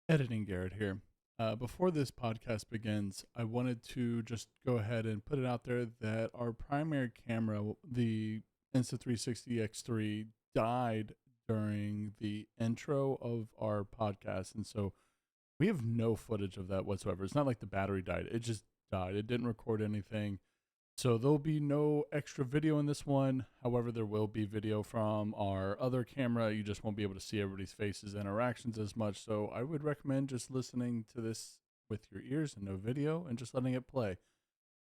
Editing Garrett here. Before this podcast begins, I wanted to just go ahead and put it out there that our primary camera, the Insta360 X3, died during the intro of our podcast. And so we have no footage of that whatsoever. It's not like the battery died, it just died. It didn't record anything. So there'll be no extra video in this one. However, there will be video from our other camera. You just won't be able to see everybody's faces and interactions as much. So I would recommend just listening to this with your ears and no video and just letting it play.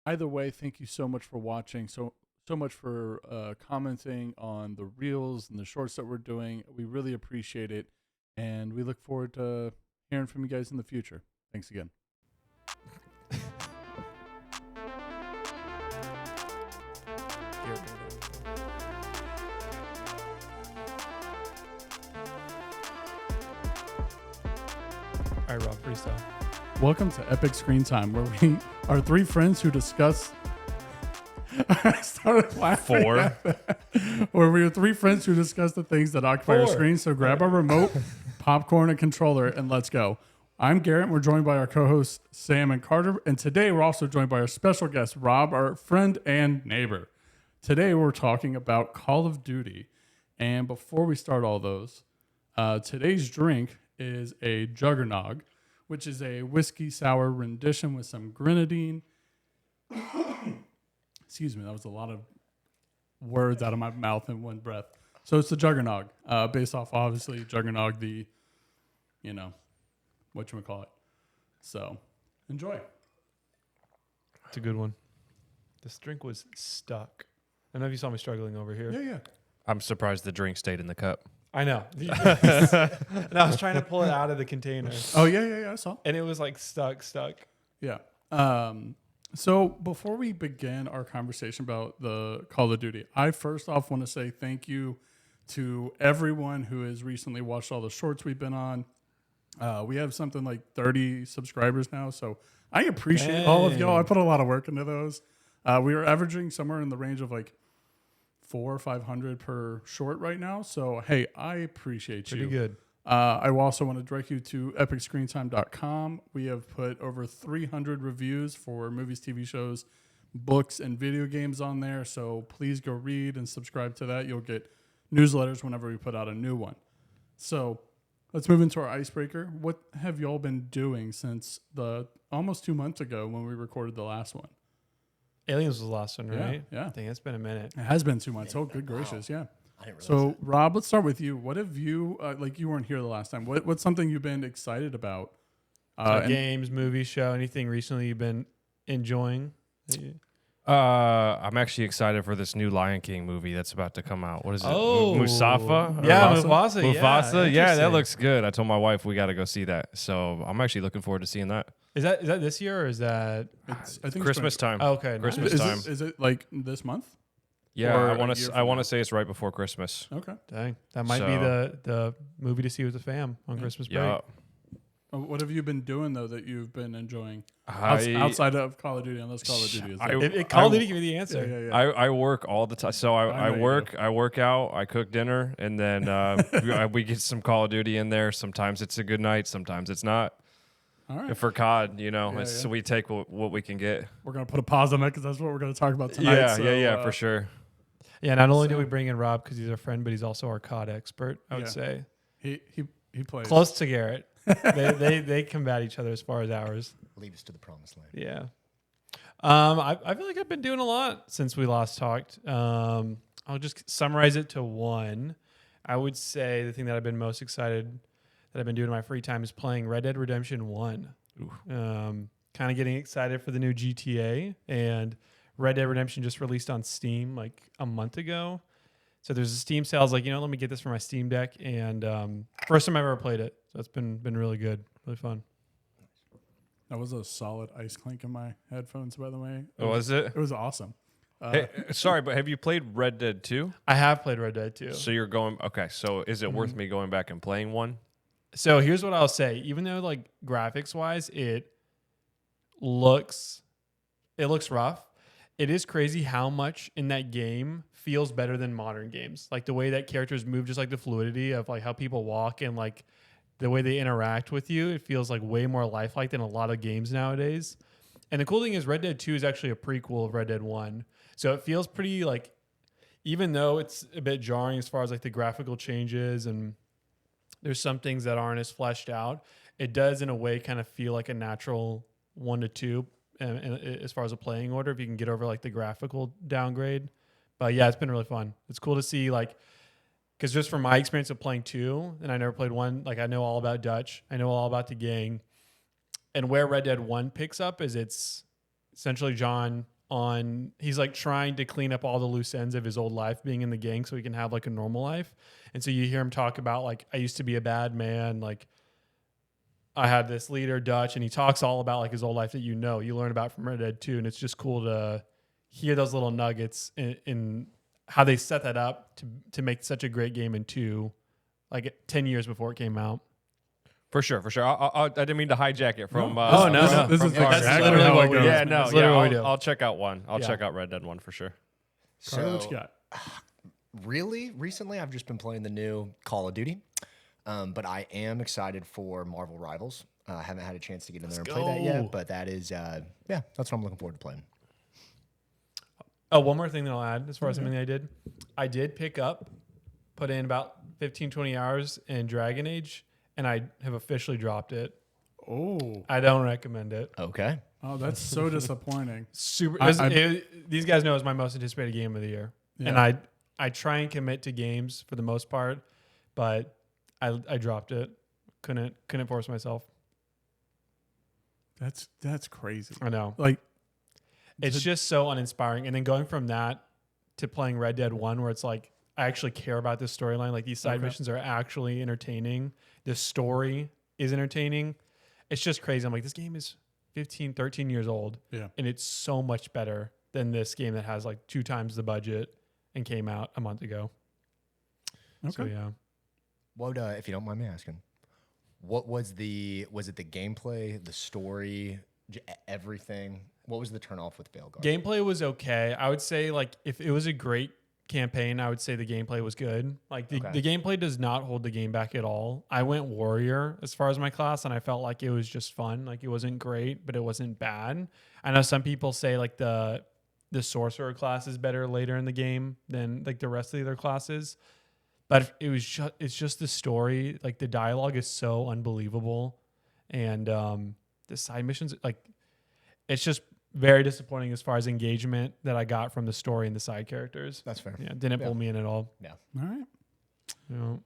Either way, thank you so much for watching. So much for commenting on the reels and the shorts that we're doing. We really appreciate it. And we look forward to hearing from you guys in the future. Thanks again. All right, Rob, freestyle. Welcome to Epic Screen Time, where we are three friends who discuss. I started laughing. Where we are three friends who discuss the things that occupy our screen. So grab our remote, popcorn, and controller, and let's go. I'm Garrett. We're joined by our co-hosts Sam and Carter, and today we're also joined by our special guest Rob, our friend and neighbor. Today we're talking about Call of Duty, and before we start all those, today's drink is a Juggernog, which is a whiskey sour rendition with some grenadine. Excuse me, that was a lot of words out of my mouth in one breath. So it's the Juggernog, based off, obviously, Juggernog, the, whatchamacallit. So, enjoy. It's a good one. This drink was stuck. I don't know if you saw me struggling over here. Yeah. I'm surprised the drink stayed in the cup. I know. And I was trying to pull it out of the container. Oh, yeah, I saw. And it was like stuck. Yeah. So before we begin our conversation about the Call of Duty, I first off want to say thank you to everyone who has recently watched all the shorts we've been on. We have something like 30 subscribers now, so I appreciate all of y'all. I put a lot of work into those. We are averaging somewhere in the range of like 400 or 500 per short right now. So, hey, I appreciate you. Pretty good. I also want to direct you to epicscreentime.com. We have put over 300 reviews for movies, TV shows, books, and video games on there. So please go read and subscribe to that. You'll get newsletters whenever we put out a new one. So let's move into our icebreaker. What have y'all been doing since the almost 2 months ago when we recorded the last one? Aliens was the last one, right? Yeah. I think it's been a minute. It has been 2 months. Oh, good gracious. Yeah. I didn't realize So, that. Rob, let's start with you. What have you, you weren't here the last time. What's something you've been excited about? Games, movie, show, anything recently you've been enjoying? I'm actually excited for this new Lion King movie that's about to come out. What is it? Oh. Mustafa? Yeah, Mufasa? Mufasa. Yeah, that looks good. I told my wife we got to go see that. So I'm actually looking forward to seeing that. Is that this year or is that? I think Christmas time. Oh, okay. Christmas nice. time. Is it like this month? Yeah, Or I a want year to. from I want now? to say it's right before Christmas. Okay. Dang. That might be the movie to see with the fam on Christmas break. Yeah. What have you been doing, though, that you've been enjoying I outside of Call of Duty? Unless Call of Duty is It Call of Duty give me the answer. Yeah. I work all the time. So I I know you work out, I cook dinner, and then we get some Call of Duty in there. Sometimes it's a good night, sometimes it's not. All right. And for COD, Yeah. so we take what we can get. We're going to put a pause on that because that's what we're going to talk about tonight. Yeah, for sure. Yeah, not only do we bring in Rob because he's our friend, but he's also our COD expert, I would say. He plays. Close to Garrett. they combat each other as far as ours. Lead us to the promised land. Yeah. I feel like I've been doing a lot since we last talked. I'll just summarize it to one. I would say the thing that I've been most excited that I've been doing in my free time is playing Red Dead Redemption 1. Kind of getting excited for the new GTA, and Red Dead Redemption just released on Steam like a month ago. So there's a Steam sale. I was like, let me get this for my Steam Deck. And first time I've ever played it. So it's been really good, really fun. That was a solid ice clink in my headphones, by the way. Was it? It was awesome. Hey, sorry, but have you played Red Dead 2? I have played Red Dead 2. So you're going, okay, so is it worth me going back and playing one? So here's what I'll say. Even though like graphics wise, it looks rough. It is crazy how much in that game feels better than modern games. Like the way that characters move, just like the fluidity of like how people walk and like the way they interact with you, it feels like way more lifelike than a lot of games nowadays. And the cool thing is Red Dead 2 is actually a prequel of Red Dead 1. So it feels pretty like, even though it's a bit jarring as far as like the graphical changes and there's some things that aren't as fleshed out, it does in a way kind of feel like a natural 1 to 2 and as far as a playing order, if you can get over like the graphical downgrade. But yeah, it's been really fun. It's cool to see like, because just from my experience of playing 2, and I never played 1, like I know all about Dutch. I know all about the gang. And where Red Dead 1 picks up is it's essentially John he's like trying to clean up all the loose ends of his old life being in the gang so he can have like a normal life. And so you hear him talk about like, I used to be a bad man. Like I had this leader, Dutch, and he talks all about like his old life that you learn about from Red Dead 2. And it's just cool to hear those little nuggets in how they set that up to make such a great game in 2, like 10 years before it came out. For sure. I didn't mean to hijack it from. This is that's exactly literally how what it we goes. do. Yeah, That's no, literally what we do. I'll check out 1. I'll check out Red Dead 1 for sure. Carter, what you got? Really, recently I've just been playing the new Call of Duty, but I am excited for Marvel Rivals. I haven't had a chance to get in there and play that yet, but that is, that's what I'm looking forward to playing. Oh, one more thing that I'll add as far as something I did put in about 15, 20 hours in Dragon Age, and I have officially dropped it. Oh, I don't recommend it. Okay. oh, that's so disappointing. These guys know it's my most anticipated game of the year. Yeah. And I try and commit to games for the most part, but I dropped it. Couldn't force myself. That's crazy. I know. Like, It's just so uninspiring. And then going from that to playing Red Dead 1, where it's like, I actually care about this storyline. Like these side missions are actually entertaining. The story is entertaining. It's just crazy. I'm like, this game is 15, 13 years old. Yeah. And it's so much better than this game that has like 2 times the budget and came out a month ago. Okay. So yeah. What, if you don't mind me asking, what was it the gameplay, the story, everything? What was the turnoff with Veilguard? Gameplay was okay. I would say like if it was a great campaign, I would say the gameplay was good. Like the gameplay does not hold the game back at all. I went warrior as far as my class, and I felt like it was just fun. Like it wasn't great, but it wasn't bad. I know some people say like the sorcerer class is better later in the game than like the rest of the other classes. But it's just the story. Like the dialogue is so unbelievable, and the side missions, like it's just very disappointing as far as engagement that I got from the story and the side characters. That's fair. Yeah, didn't pull me in at all. Yeah. All right. You know,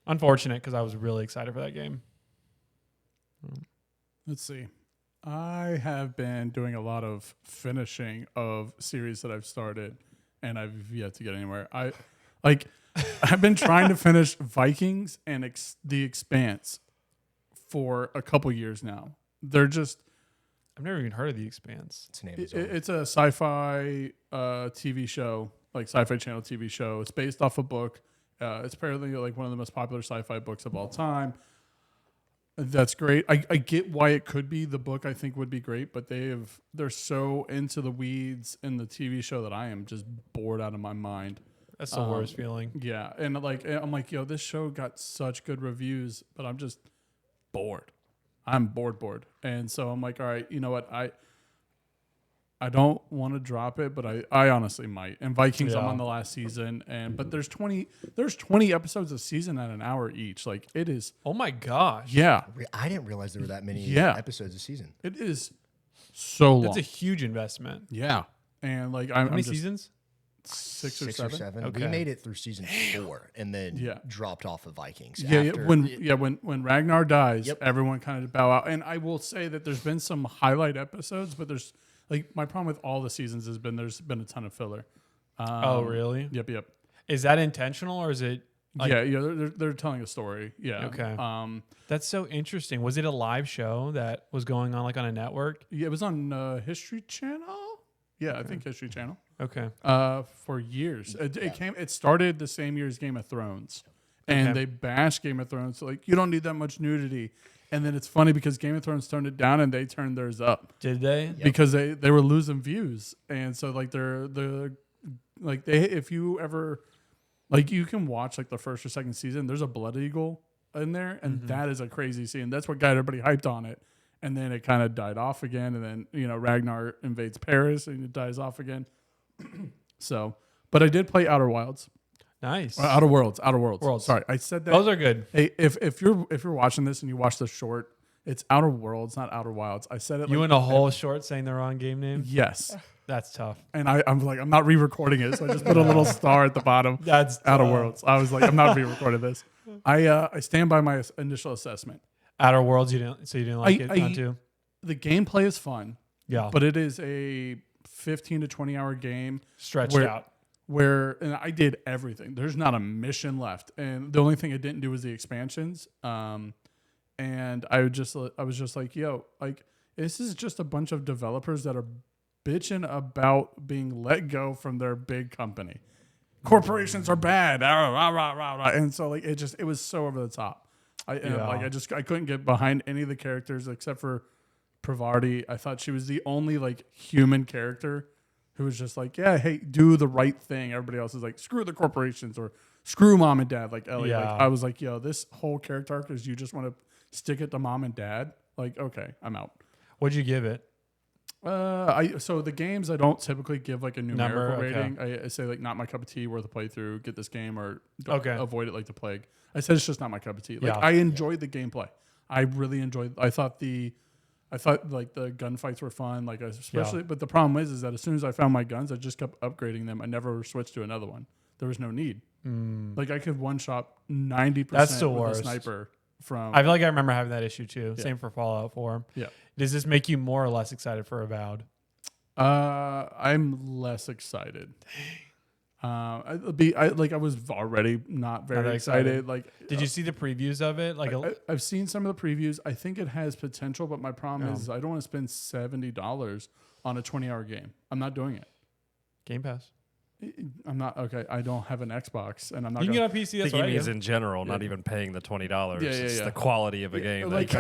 unfortunate because I was really excited for that game. Let's see. I have been doing a lot of finishing of series that I've started, and I've yet to get anywhere. I've been trying to finish Vikings and The Expanse for a couple years now. They're just. I've never even heard of The Expanse. It's a sci-fi TV show, like Sci-Fi Channel TV show. It's based off a book. It's apparently like one of the most popular sci-fi books of all time. That's great. I get why it could be the book. I think would be great, but they're so into the weeds in the TV show that I am just bored out of my mind. That's the worst feeling. Yeah, and I'm like, yo, this show got such good reviews, but I'm just bored. I'm bored. And so I'm like, all right, you know what? I don't want to drop it, but I honestly might. And Vikings, I'm on the last season, but there's 20 episodes a season at an hour each. Like it is. Oh my gosh. Yeah. I didn't realize there were that many episodes a season. It is so long. That's a huge investment. Yeah. And like How many seasons? Six or seven. Okay. We made it through season 4 and then dropped off of Vikings. When Ragnar dies, everyone kind of bow out. And I will say that there's been some highlight episodes, but there's like my problem with all the seasons has been there's been a ton of filler. Oh really? Yep. Is that intentional or is it? Like, they're telling a story. Yeah. Okay. That's so interesting. Was it a live show that was going on like on a network? Yeah, it was on History Channel. Yeah, I think History Channel. Okay. For years, it started the same year as Game of Thrones, and they bashed Game of Thrones. So like, you don't need that much nudity. And then it's funny because Game of Thrones turned it down and they turned theirs up. Did they? Yep. Because they were losing views, and so like if you ever like you can watch like the first or second season. There's a blood eagle in there, and that is a crazy scene. That's what got everybody hyped on it. And then it kind of died off again, and then Ragnar invades Paris, and it dies off again. So, but I did play Outer Wilds. Nice. Outer Worlds. Worlds. Sorry, I said that. Those are good. Hey, if you're watching this and you watch the short, it's Outer Worlds, not Outer Wilds. I said it. You like, in a whole short saying the wrong game name? Yes. That's tough. And I'm like, I'm not re-recording it, so I just put a little star at the bottom. That's Outer tough. Worlds. I was like, I'm not re-recording this. I stand by my initial assessment. Outer Worlds, you didn't like it, not too? The gameplay is fun. Yeah. But it is a 15 to 20 hour game. Stretched out. And I did everything. There's not a mission left. And the only thing I didn't do was the expansions. And I was just like, yo, like, this is just a bunch of developers that are bitching about being let go from their big company. Corporations are bad. And so like it was so over the top. I couldn't get behind any of the characters except for Pravarti. I thought she was the only like human character who was just like, yeah, hey, do the right thing. Everybody else is like, screw the corporations or screw mom and dad. Like Ellie, Yeah. like I was like, yo, this whole character arc is you just want to stick it to mom and dad. Like, okay, I'm out. What'd you give it? So the games I don't typically give like a numerical Number, okay. rating. I say like not my cup of tea, worth a playthrough, get this game or Okay. avoid it like the plague. I said it's just not my cup of tea. Like Yeah. I enjoyed the gameplay. I really enjoyed. I thought like the gunfights were fun. Like especially, but the problem is that as soon as I found my guns, I just kept upgrading them. I never switched to another one. There was no need. Like I could one shot 90% That's the with worst. a sniper from. I feel like I remember having that issue too. Yeah. Same for Fallout 4. Yeah. Does this make you more or less excited for Avowed? I'm less excited. I was already not very that excited. excited. Like, Did you see the previews of it? Like, I've seen some of the previews. I think it has potential, but my problem is I don't want to spend $70 on a 20-hour game. I'm not doing it. Game Pass. I'm not okay. I don't have an Xbox, and I'm not. You can gonna, get on PC. That's I think what he I means do. in general, not even paying the $20. It's the quality of a game. Like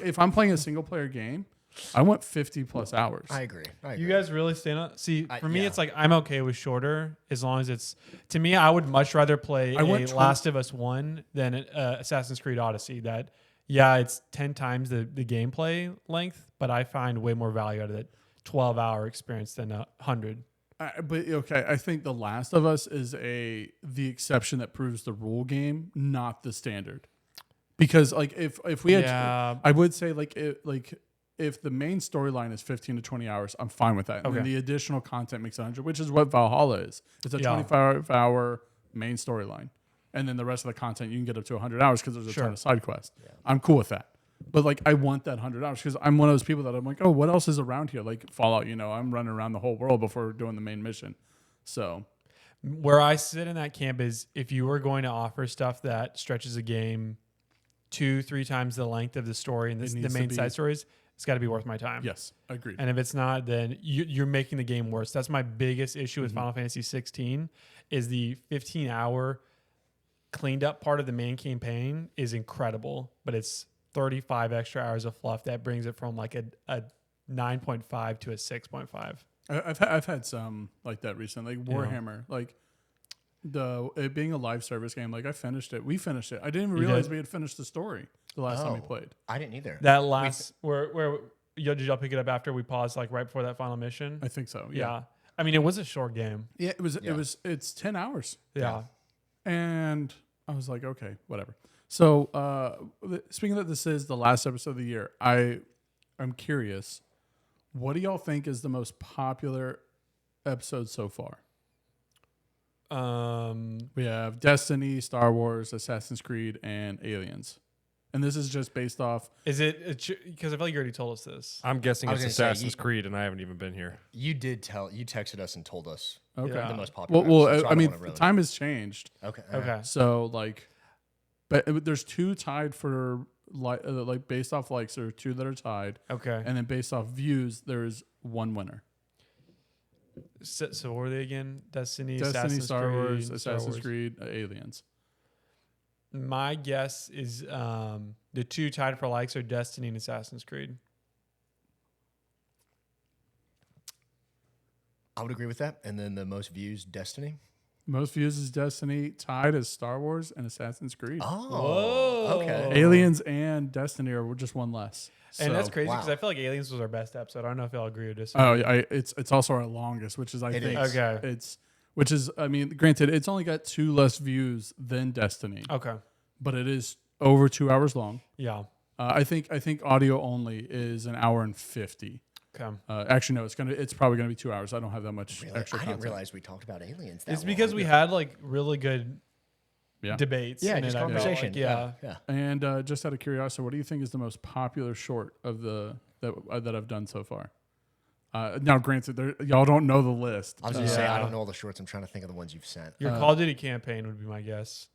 if I'm playing a single player game, I want 50+ hours. I agree. You guys really stand up. See, for me, yeah. it's like I'm okay with shorter as long as it's. To me, I would much rather play Last of Us 1 than Assassin's Creed Odyssey. That, yeah, it's 10 times the gameplay length, but I find way more value out of that 12-hour experience than 100. But okay, I think The Last of Us is the exception that proves the rule game, not the standard. Because like if we had, I would say if the main storyline is 15 to 20 hours, I'm fine with that. And then the additional content makes 100, which is what Valhalla is. It's a 25-hour main storyline, and then the rest of the content you can get up to 100 hours because there's a ton of side quests. Yeah. I'm cool with that. But like, I want that 100 hours because I'm one of those people that I'm like, oh, what else is around here? Like Fallout, I'm running around the whole world before doing the main mission. So where I sit in that camp is if you were going to offer stuff that stretches a game 2-3 times the length of the story and the main side stories, it's got to be worth my time. Yes, agreed. And if it's not, then you're making the game worse. That's my biggest issue with Final Fantasy 16 is the 15-hour cleaned up part of the main campaign is incredible, but it's 35 extra hours of fluff that brings it from like a 9.5 to a 6.5. I've had some like that recently, like Warhammer, like it being a live service game. Like I finished it. We finished it. I didn't even realize we had finished the story the last time we played. I didn't either. That last where did y'all pick it up after we paused, like right before that final mission? I think so. Yeah. I mean, it was a short game. Yeah, it was. It's 10 hours. Yeah. And I was like, okay, whatever. So speaking of this is the last episode of the year, I'm curious, what do y'all think is the most popular episode so far? We have Destiny, Star Wars, Assassin's Creed, and Aliens. And this is just based off. Is it because I feel like you already told us this? I'm guessing it's was gonna say, Assassin's Creed, and I haven't even been here. You texted us and told us Okay. Yeah. the most popular. Well, episode, so I mean, don't wanna time has changed. Okay. Okay. So like, but there's two tied for like based off likes. There are two that are tied, Okay. and then based off views, there's one winner. So what were they again? Destiny, Star Wars, Assassin's Creed, Aliens. My guess is the two tied for likes are Destiny and Assassin's Creed. I would agree with that. And then the most views, Destiny. Most views is Destiny, tied as Star Wars and Assassin's Creed. Oh, okay. Aliens and Destiny are just one less. And that's So- crazy because wow. I feel like Aliens was our best episode. I don't know if y'all agree or disagree. Oh, it's also our longest, which is I It think is. Okay. I mean, granted, it's only got 2 less views than Destiny, Okay. but it is over 2 hours long. Yeah. I think audio only is an hour and 50. Okay. Actually, no, it's probably gonna be 2 hours. I don't have that much Really? extra I content. didn't realize we talked about aliens. That It's because long. we had like really good Yeah. debates. Yeah, in just it, I felt conversation. like, yeah. Yeah. And just out of curiosity, what do you think is the most popular short of that I've done so far? Now, granted, y'all don't know the list. I was going to say, I Yeah. don't know all the shorts. I'm trying to think of the ones you've sent. Your Call of Duty campaign would be my guess.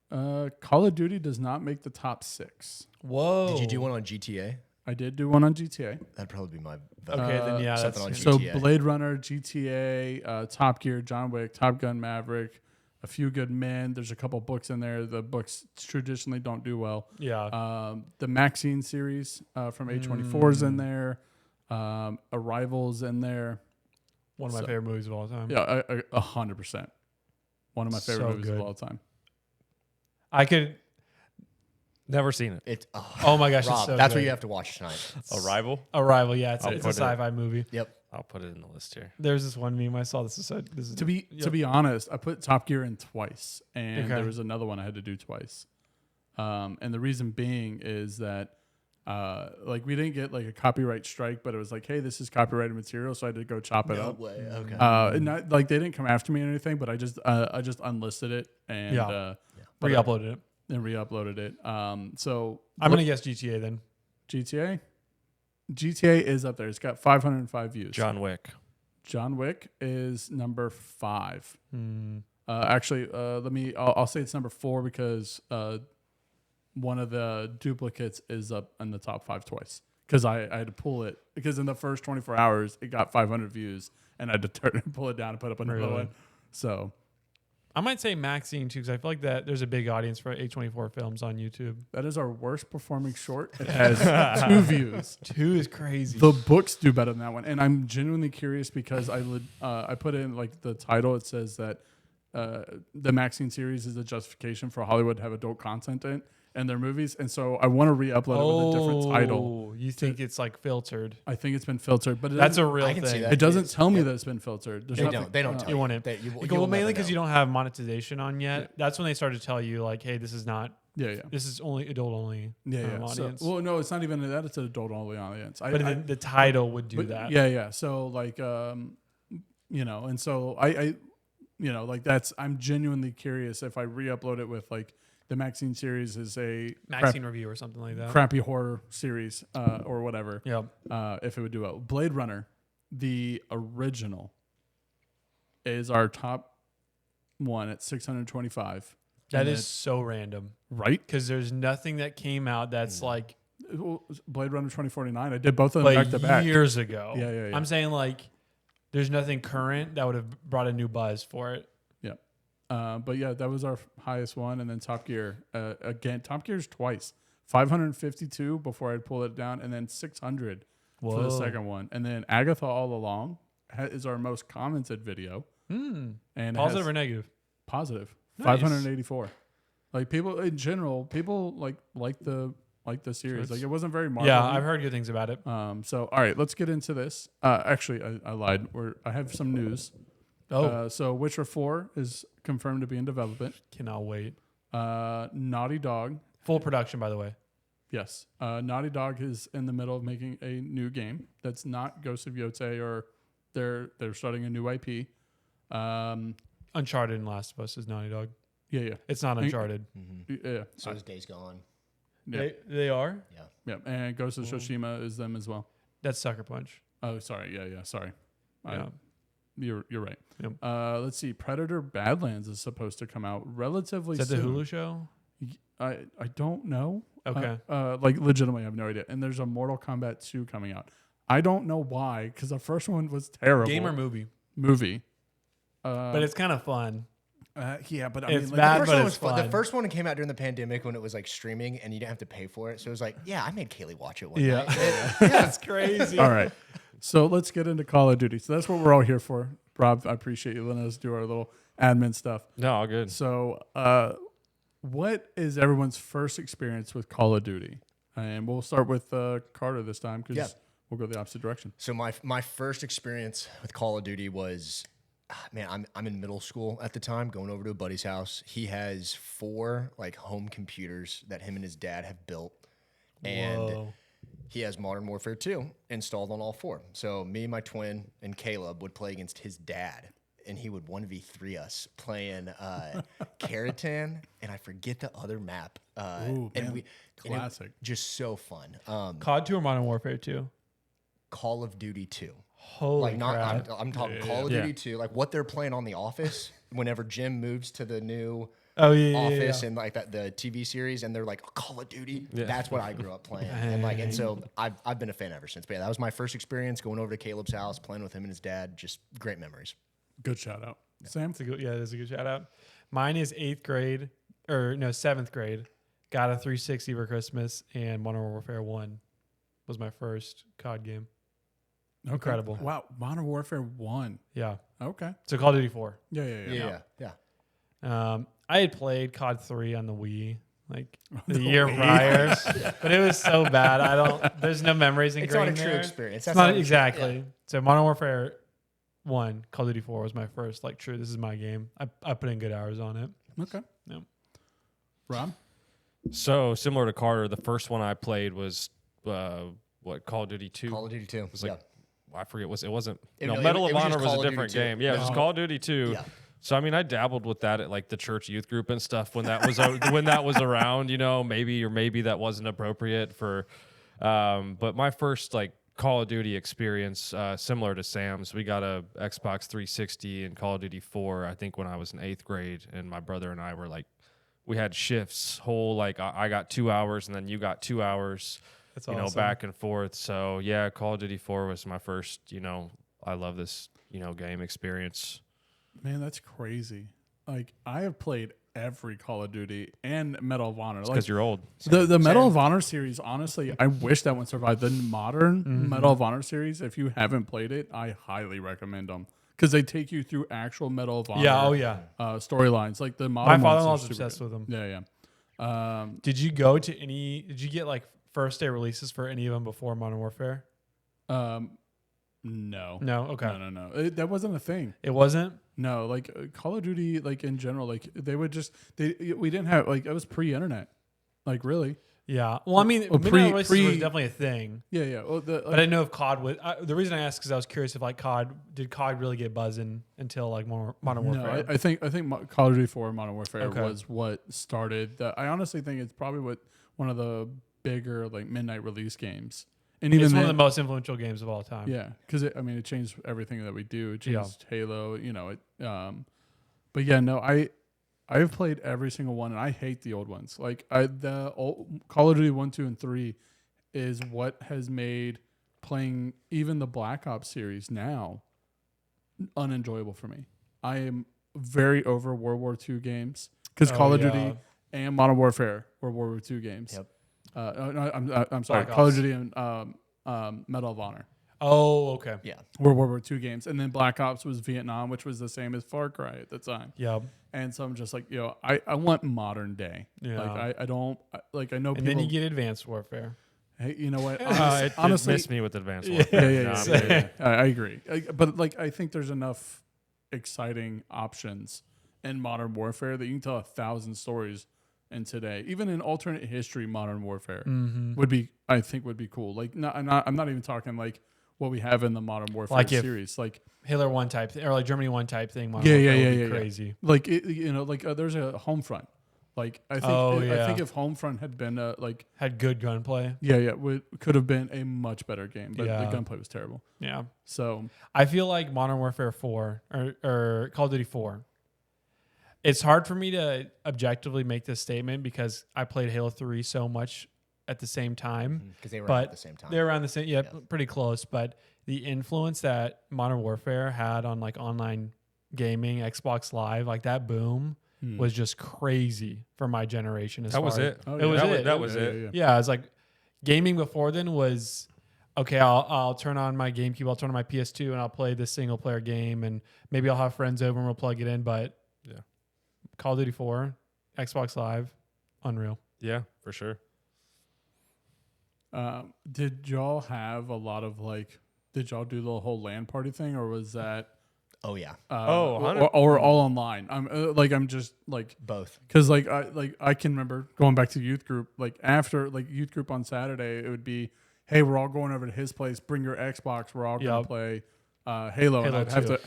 Call of Duty does not make the top 6. Whoa. Did you do one on GTA? I did do one on GTA. That'd probably be my vote. Okay, then yeah. something on That's So GTA. Blade Runner, GTA, Top Gear, John Wick, Top Gun Maverick, A Few Good Men. There's a couple books in there. The books traditionally don't do well. yeah. The Maxine series from A24 is in there. Arrival's in there. One of my so- favorite movies of all time. Yeah, 100%. One of my favorite So movies good. of all time. I could. Never seen it. It's, Oh my gosh, Rob, it's so that's good. what you have to watch tonight. Arrival. Arrival. Yeah, it's I'll a put it- sci-fi movie. Yep. I'll put it in the list here. There's this one meme I saw. This is To be honest, I put Top Gear in twice, and Okay. there was another one I had to do twice. And the reason being is that like we didn't get like a copyright strike, but it was like, hey, this is copyrighted material, so I had to go chop it No up. way. Okay. And not like they didn't come after me or anything, but I just unlisted it and Yeah. but re-uploaded it. and re-uploaded it. So I'm gonna guess GTA then. GTA is up there. It's got 505 views. John Wick. John Wick is number 5. Hmm. Actually, I'll say it's number 4 because one of the duplicates is up in the top 5 twice. Because I had to pull it because in the first 24 hours it got 500 views and I had to pull it down and put up another Really? one. So I might say Maxine too, because I feel like that there's a big audience for A24 films on YouTube. that is our worst performing short. It has 2 views. 2 is crazy. The books do better than that one, and I'm genuinely curious because I put in like the title. It says that the Maxine series is a justification for Hollywood to have adult content in their movies, and so I want to re-upload it with a different title. You think it's like filtered? I think it's been filtered, but That's a doesn't- real I can see thing. that. it doesn't It's- tell me yeah. that it's been filtered. There's They nothing- don't. They don't tell You want you. it. That you, Well, you'll mainly never because know. you don't have monetization on yet. That's when they start to tell you like, hey, this is not. Yeah. This is only adult only So, audience. well, no, it's not even that. It's an adult only audience. but the title would do But that. Yeah. So like, and so I, like that's. I'm genuinely curious if I re-upload it with like the Maxine series is a Maxine review or something like that. crappy horror series or whatever. Yeah. If it would do well, Blade Runner, the original, is our top one at 625. That And is so random right. because there's nothing that came out that's like Blade Runner 2049. I did both of them back to back. years ago. Yeah. I'm saying like there's nothing current that would have brought a new buzz for it. But yeah, that was our highest one, and then Top Gear again. Top Gear's twice, 552 before I'd pull it down, and then 600 for the second one, and then Agatha All Along is our most commented video, and it Positive has or negative? positive, Nice. 584. Like people in general, people like the series. Like it wasn't very Marvel. Yeah, I've heard good things about it. So all right, let's get into this. Actually, I lied. I have some news. So Witcher 4 is confirmed to be in development. Cannot wait. Naughty Dog, Full production, by the way. yes. Naughty Dog is in the middle of making a new game that's not Ghost of Yotei, or they're starting a new IP. Uncharted and Last of Us is Naughty Dog. Yeah. It's not Uncharted. Yeah. So is Days Gone. Yeah. They are? Yeah. And Ghost of Tsushima is them as well. That's Sucker Punch. Oh, sorry. Yeah. Sorry. Yeah. You're right. Yep. Let's see. Predator Badlands is supposed to come out relatively Is that the soon. Hulu show? I don't know. Okay. Like legitimately, I have no idea. And there's a Mortal Kombat 2 coming out. I don't know why, because the first one was terrible. Game or movie? Movie. But it's kind of fun. Yeah, but I It's mean, like, bad, The first but one it's was fun. fun. The first one came out during the pandemic when it was like streaming and you didn't have to pay for it. So it was like, yeah, I made Kaylee watch it one Yeah. night. That's crazy. all right. So let's get into Call of Duty. So that's what we're all here for. Rob, I appreciate you letting us do our little. admin stuff. No, all good. So, what is everyone's first experience with Call of Duty? And we'll start with Carter this time because we'll go the opposite direction. So my first experience with Call of Duty was, man, I'm in middle school at the time, going over to a buddy's house. He has 4 like home computers that him and his dad have built, and he has Modern Warfare 2 installed on all 4. So me, my twin, and Caleb would play against his dad, and he would 1v3 us playing Keratin, and I forget the other map. Ooh, and man. we Classic. just so fun. COD 2 or Modern Warfare 2? Call of Duty 2. Holy crap. I'm talking Call of Duty 2, like what they're playing on The Office whenever Jim moves to the new Office and like that the TV series, and they're like Call of Duty. Yeah. That's what I grew up playing, and so I've been a fan ever since. But yeah, that was my first experience going over to Caleb's house, playing with him and his dad. Just great memories. Good shout out, Sam. That's a good shout out. Mine is 7th grade. Got a 360 for Christmas, and Modern Warfare 1 was my first COD game. Okay. Incredible. Wow, Modern Warfare 1. Yeah. Okay. So Call of Duty 4. Yeah. I had played COD 3 on the Wii like the year prior, but it was so bad. There's no memories It's not a ingrained true there. experience. It's not exactly. Yeah. So Modern Warfare 1, Call of Duty 4 was my first like true. This is my game. I put in good hours on it. Okay. Yeah. Rob? So similar to Carter, the first one I played was Call of Duty 2. Call of Duty 2. It was like I forget wasn't no, Medal it of was Honor just was Call a of different Duty 2. game. Yeah, it was Call of Duty 2. Yeah. So I mean, I dabbled with that at like the church youth group and stuff when that was when that was around. Maybe that wasn't appropriate for. But my first like Call of Duty experience, similar to Sam's, we got a Xbox 360 and Call of Duty 4. I think when I was in 8th grade, and my brother and I were like, we had shifts. I got 2 hours, and then you got 2 hours. That's awesome. Back and forth. So yeah, Call of Duty 4 was my first. I love this game experience. Man, that's crazy. Like, I have played every Call of Duty and Medal of Honor. Because you're old. The Medal of Honor series, honestly, I wish that one survived. The modern Medal of Honor series, if you haven't played it, I highly recommend them. Because they take you through actual Medal of Honor storylines. Like the modern My father-in-law's obsessed with them. Yeah. Did you go to did you get like first day releases for any of them before Modern Warfare? No. No? Okay. No. That wasn't a thing. It wasn't? No, like Call of Duty, like in general, like we didn't have, like, it was pre-internet, like really. Yeah. Well, I mean, midnight releases was definitely a thing. Yeah. Well, but I didn't know if COD would. The reason I asked because I was curious if like did COD really get buzzing until like Modern Warfare? No, I think Call of Duty 4 Modern Warfare was what started. I honestly think it's probably one of the bigger like midnight release games. And even it's one of the most influential games of all time. Yeah, because it changed everything that we do. It changed Halo, But yeah, no, I've played every single one, and I hate the old ones. Like the old Call of Duty 1, 2, and 3 is what has made playing even the Black Ops series now unenjoyable for me. I am very over World War II games because Call of Duty and Modern Warfare were World War II games. Yep. I'm sorry, Call of Duty and Medal of Honor. Oh, okay. Yeah. Were World War II games. And then Black Ops was Vietnam, which was the same as Far Cry at the time. Yeah. And so I'm just like, I want modern day. Yeah. Like I don't like, I know and people. then you get Advanced Warfare. Hey, you know what? Honestly, missed me with Advanced Warfare. Yeah. I agree. But like, I think there's enough exciting options in Modern Warfare that you can tell 1,000 stories in today. Even in alternate history, Modern Warfare would be cool. Like, I'm not even talking like what we have in the Modern Warfare like series, like Hitler 1 type or like Germany 1 type thing. Modern Warfare would be crazy. Like there's a Homefront. Like I think if Homefront had been had good gunplay, could have been a much better game. But the gunplay was terrible. Yeah. So I feel like Modern Warfare 4 or Call of Duty 4. It's hard for me to objectively make this statement because I played Halo 3 so much at the same time. Because they were at the same time. They were around the same, pretty close. But the influence that Modern Warfare had on like online gaming, Xbox Live, like that boom was just crazy for my generation. That was it. That was it. Yeah, it's like gaming before then was okay. I'll turn on my GameCube, I'll turn on my PS2, and I'll play this single player game, and maybe I'll have friends over and we'll plug it in. But Call of Duty 4, Xbox Live, unreal. Yeah, for sure. Did y'all have a lot of did y'all do the whole LAN party thing, or was that Oh yeah, or all online? I'm just both. because I can remember going back to youth group, after youth group on Saturday, it would be, hey, we're all going over to his place, bring your Xbox, we're all gonna play Halo, and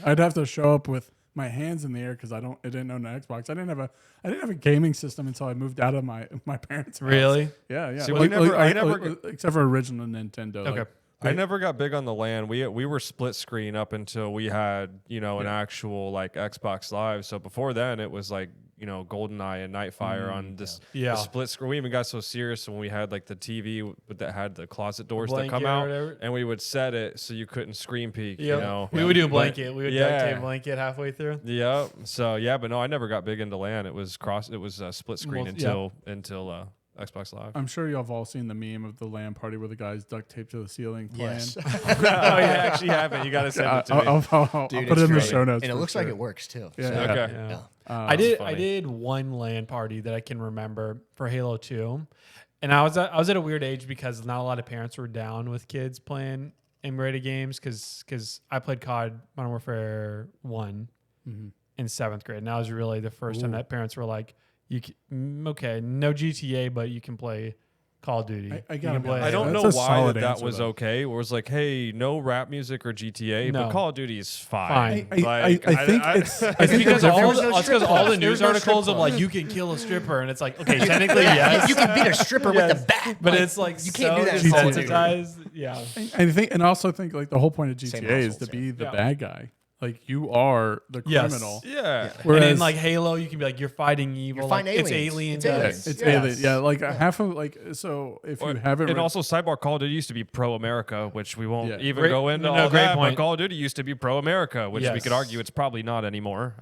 I'd have to show up with my hands in the air because I didn't own an Xbox. I didn't have a gaming system until I moved out of my parents' house. Really? Yeah. See, I never except for original Nintendo. Okay. I never got big on the LAN. We were split screen up until we had, an actual Xbox Live. So before then it was GoldenEye and Nightfire on this the split screen. We even got so serious when we had the TV that had the closet doors that come out, and we would set it so you couldn't screen peek. We would do a blanket. We would duct tape blanket halfway through. Yeah. So but no, I never got big into LAN. It was split screen until Xbox Live. I'm sure y'all have all seen the meme of the LAN party where the guys duct taped to the ceiling playing. Yes. Oh, you actually haven't. You got to send it to me. I'll put it in the show notes. And it looks like it works too. Yeah. So, Okay. Yeah. yeah. I did one LAN party that I can remember for Halo 2. And I was at a weird age because not a lot of parents were down with kids playing M-rated games because I played COD Modern Warfare 1 in 7th grade. And that was really the first time that parents were like, no GTA, but you can play Call of Duty. I don't know why that was okay. It was hey, no rap music or GTA, but Call of Duty is fine. I think it's because all the news articles of you can kill a stripper, and it's okay, technically yes, you can beat a stripper with the bat, but it's you can't do that. Desensitized. Yeah, and I also think the whole point of GTA is to be the bad guy. You are the criminal. Yeah. Whereas, and in Halo, you can be you're fighting evil. You're fighting aliens. It's aliens. It's aliens. Yeah, half of so if you haven't. And also, Sidebar Call of Duty used to be pro America, which we won't even go into. But Call of Duty used to be pro America, which we could argue it's probably not anymore.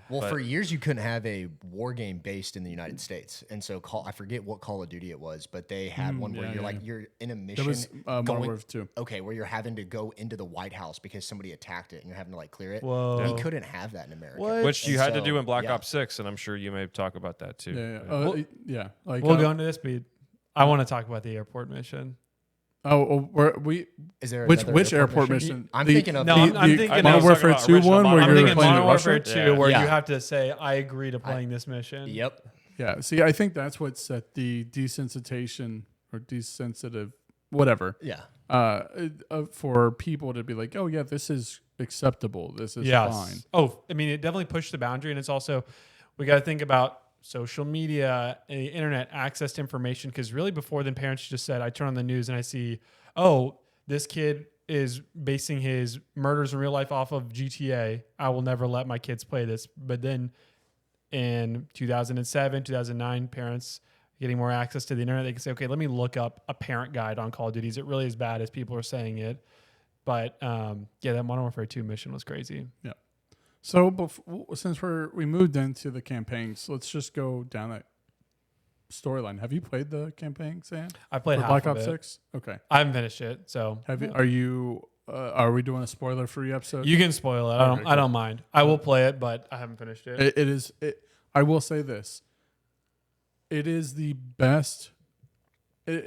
For years you couldn't have a war game based in the United States, and so I forget what Call of Duty it was, but they had one where you're in a mission. It was Modern Warfare 2. Okay, where you're having to go into the White House because somebody attacked it, and you're having to clear it. Whoa. We couldn't have that in America. Which you had to do in Black Ops 6, and I'm sure you may talk about that too. We'll go into this, but I want to talk about the airport mission. Is there which airport mission? I'm thinking of I'm thinking Modern Warfare 2 one where you're playing Modern Warfare 2 where you Yeah. have to say I agree to playing this mission. Yep. Yeah. See, I think that's what set the desensitization or desensitive whatever. Yeah. For people to be oh yeah, this is acceptable. This is fine. Oh, I mean, it definitely pushed the boundary, and it's also we got to think about social media and the internet access to information because really before then parents just said I turn on the news and I see this kid is basing his murders in real life off of GTA. I will never let my kids play this. But then in 2007, 2009, parents getting more access to the internet, they can say, okay, let me look up a parent guide on Call of Duty. Is it really as bad as people are saying it? But that Modern Warfare 2 mission was crazy. Yeah. So since we moved into the campaigns, let's just go down that storyline. Have you played the campaign, Sam? I played half Black of Ops it. 6. Okay. I haven't finished it, so Are you? Are we doing a spoiler-free episode? You can spoil it. I don't mind. I will play it, but I haven't finished it. It is. I will say this. It is the best.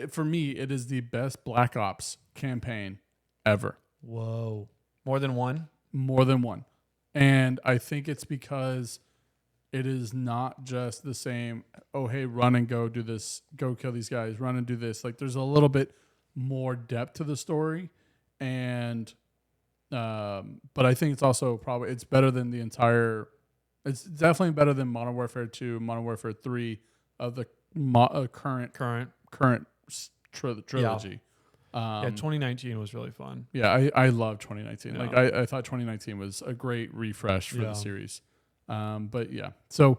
For me, it is the best Black Ops campaign ever. Whoa. More than one? More than one. And I think it's because it is not just the same, oh, hey, run and go do this, go kill these guys, run and do this. There's a little bit more depth to the story. And, but I think it's also it's better than it's definitely better than Modern Warfare 2, Modern Warfare 3 of the current trilogy. 2019 was really fun. Yeah, I love 2019. Yeah. I thought 2019 was a great refresh for the series. But yeah, so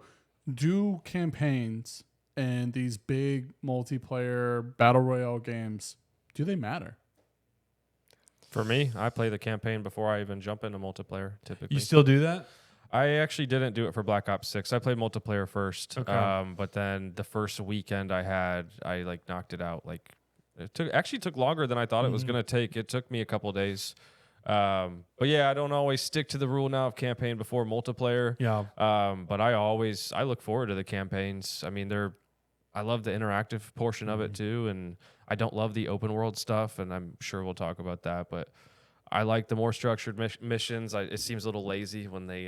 do campaigns and these big multiplayer battle royale games, do they matter? For me, I play the campaign before I even jump into multiplayer, typically. You still do that? I actually didn't do it for Black Ops 6. I played multiplayer first. Okay. But then the first weekend I knocked it out. It took longer than I thought it was going to take. It took me a couple of days But yeah, I don't always stick to the rule now of campaign before multiplayer. Yeah. But I look forward to the campaigns. I mean, I love the interactive portion of it too, and I don't love the open world stuff, and I'm sure we'll talk about that, but I like the more structured missions. It seems a little lazy when they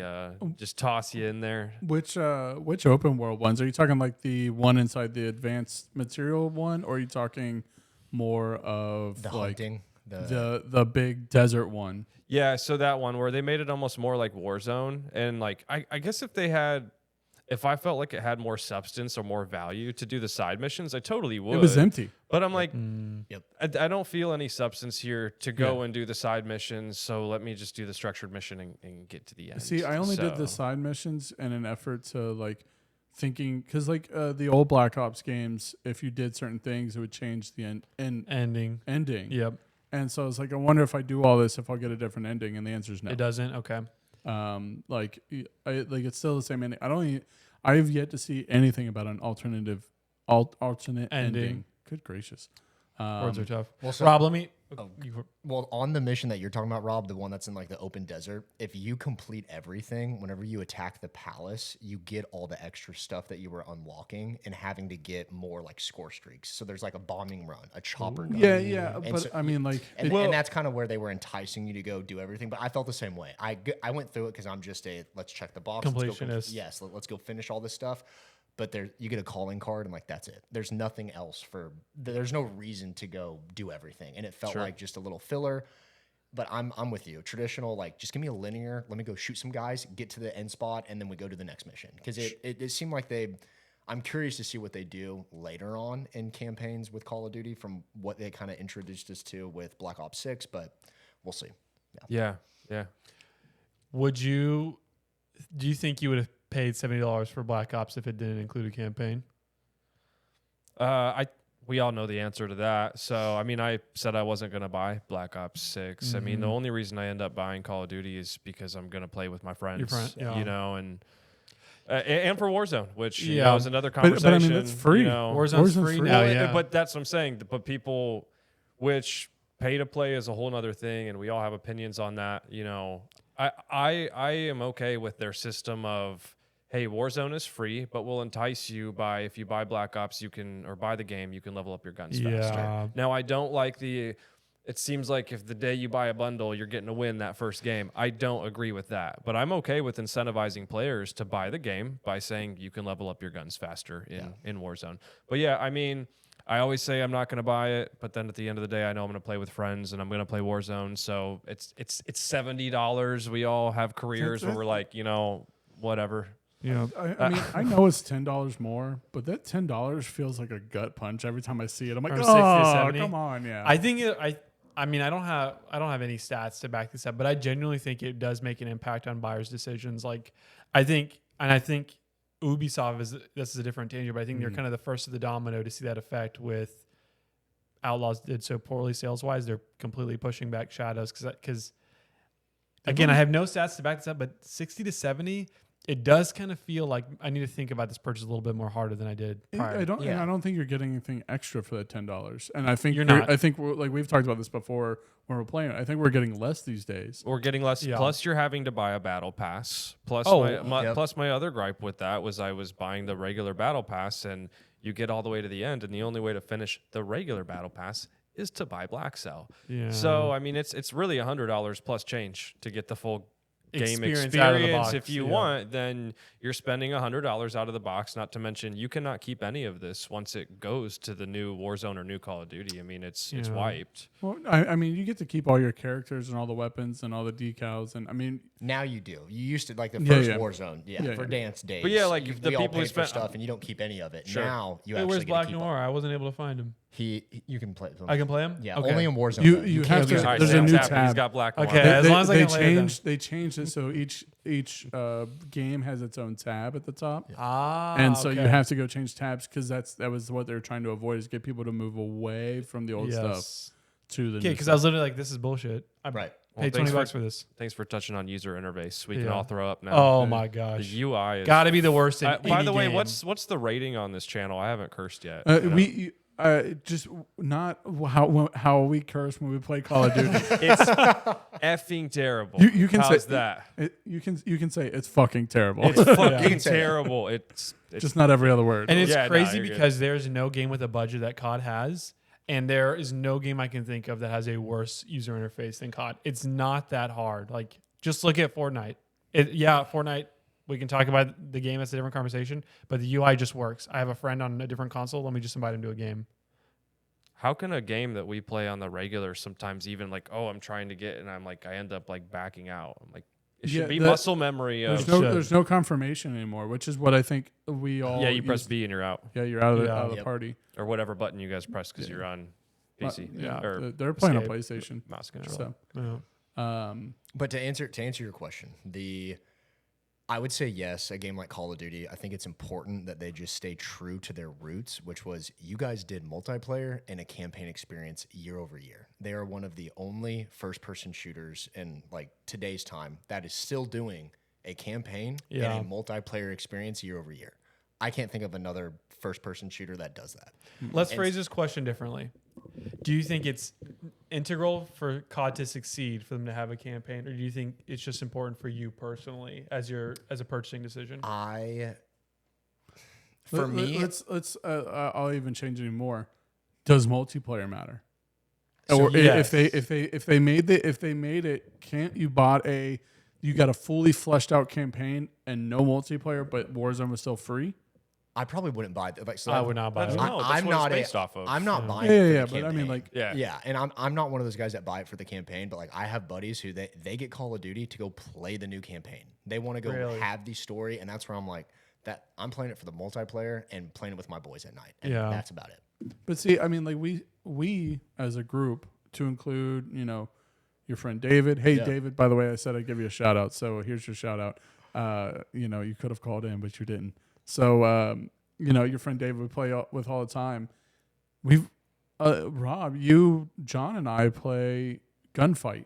just toss you in there. Which open world ones? Are you talking like the one inside the advanced material one, or are you talking more of The like hunting. the big desert one? Yeah, so that one where they made it almost more like Warzone, and like I guess if I felt like it had more substance or more value to do the side missions, I totally would. It was empty. But I'm like, Yep. I don't feel any substance here to go and do the side missions. So let me just do the structured mission and get to the end. See, I only did the side missions in an effort to like thinking, because like the old Black Ops games, if you did certain things, it would change the ending. Yep. And so I was like, I wonder if I do all this, if I'll get a different ending. And the answer is no. It doesn't. Okay. Like it's still the same ending. I've yet to see anything about an alternate ending. Good gracious. Words are tough. Well, so- Rob, let me. Well, on the mission that you're talking about, Rob, the one that's in like the open desert, if you complete everything, whenever you attack the palace, you get all the extra stuff that you were unlocking and having to get more like score streaks. So there's like a bombing run, a chopper gun. Yeah. And But so- I mean, like, And that's kind of where they were enticing you to go do everything. But I felt the same way. I went through it because I'm just let's check the box. Completionist. Yes, let's go finish all this stuff. But you get a calling card and like that's it. There's nothing else there's no reason to go do everything. And it felt like just a little filler. But I'm with you. Traditional, like just give me a linear, let me go shoot some guys, get to the end spot, and then we go to the next mission. Because it seemed like I'm curious to see what they do later on in campaigns with Call of Duty from what they kind of introduced us to with Black Ops 6, but we'll see. Yeah. Do you think you would have paid $70 for Black Ops if it didn't include a campaign? We all know the answer to that. So, I mean, I said I wasn't going to buy Black Ops 6. I mean, the only reason I end up buying Call of Duty is because I'm going to play with my friends, you know, and for Warzone, which you know, is another conversation. But I mean, that's free. You know. Warzone's free now, yeah. But that's what I'm saying. But people, which pay to play is a whole other thing, and we all have opinions on that. You know, I am okay with their system of, hey, Warzone is free, but we'll entice you by, if you buy Black Ops, or buy the game, you can level up your guns faster. Now, I don't like it seems like if the day you buy a bundle, you're getting a win that first game. I don't agree with that, but I'm okay with incentivizing players to buy the game by saying you can level up your guns faster in Warzone. But yeah, I mean, I always say I'm not going to buy it, but then at the end of the day, I know I'm going to play with friends and I'm going to play Warzone. So it's $70. We all have careers where we're like, you know, whatever. Yeah, I mean, I know it's $10 more, but that $10 feels like a gut punch every time I see it. I'm like, From 60 to 70? Come on, yeah. I think I mean, I don't have any stats to back this up, but I genuinely think it does make an impact on buyers' decisions. Like, I think Ubisoft this is a different tangent, but I think they're kind of the first of the domino to see that effect with Outlaws did so poorly sales wise. They're completely pushing back Shadows because again, I have no stats to back this up, but 60 to 70. It does kind of feel like I need to think about this purchase a little bit more harder than I did prior. I don't think you're getting anything extra for that $10. And I think You're not. I think we've talked about this before when we're playing it. I think we're getting less these days. We're getting less. Yeah. Plus, you're having to buy a battle pass. Plus, plus my other gripe with that was I was buying the regular battle pass, and you get all the way to the end, and the only way to finish the regular battle pass is to buy Black Cell. Yeah. So I mean, it's really $100 plus change to get the full game experience out of the box, if you want. Then you're spending $100 out of the box, not to mention you cannot keep any of this once it goes to the new Warzone or new Call of Duty. I mean, it's wiped. Well, I mean, you get to keep all your characters and all the weapons and all the decals, and I mean, now you do. You used to like the first yeah. Warzone, for dance days. But yeah, like if the we all people who paid for spent stuff and you don't keep any of it. Sure. Now you Hey, actually where's get to Black keep Noir? I wasn't able to find him. You can play. I can play him. Yeah, Okay. only in Warzone. You though. have to. All right, There's a Sam's new happy. tab. He's got Black Noir. Okay. As long as I can play them. They changed it so each game has its own tab at the top. Ah, And so you okay. have to go change tabs because that was what they were trying to avoid, is get people to move away from the old stuff to the Okay, new because stuff. I was literally like, this is bullshit. I Right. paid Well, $20 for this. Thanks for touching on user interface. We can Yeah. all throw up now. Oh The- my gosh. The UI is Got to be the worst in By any the way, game. what's the rating on this channel? I haven't cursed yet. just not how we curse when we play Call of Duty. It's effing terrible. You can How's say that. You can say it's fucking terrible. It's fucking You can say that. terrible. It's just not every other word. And it's Yeah, no, crazy you're good. because there's no game with a budget that COD has. And there is no game I can think of that has a worse user interface than COD. It's not that hard. Like, just look at Fortnite. Fortnite, we can talk about the game. That's a different conversation. But the UI just works. I have a friend on a different console. Let me just invite him to a game. How can a game that we play on the regular sometimes even like, oh, I'm trying to get, and I'm like, I end up like backing out. I'm like, it should be muscle memory of. There's no confirmation anymore, which is what I think we all. Yeah, you press B and you're out. Yeah, you're out of the, Yeah. out of the party. Or whatever button you guys press because you're on PC. Yeah, Or they're playing Escape. on PlayStation. mouse control. So, Yeah. But to answer your question, I would say yes, a game like Call of Duty, I think it's important that they just stay true to their roots, which was you guys did multiplayer and a campaign experience year over year. They are one of the only first-person shooters in like today's time that is still doing a campaign and a multiplayer experience year over year. I can't think of another first-person shooter that does that. Let's phrase this question differently. Do you think it's integral for COD to succeed for them to have a campaign, or do you think it's just important for you personally as a purchasing decision? I'll even change it more. Does multiplayer matter? So Or yes. if they made it, can't you you got a fully fleshed out campaign and no multiplayer, but Warzone was still free? I probably wouldn't buy it. Like, so I would not buy it. No, that's I'm what not it's based off of. I'm not buying. Yeah, it for yeah, the but I mean, campaign. like, Yeah. And I'm not one of those guys that buy it for the campaign, but like I have buddies who they get Call of Duty to go play the new campaign. They want to go Really? have the story, and that's where I'm like that. I'm playing it for the multiplayer and playing it with my boys at night. And Yeah. that's about it. But see, I mean, like we as a group, to include, your friend David. Hey, David, by the way, I said I'd give you a shout out. So here's your shout out. You could have called in, but you didn't. So, your friend David we play with all the time. Rob, you, John, and I play Gunfight.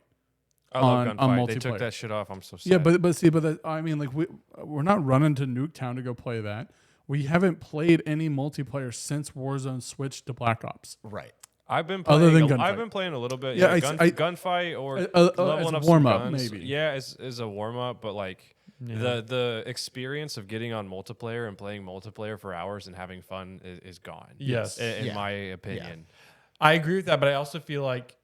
I love on Gunfight. They multiplayer. took that shit off. I'm so sad. Yeah, I mean, like we're not running to Nuketown to go play that. We haven't played any multiplayer since Warzone switched to Black Ops. Right. I've been Other playing. than Gunfight. I've been playing a little bit. Yeah, Gunfight or as leveling a up warm some up, guns. maybe. Yeah, is a warm up, but like the experience of getting on multiplayer and playing multiplayer for hours and having fun is gone. Yes. in my opinion. I agree with that, but I also feel like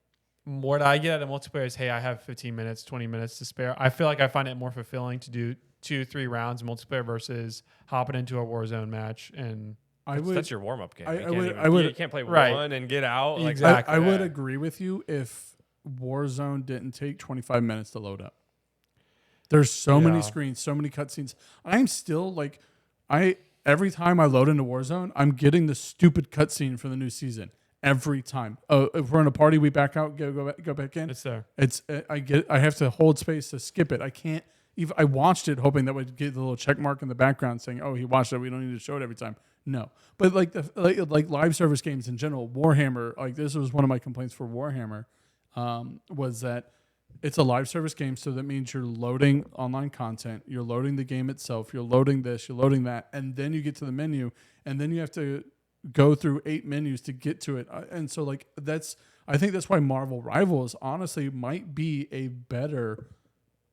what I get out of multiplayer is, hey, I have 15 minutes, 20 minutes to spare. I feel like I find it more fulfilling to do 2-3 rounds of multiplayer versus hopping into a Warzone match. And That's your warm up game. You can't play Right. one and get out. Like, Exactly. I would agree with you if Warzone didn't take 25 minutes to load up. There's so many screens, so many cutscenes. I'm still like, every time I load into Warzone, I'm getting the stupid cutscene for the new season every time. If we're in a party, we back out, go back in. It's there. I have to hold space to skip it. I can't. I watched it hoping that would get the little check mark in the background saying, "Oh, he watched it. We don't need to show it every time." No, but like like live service games in general, Warhammer. Like this was one of my complaints for Warhammer, was that it's a live service game, so that means you're loading online content, you're loading the game itself, you're loading this, you're loading that, and then you get to the menu, and then you have to go through 8 menus to get to it. And so like I think that's why Marvel Rivals honestly might be a better.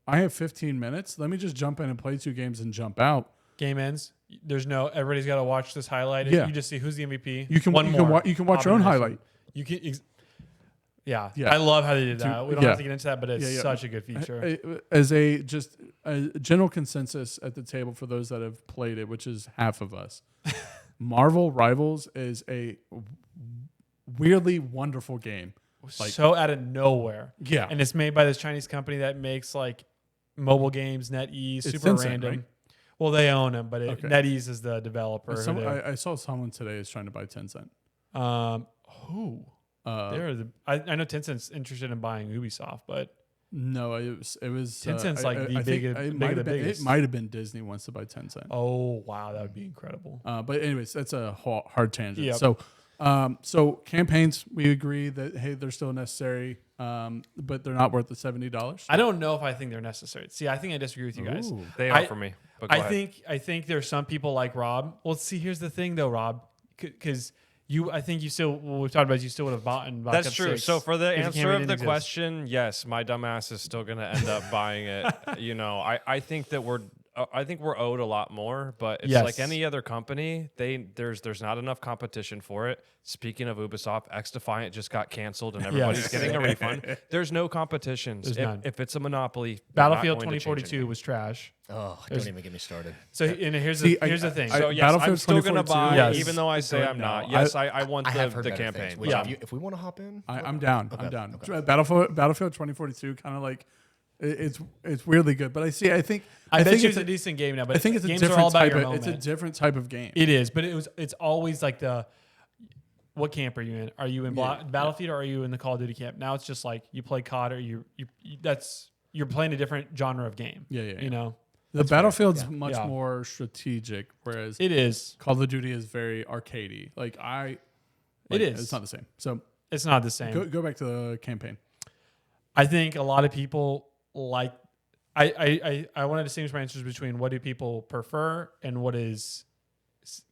I have 15 minutes. Let me just jump in and play 2 games and jump out. Game ends. Everybody's got to watch this highlight. Yeah. You just see who's the MVP. You can watch your own highlight. You can. Yeah. Yeah. I love how they did that. We don't Yeah. have to get into that, but it's such a good feature. As a general consensus at the table for those that have played it, which is half of us, Marvel Rivals is a weirdly wonderful game. So out of nowhere. Yeah. And it's made by this Chinese company that makes like mobile games, NetEase, super Tencent, random. right? Well, they own them, but Okay. NetEase is the developer. I saw someone today is trying to buy Tencent. Who? Uh, I know Tencent's interested in buying Ubisoft, but No, it was Tencent's like the I think big- it big might of have the been, biggest. it might have been Disney wants to buy Tencent. oh wow, that would be incredible. But anyways, that's a hard tangent. Yep. So campaigns, we agree that hey, they're still necessary, but they're not worth the $70. I don't know if I think they're necessary. See, I think I disagree with you guys. Ooh. They are for me. But go ahead. I think there's some people like Rob. Well, see, here's the thing though, Rob, because I think you still. What we've talked about. You still would have bought in. Black That's Ops true. 6 So for the if the answer camera of didn't the exist. question, yes, my dumbass is still going to end up buying it. I think that we're owed a lot more, but it's Yes. like any other company. There's not enough competition for it. Speaking of Ubisoft, X Defiant just got canceled and everybody's Yes. getting a refund. There's no competitions. There's none. If it's a monopoly, they're not Battlefield going to change 2042 anything. was trash. Oh, don't even get me started. So and here's See, here's the thing. So yes, Battlefield I'm still going to 2042 buy, Yes. even though I say Good I'm not. now. Yes, I want I have the heard better campaign. things. Which Yeah. if we want to hop in, I'm down. I'm Okay, down. okay. Battlefield 2042 kind of like it's weirdly good, but I think I bet think you it's it's a decent game now. But I think it's a games are all different about type your of it's a moment. different type of game. It is, but it's always like what camp are you in? Are you in Yeah. Battlefield or are you in the Call of Duty camp? Now it's just like you play COD or you're playing a different genre of game. Yeah. You know, The Battlefield's Yeah. much Yeah. more strategic, whereas it is. Call of Duty is very arcadey. It is. It's not the same. So It's not the same. go back to the campaign. I think a lot of people like. I want to distinguish my answers between what do people prefer and what is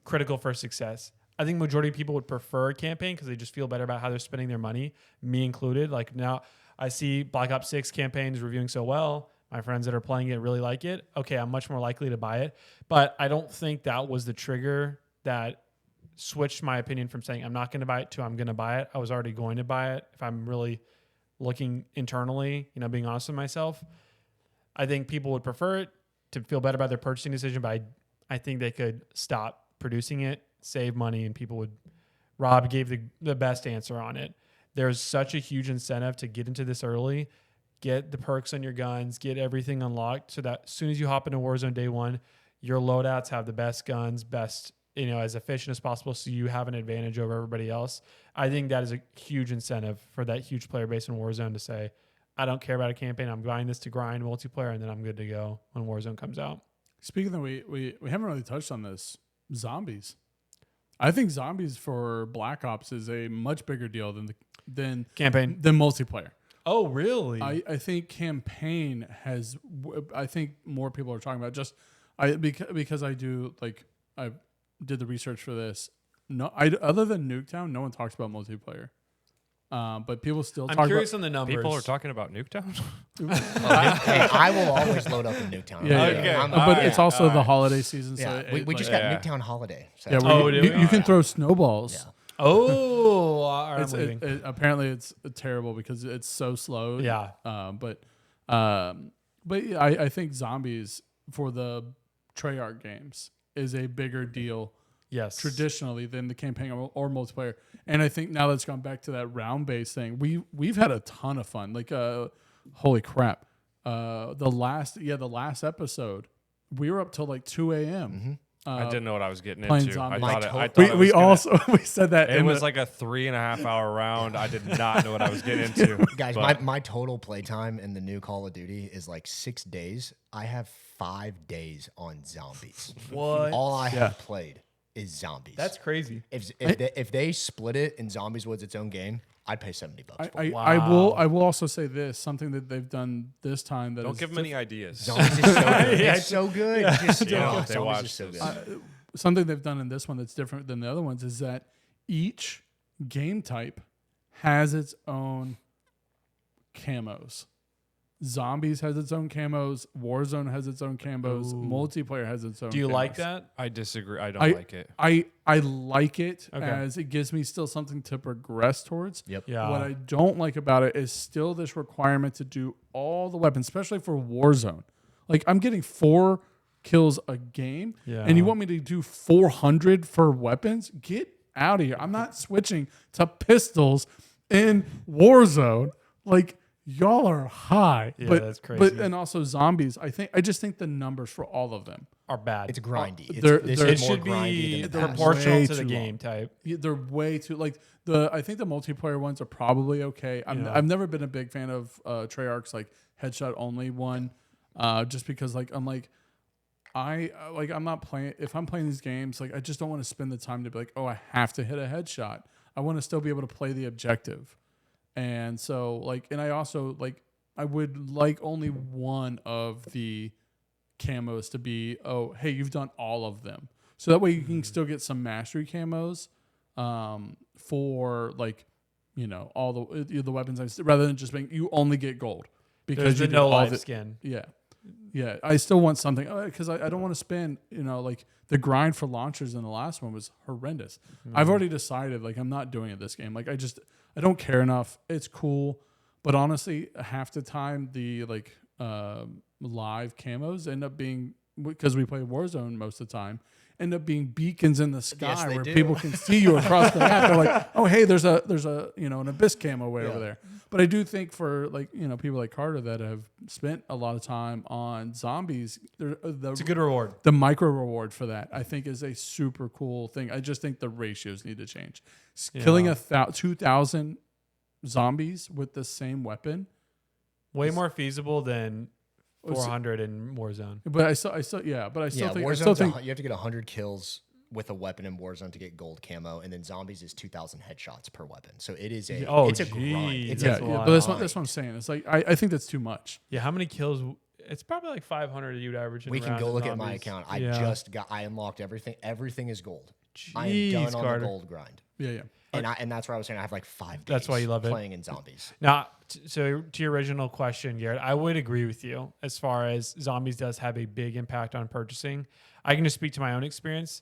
critical for success. I think majority of people would prefer a campaign because they just feel better about how they're spending their money, me included. Like now, I see Black Ops 6 campaigns reviewing so well. My friends that are playing it really like it. Okay, I'm much more likely to buy it. But I don't think that was the trigger that switched my opinion from saying I'm not going to buy it to I'm going to buy it. I was already going to buy it if I'm really looking internally, being honest with myself. I think people would prefer it to feel better about their purchasing decision, but I think they could stop producing it, save money, and people would. Rob gave the best answer on it. There's such a huge incentive to get into this early, get the perks on your guns, get everything unlocked so that as soon as you hop into Warzone day one, your loadouts have the best guns, best, as efficient as possible so you have an advantage over everybody else. I think that is a huge incentive for that huge player base in Warzone to say, I don't care about a campaign. I'm buying this to grind multiplayer, and then I'm good to go when Warzone comes out. Speaking of, we haven't really touched on this. Zombies. I think zombies for Black Ops is a much bigger deal than Campaign. multiplayer. Oh, really? I think campaign has. I think more people are talking about because I do I did the research for this. No, other than Nuketown, no one talks about multiplayer. But people still I'm talk curious about. on the numbers. People are talking about Nuketown. hey, I will always load up in Nuketown. Yeah, Okay. yeah. I'm- But all it's right, also all the right. holiday season. Yeah, So we just got Nuketown Holiday. So Yeah, Oh, did we? you can throw snowballs. Yeah. Oh, all right, I'm It's, leaving. apparently it's terrible because it's so slow. Yeah. But yeah, I think zombies for the Treyarch games is a bigger deal Yes. traditionally than the campaign or multiplayer. And I think now that's gone back to that round based thing. We've had a ton of fun. Holy crap. The last episode, we were up till 2 a.m. I didn't know what I was getting playing into. I zombies. thought We it was gonna- also we said that It was like a 3.5 hour round. I did not know what I was getting into. Guys, but my total playtime in the new Call of Duty is 6 days. I have 5 days on zombies. What? All I have played is zombies. That's crazy. If they split it and Zombies was its own game, I'd pay $70 for it. I will also say this, something that they've done this time that don't is give them any ideas. Zombies is so good. It's so good. Just, Yeah, they Zombies watch is so this. good. something they've done in this one that's different than the other ones is that each game type has its own camos. Zombies has its own camos. Warzone has its own camos. Ooh. Multiplayer has its own. Do you camos. like that? I disagree. I don't like it. I like it Okay. as it gives me still something to progress towards. Yep. Yeah. What I don't like about it is still this requirement to do all the weapons, especially for Warzone. I'm getting 4 kills a game, Yeah. and you want me to do 400 for weapons? Get out of here! I'm not switching to pistols in Warzone. Y'all are high. Yeah, but, that's crazy. and also zombies. I just think the numbers for all of them. Are bad. It's grindy. They're- it more should be grindy than the past. proportional Way to the too game long. type. Yeah, they're way too I think the multiplayer ones are probably okay. Yeah. I've never been a big fan of Treyarch's headshot only one, just because I'm not playing. If I'm playing these games, I just don't want to spend the time to be I have to hit a headshot. I want to still be able to play the objective, and so and I also I would only one of the camos to be hey, you've done all of them, so that way you can still get some mastery camos for like, all the weapons, rather than just being, you only get gold because There's you the did no all life the, skin. Yeah. Yeah. I still want something because I don't want to spend, like the grind for launchers in the last one was horrendous. I've already decided like I'm not doing it this game. Like I don't care enough. It's cool. But honestly, half the time the like live camos end up being, because we play Warzone most of the time, end up being beacons in the sky they where do. people can see you across the map. They're like, oh hey, there's a an abyss camo way over there. But I do think for like people like Carter that have spent a lot of time on zombies, It's a good reward. the micro reward for that I think is a super cool thing. I just think the ratios need to change. Killing 2,000 zombies with the same weapon, Way more feasible than 400 in Warzone. but I still think Warzone, you have to get 100 kills with a weapon in Warzone to get gold camo, and then zombies is 2,000 headshots per weapon. So it is a it's a grind. It's yeah, a but grind. that's what I'm saying. It's like I think that's too much. Yeah, how many kills? It's probably like 500 you'd average. We can go look at my account. I unlocked everything. Everything is gold. I am done on the gold grind. Yeah. And that's why I was saying I have like 5 days. That's why you love it. Playing in zombies. Now, so to your original question, Garrett, I would agree with you as far as zombies does have a big impact on purchasing. I can just speak to my own experience.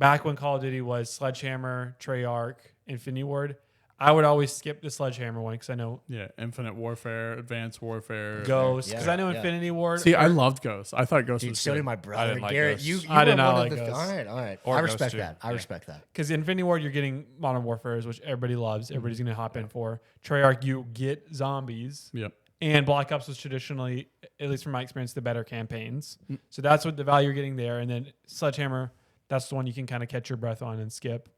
Back when Call of Duty was Sledgehammer, Treyarch, Infinity Ward, I would always skip the Sledgehammer one because I know Infinite Warfare, Advanced Warfare, Ghost, because I know Infinity Ward. See, I loved Ghost. I thought Ghost Dude, was so good. did my brother. didn't like Garrett, Ghost. you I were did not one of like the. Ghost. All right. Or I Ghost respect too. that. I respect that. Because Infinity Ward, you're getting Modern Warfares, which everybody loves. Everybody's going to hop in for. Treyarch, you get zombies. Yep. And Black Ops was traditionally, at least from my experience, the better campaigns. So that's what the value you're getting there. And then Sledgehammer, that's the one you can kind of catch your breath on and skip.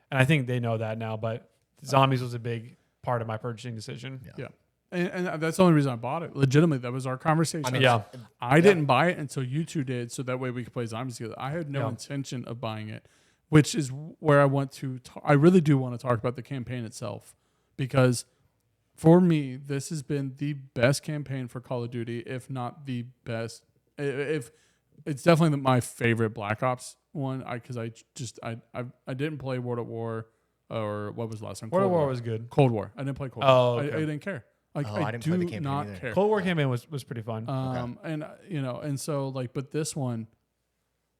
And I think they know that now, but zombies was a big part of my purchasing decision. Yeah. And that's the only reason I bought it. Legitimately, that was our conversation. I mean, Yeah. I didn't buy it until you two did, so that way we could play zombies together. I had no intention of buying it, which is where I want to. I really do want to talk about the campaign itself, because for me, this has been the best campaign for Call of Duty, if not the best. If it's definitely my favorite Black Ops one, because I didn't play World at War, or what was the last one? World War was good. Cold War. I didn't play Cold Oh, War. okay. I didn't care. Like I didn't play the campaign not either. care. Cold War campaign was pretty fun. And and so like, but this one,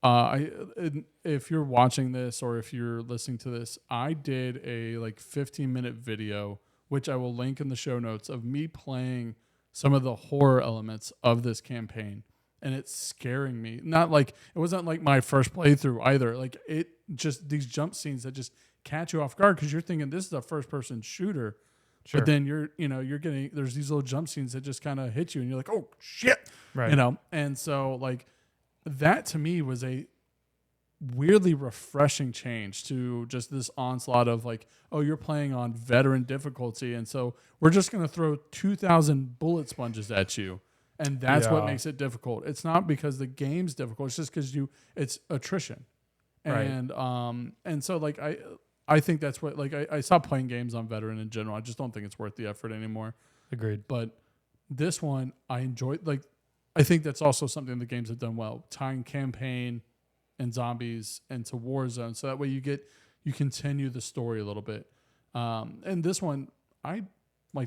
if you're watching this or if you're listening to this, I did a like 15-minute video, which I will link in the show notes, of me playing some of the horror elements of this campaign, and it's scaring me. Not like it wasn't like my first playthrough either. Like it just these jump scenes that just catch you off guard because you're thinking this is a first-person shooter. Sure. But then you're getting, there's these little jump scenes that just kind of hit you and you're like, oh shit. Right. And so like that to me was a weirdly refreshing change to just this onslaught of like, oh, you're playing on veteran difficulty. And so we're just going to throw 2,000 bullet sponges at you. And that's what makes it difficult. It's not because the game's difficult. It's just because it's attrition. Right. And so like, I think that's what, like, I stopped playing games on veteran in general. I just don't think it's worth the effort anymore. Agreed. But this one, I enjoyed. Like, I think that's also something the games have done well, tying campaign and zombies into Warzone. So that way you continue the story a little bit. And this one,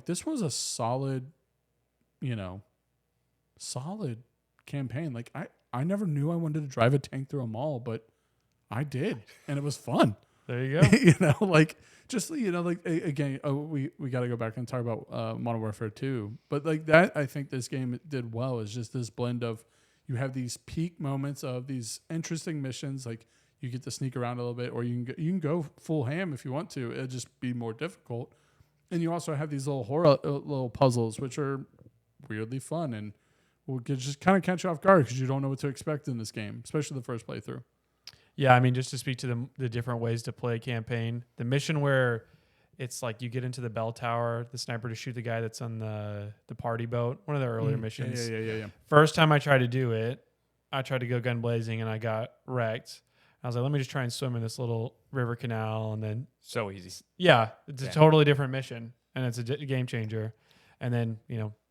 this was a solid campaign. Like, I never knew I wanted to drive a tank through a mall, but I did. And it was fun. There you go. Again, we got to go back and talk about Modern Warfare 2. But like that, I think this game did well, is just this blend of, you have these peak moments of these interesting missions, like you get to sneak around a little bit, or you can go full ham if you want to. It'll just be more difficult. And you also have these little horror little puzzles, which are weirdly fun and will just kind of catch you off guard because you don't know what to expect in this game, especially the first playthrough. Yeah, I mean, just to speak to the different ways to play a campaign, the mission where it's like you get into the bell tower, the sniper to shoot the guy that's on the party boat, one of the earlier missions. Yeah. First time I tried to do it, I tried to go gun blazing and I got wrecked. I was like, let me just try and swim in this little river canal, and then So easy. yeah, it's a totally different mission, and it's a game changer. And then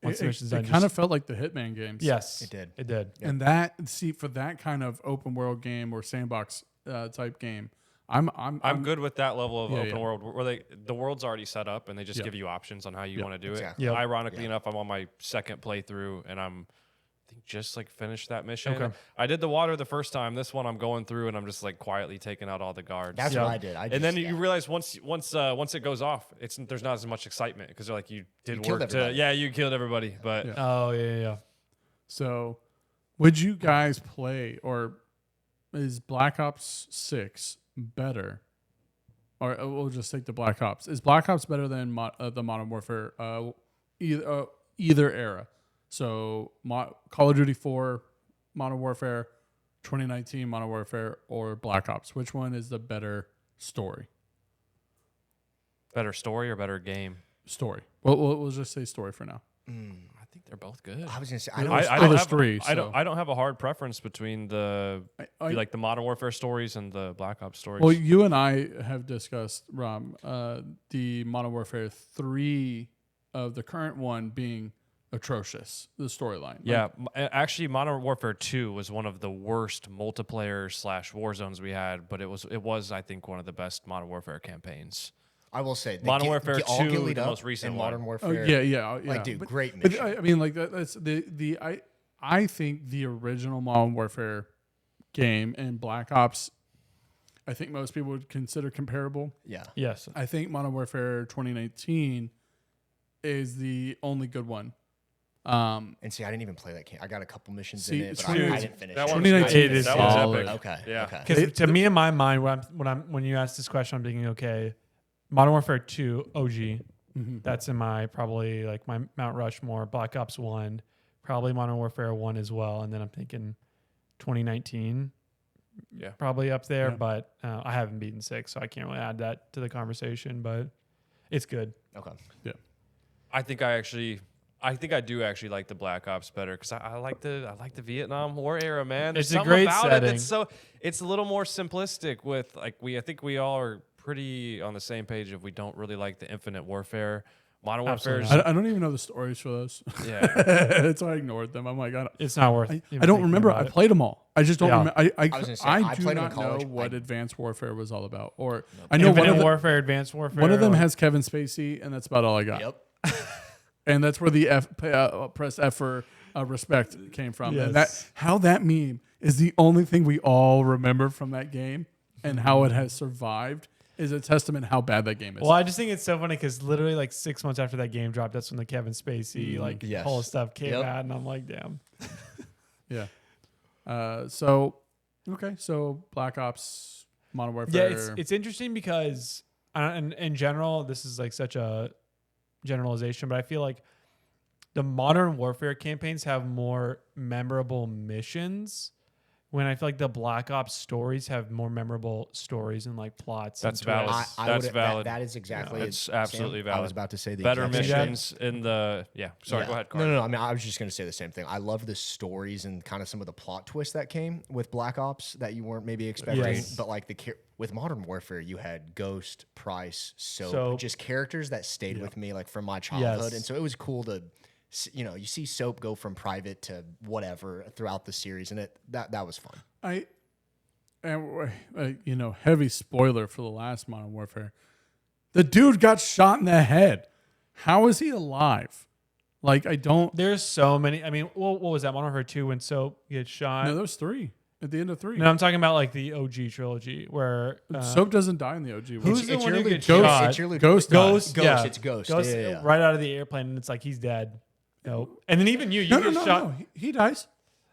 once the mission's done, it kind of felt like the Hitman games. yes, It did. It did. And for that kind of open world game or sandbox type game, I'm good with that level of Yeah, open yeah. world where the world's already set up and they just Yeah. give you options on how you Yeah, want to do exactly. it. Yep. Ironically enough, I'm on my second playthrough and I think just like finished that mission. Okay. I did the water the first time. This one I'm going through and I'm just like quietly taking out all the guards. That's Yeah. what I did. And then you realize once it goes off, there's not as much excitement because they're like you did killed work to everybody. you killed everybody. But Yeah. Oh yeah. So, would you guys play, or is Black Ops 6 better? Or we'll just take the Black Ops. Is Black Ops better than the Modern Warfare either era? So, Call of Duty 4, Modern Warfare, 2019 Modern Warfare, or Black Ops? Which one is the better story? better story or better game? Story. Well, we'll just say story for now. I think they're both good. I was gonna say I I know don't. it's- I Oh, don't there's have, three, I don't. so- I don't have a hard preference between the I- like the Modern Warfare stories and the Black Ops stories. Well, you and I have discussed, Rom, the Modern Warfare 3 of the current one being atrocious, the storyline. yeah, actually, Modern Warfare 2 was one of the worst multiplayer / Warzones we had, but it was I think one of the best Modern Warfare campaigns. I will say Modern Warfare all 2, gillied the up most recent in one. Modern Oh, Warfare. yeah. Like, dude, great But mission. I mean, like that's I think the original Modern Warfare game and Black Ops, I think most people would consider comparable. Yeah. Yes. I think Modern Warfare 2019 is the only good one. And see, I didn't even play that game. I got a couple missions See, in it, but dude, I didn't finish that it. one's 2019 It is that was solid. epic. Okay. Yeah. Okay. Because to me, in my mind, when you ask this question, I'm thinking, okay, Modern Warfare 2 OG. Mhm. That's in my probably like my Mount Rushmore. Black Ops 1, probably Modern Warfare 1 as well. And then I'm thinking 2019, Yeah. probably up there. Yeah. But I haven't beaten 6, so I can't really add that to the conversation. But it's good. Okay. I think I do actually like the Black Ops better because I like the Vietnam War era, man. There's It's a something great about setting. it it's a little more simplistic with like I think we all are pretty on the same page if we don't really like the Infinite Warfare. Modern Warfare Absolutely is I don't even know the stories for those. yeah. So I ignored them. I'm like, It's not worth. I even don't thinking remember. about I it. played them all. I just don't Yeah. remember. I was gonna say, I I do played 'em in not college. know what I- Advanced Warfare was all about. Or I know Infinite Warfare, Advanced Warfare. one of them like- has Kevin Spacey, and that's about all I got. Yep. And that's where the press F for respect came from. And Yes. how that meme is the only thing we all remember from that game, and how it has survived is a testament how bad that game is. Well, I just think it's so funny because literally like 6 months after that game dropped, that's when the Kevin Spacey like Yes. whole stuff came Yep. out, and I'm like, damn. Yeah. So Black Ops, Modern Warfare. Yeah, it's interesting because in general, this is like such a generalization, but I feel like the Modern Warfare campaigns have more memorable missions. When I feel like the Black Ops stories have more memorable stories and like plots. That's and valid. twists. That's valid. That is exactly. It's Sam, absolutely I valid. was about to say the Better exact same thing. missions in the Sorry, Yeah. go ahead, No, Carl. no. I mean, I was just going to say the same thing. I love the stories and kind of some of the plot twists that came with Black Ops that you weren't maybe expecting. Yes. But like with Modern Warfare, you had Ghost, Price, Soap, Soap. just characters that stayed with me like from my childhood, Yes. and so it was cool to, you see Soap go from private to whatever throughout the series, and that was fun. Heavy spoiler for the last Modern Warfare. The dude got shot in the head. How is he alive? Like, I don't. There's so many. I mean, what was that Modern Warfare 2 when Soap gets shot? No, there was 3 at the end of 3. No, I'm talking about like the OG trilogy where Soap doesn't die in the OG one. Who's the one who your gets Ghost, shot? It's your Luke- Ghost Ghost, Ghost, yeah. it's Ghost. Ghost Yeah. right out of the airplane, and it's like he's dead. Nope. And then even you No, get shot. no. He dies.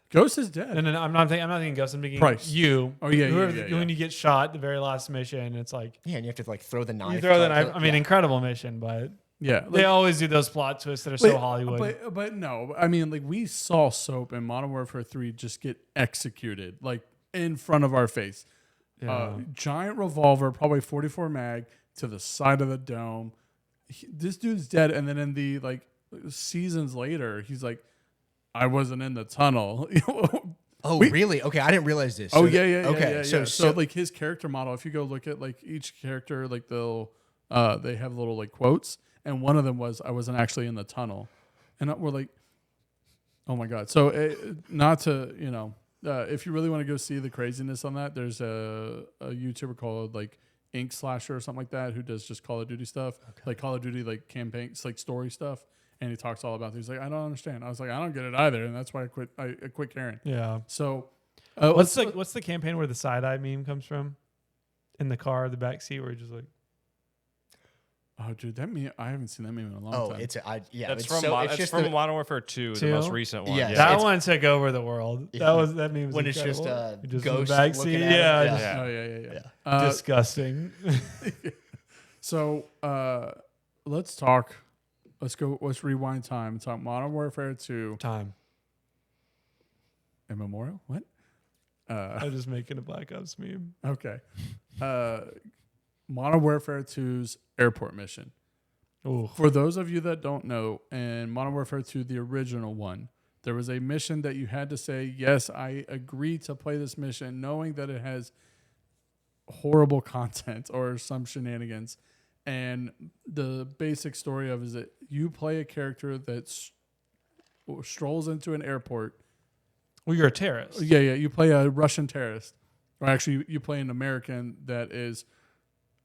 Ghost is dead. No, I'm not thinking Ghost. I'm thinking Price. you. Oh, yeah, Whoever- yeah. When you get shot, the very last mission, it's like Yeah, and you have to like throw the knife. you throw the to, knife. I mean, yeah. incredible mission, but Yeah. they always do those plot twists that are so Hollywood. But no, I mean, like, we saw Soap in Modern Warfare 3 just get executed, like, in front of our face. Yeah. Giant revolver, probably 44 mag, to the side of the dome. This dude's dead. And then in the, like, seasons later, he's like, I wasn't in the tunnel. Oh, really? Okay, I didn't realize this. Oh, So yeah. Okay, So like his character model, if you go look at like each character, like they have little like quotes, and one of them was, I wasn't actually in the tunnel. And we're like, oh my God. So not to, if you really want to go see the craziness on that, there's a YouTuber called like Ink Slasher or something like that who does just Call of Duty stuff, like Call of Duty like campaigns, like story stuff, and he talks all about it. He's like, I don't understand. I was like, I don't get it either, and that's why I quit. I quit caring. Yeah. So, What's the campaign where the side eye meme comes from? In the car, the back seat, where you're just like, oh, dude, that meme, I haven't seen that meme in a long time. That's it's from from Modern Warfare 2, the most recent one. Yeah. Yeah. that one took over the world. That meme was when incredible. it's just in the ghost back looking seat. at it. Yeah. Oh yeah. Disgusting. So let's talk. Let's rewind time and talk Modern Warfare 2 Time. and Memorial. What? I'm just making a Black Ops meme. Okay. Modern Warfare 2's airport mission. Ooh. For those of you that don't know, in Modern Warfare 2, the original one, there was a mission that you had to say, yes, I agree to play this mission, knowing that it has horrible content or some shenanigans. And the basic story of it is that you play a character that strolls into an airport. Well, you're a terrorist. Yeah. You play a Russian terrorist. Or actually, you play an American that is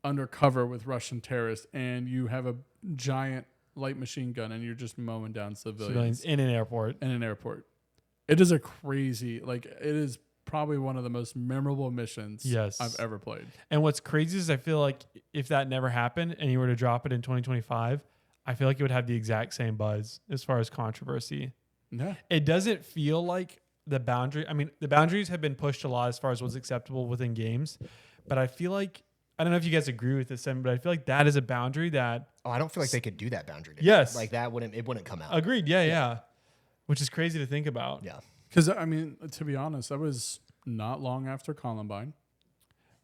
undercover with Russian terrorists, and you have a giant light machine gun, and you're just mowing down civilians in an airport. It is a crazy, like, it is probably one of the most memorable missions I've ever played. And what's crazy is I feel like if that never happened and you were to drop it in 2025, I feel like it would have the exact same buzz as far as controversy. Yeah. It doesn't feel like the boundary. I mean, the boundaries have been pushed a lot as far as what's acceptable within games, but I feel like, I don't know if you guys agree with this, but I feel like that is a boundary that. Oh, I don't feel like they could do that boundary. Yes. Like it wouldn't come out. Agreed. Yeah. Which is crazy to think about. Yeah. Because, I mean, to be honest, that was not long after Columbine.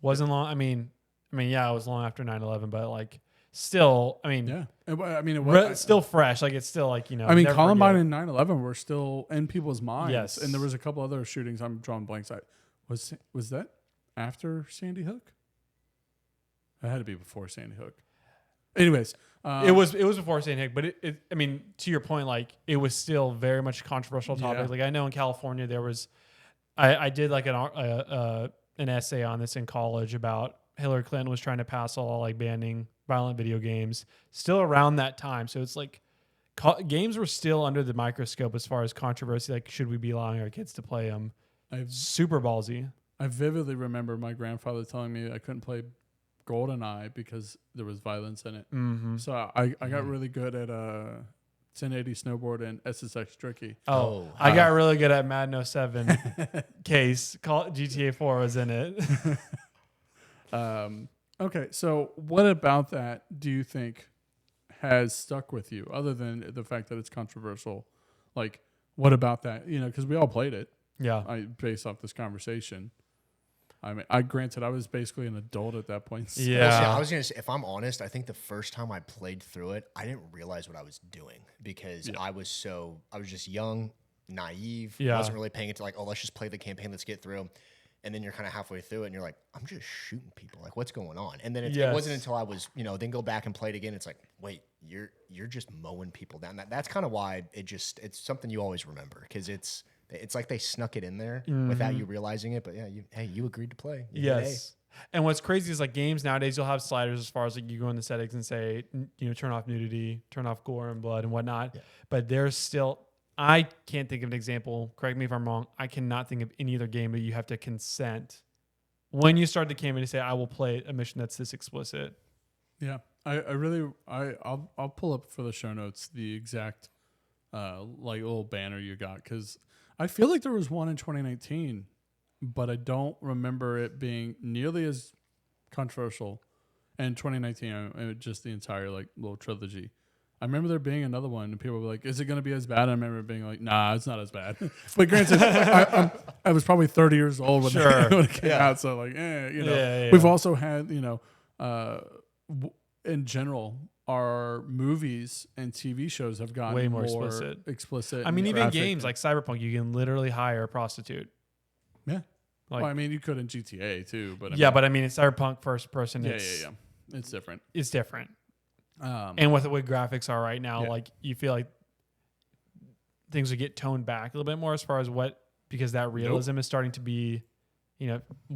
Wasn't long. I mean, yeah, it was long after 9/11, but like still, I mean, Yeah. I mean, it was still fresh. Like it's still like, you know, I mean, never Columbine forget. and 9/11 were still in people's minds. Yes. And there was a couple other shootings. I'm drawing blanks. Was that after Sandy Hook? It had to be before Sandy Hook. Anyways. It was before St. Hick, but it I mean, to your point, like it was still very much a controversial topic. Yeah. Like I know in California there was, I did like an essay on this in college about Hillary Clinton was trying to pass a law like banning violent video games still around that time. So it's like games were still under the microscope as far as controversy. Like should we be allowing our kids to play them? Super ballsy. I vividly remember my grandfather telling me I couldn't play GoldenEye because there was violence in it. Mm-hmm. So I got really good at 1080 snowboard and SSX tricky. I got really good at Madden 07 case. GTA 4 was in it. Okay, so what about that do you think has stuck with you other than the fact that it's controversial? Like, what about that? You know, because we all played it. Yeah. Based off this conversation. I mean, granted, I was basically an adult at that point. So. Yeah. Well, see, I was going to say, if I'm honest, I think the first time I played through it, I didn't realize what I was doing because I was just young, naive, wasn't really paying attention, like, oh, let's just play the campaign, let's get through. And then you're kind of halfway through it and you're like, I'm just shooting people. Like, what's going on? And then it wasn't until I was, then go back and play it again. It's like, wait, you're just mowing people down. That's kind of why it's something you always remember because it's like they snuck it in there without you realizing it. But yeah, you agreed to play. Yes. And what's crazy is like games nowadays, you'll have sliders as far as like you go in the settings and say, turn off nudity, turn off gore and blood and whatnot. Yeah. But there's still, I can't think of an example. Correct me if I'm wrong. I cannot think of any other game that you have to consent when you start the campaign to say, I will play a mission that's this explicit. Yeah. I'll pull up for the show notes the exact like little banner you got because I feel like there was one in 2019, but I don't remember it being nearly as controversial. And 2019, just the entire like little trilogy. I remember there being another one, and people were like, "Is it going to be as bad?" I remember being like, "Nah, it's not as bad." But granted, I was probably 30 years old when it came out, so like, We've also had, in general, our movies and TV shows have gotten way more explicit. I mean, even games like Cyberpunk, you can literally hire a prostitute. Yeah. Like, well, I mean, you could in GTA too, but but I mean, it's Cyberpunk first person. Yeah. It's different. It's different. And with the way graphics are right now, like you feel like things would get toned back a little bit more as far as what because that realism is starting to be,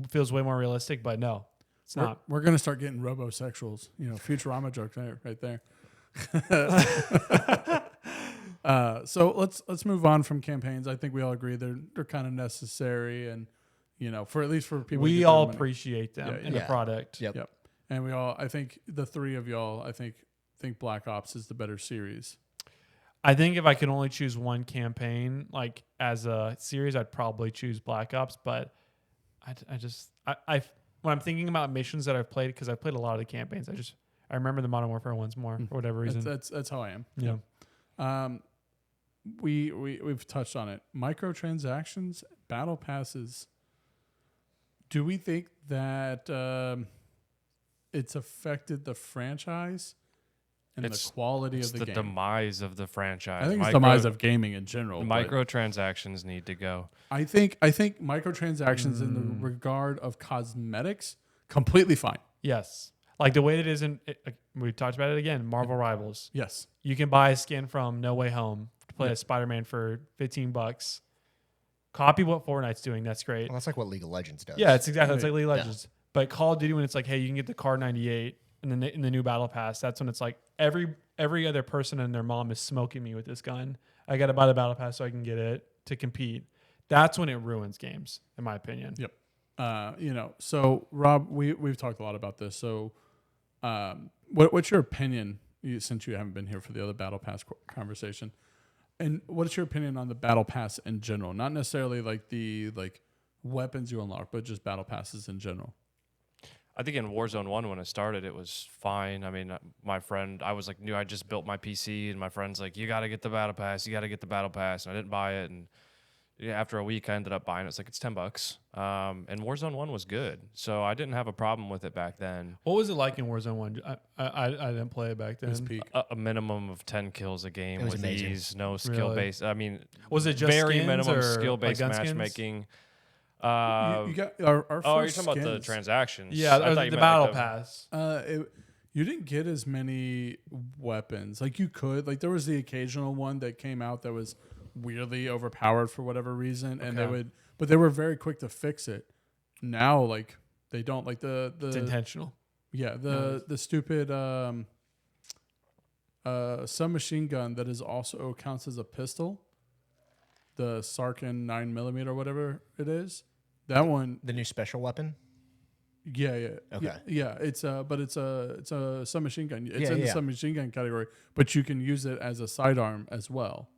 feels way more realistic. But no, it's not. We're gonna start getting robosexuals. Futurama jokes right there. So let's move on from campaigns. I think we all agree they're kind of necessary, and for at least for people. We all appreciate them in the product. Yep. And I think the three of y'all, I think Black Ops is the better series. I think if I could only choose one campaign, like as a series, I'd probably choose Black Ops. But I when I'm thinking about missions that I've played, because I've played a lot of the campaigns, I remember the Modern Warfare ones more for whatever reason. That's how I am. Yeah. We've touched on it. Microtransactions, battle passes. Do we think that it's affected the franchise and the quality of the game? It's the demise of the franchise. I think it's the demise of gaming in general. Microtransactions need to go. I think microtransactions in the regard of cosmetics, completely fine. Yes. Like the way it is we talked about it again, Marvel Rivals. Yes. You can buy a skin from No Way Home to play as Spider-Man for $15. Copy what Fortnite's doing. That's great. Well, that's like what League of Legends does. Yeah, it's exactly. It's like League of Legends. But Call of Duty, when it's like, hey, you can get the Car 98 in the new Battle Pass, that's when it's like every other person and their mom is smoking me with this gun. I got to buy the Battle Pass so I can get it to compete. That's when it ruins games, in my opinion. Yep. So Rob, we've talked a lot about this. So, what's your opinion? Since you haven't been here for the other Battle Pass conversation, and what's your opinion on the Battle Pass in general? Not necessarily like the weapons you unlock, but just Battle Passes in general. I think in Warzone 1 when it started, it was fine. I mean, my friend, I was like, I just built my PC, and my friend's like, you got to get the Battle Pass. You got to get the Battle Pass. And I didn't buy it. And after a week, I ended up buying it. It's like, it's $10. And Warzone 1 was good. So I didn't have a problem with it back then. What was it like in Warzone 1? I didn't play it back then. It was peak. A minimum of 10 kills a game with amazing. ease, no skill-based. I mean, was it just very skins minimum or skill-based like gun matchmaking. You got our first you're talking about the skins. transactions. Yeah, I thought you the meant Battle like Pass. You didn't get as many weapons. Like you could. Like there was the occasional one that came out that was weirdly overpowered for whatever reason, and they were very quick to fix it. Now, like they don't like the It's intentional. Yeah, the stupid submachine gun that is also counts as a pistol. The Sarkin 9mm or whatever it is. That one, The new special weapon? yeah. Okay. Yeah, it's a submachine gun. It's in the submachine gun category, but you can use it as a sidearm as well.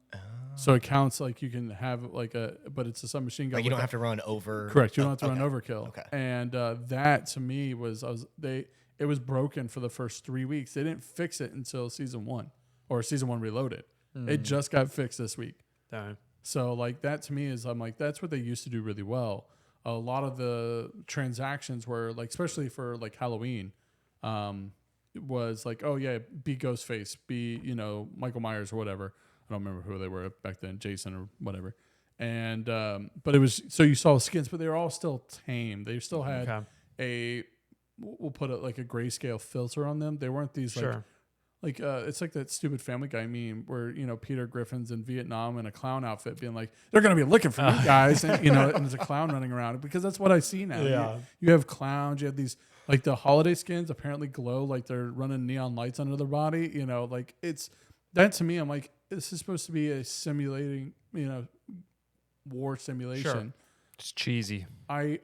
So it counts like you can have but it's a submachine gun. Like you don't have to run over. Correct. You don't have to run overkill. Okay. And that to me it was broken for the first 3 weeks. They didn't fix it until season 1 or season 1 Reloaded. It just got fixed this week. Darn. So like that to me is I'm like that's what they used to do really well. A lot of the transactions were like especially for like Halloween, was like be Ghostface, be Michael Myers or whatever. I don't remember who they were back then, Jason or whatever. And but it was so you saw skins, but they were all still tame. They still had we'll put like a grayscale filter on them. They weren't these like it's like that stupid Family Guy meme where Peter Griffin's in Vietnam in a clown outfit, being like, "They're gonna be looking for you guys," and and there's a clown running around because that's what I see now. Yeah. You have clowns. You have these like the holiday skins apparently glow like they're running neon lights under their body. Like it's that to me. I'm like, this is supposed to be a simulating, war simulation. Sure. It's cheesy. I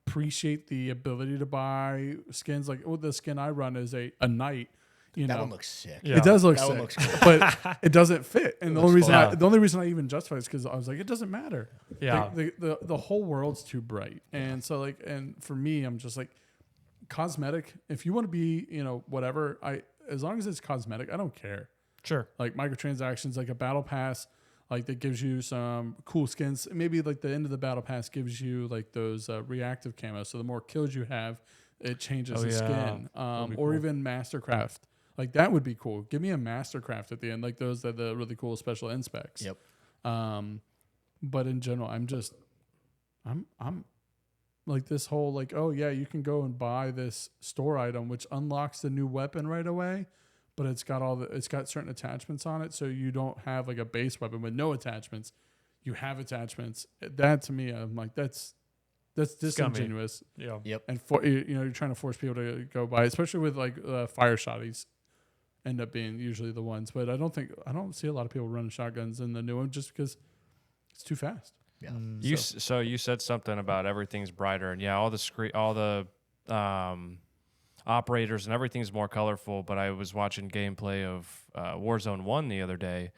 appreciate the ability to buy skins. Like the skin I run is a knight. That one looks sick. Yeah. It does look that sick, one looks cool. but it doesn't fit. And the only reason I even justify it is because I was like, it doesn't matter. Yeah. The whole world's too bright, and so and for me, I'm just like cosmetic. If you want to be, whatever, as long as it's cosmetic, I don't care. Sure. Like microtransactions, like a battle pass, like that gives you some cool skins. Maybe like the end of the battle pass gives you like those reactive camos. So the more kills you have, it changes the skin. Or even Mastercraft. Like that would be cool. Give me a Mastercraft at the end, like those that the really cool special inspects. Yep. But in general, I'm like this whole like, oh yeah, you can go and buy this store item which unlocks the new weapon right away, but it's got certain attachments on it, so you don't have like a base weapon with no attachments. you have attachments. That to me, I'm like, that's disingenuous. Yeah. Yep. And you're trying to force people to go by, especially with like fire shotties. End up being usually the ones, but I don't see a lot of people running shotguns in the new one just because it's too fast. Yeah. So you said something about everything's brighter, and yeah, all the operators and everything's more colorful. But I was watching gameplay of Warzone 1 the other day,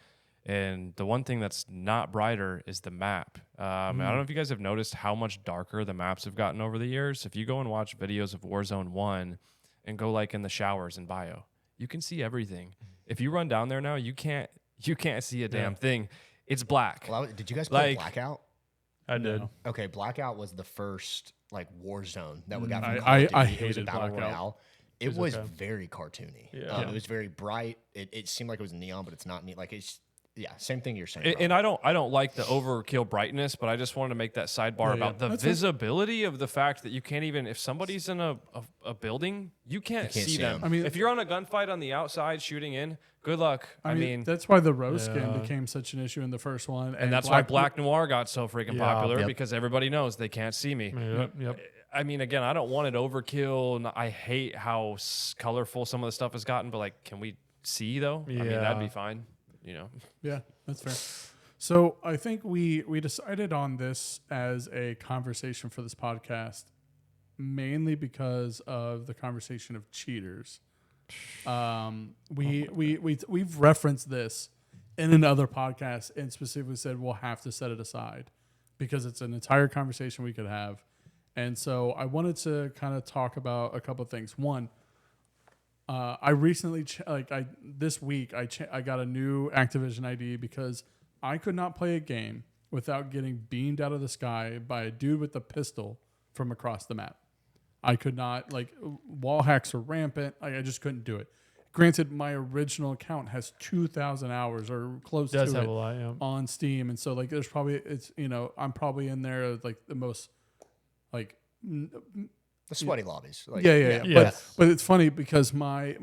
and the one thing that's not brighter is the map. I don't know if you guys have noticed how much darker the maps have gotten over the years. If you go and watch videos of Warzone 1 and go like in the showers in bio, you can see everything. If you run down there now, you can't see a damn thing. It's black. Well, did you guys play Like- Blackout? I did. No. Okay, Blackout was the first like Warzone that we got from I- Call of Duty. I It was a hated battle Blackout. royale. It was very cartoony. Yeah. It was very bright. It seemed like it was neon, but it's not neat. Like it's same thing you're saying. And I don't like the overkill brightness, but I just wanted to make that sidebar Yeah, about yeah. the That's what- visibility of the fact that you can't even, if somebody's in a building, you can't see them. I mean- if you're on a gunfight on the outside shooting in, good luck. I mean, that's why the rose Yeah. skin became such an issue in the first one, and that's why Black Noir got so freaking Yeah. popular Yep. because everybody knows they can't see me. Yep. I mean, again, I don't want it overkill, and I hate how colorful some of the stuff has gotten. But like, can we see though? I mean, that'd be Yeah. fine. You know. Yeah, that's fair. So I think we decided on this as a conversation for this podcast, mainly because of the conversation of cheaters. We've referenced this in another podcast and specifically said we'll have to set it aside because it's an entire conversation we could have. And so I wanted to kind of talk about a couple of things. One, I recently this week I got a new Activision ID because I could not play a game without getting beamed out of the sky by a dude with a pistol from across the map. I could not, wall hacks are rampant. I just couldn't do it. Granted, my original account has 2,000 hours or close Does to have it a lot, yeah. on Steam, and so there's probably I'm probably in there the most The sweaty lobbies. Like, yeah. Yeah. But it's funny because I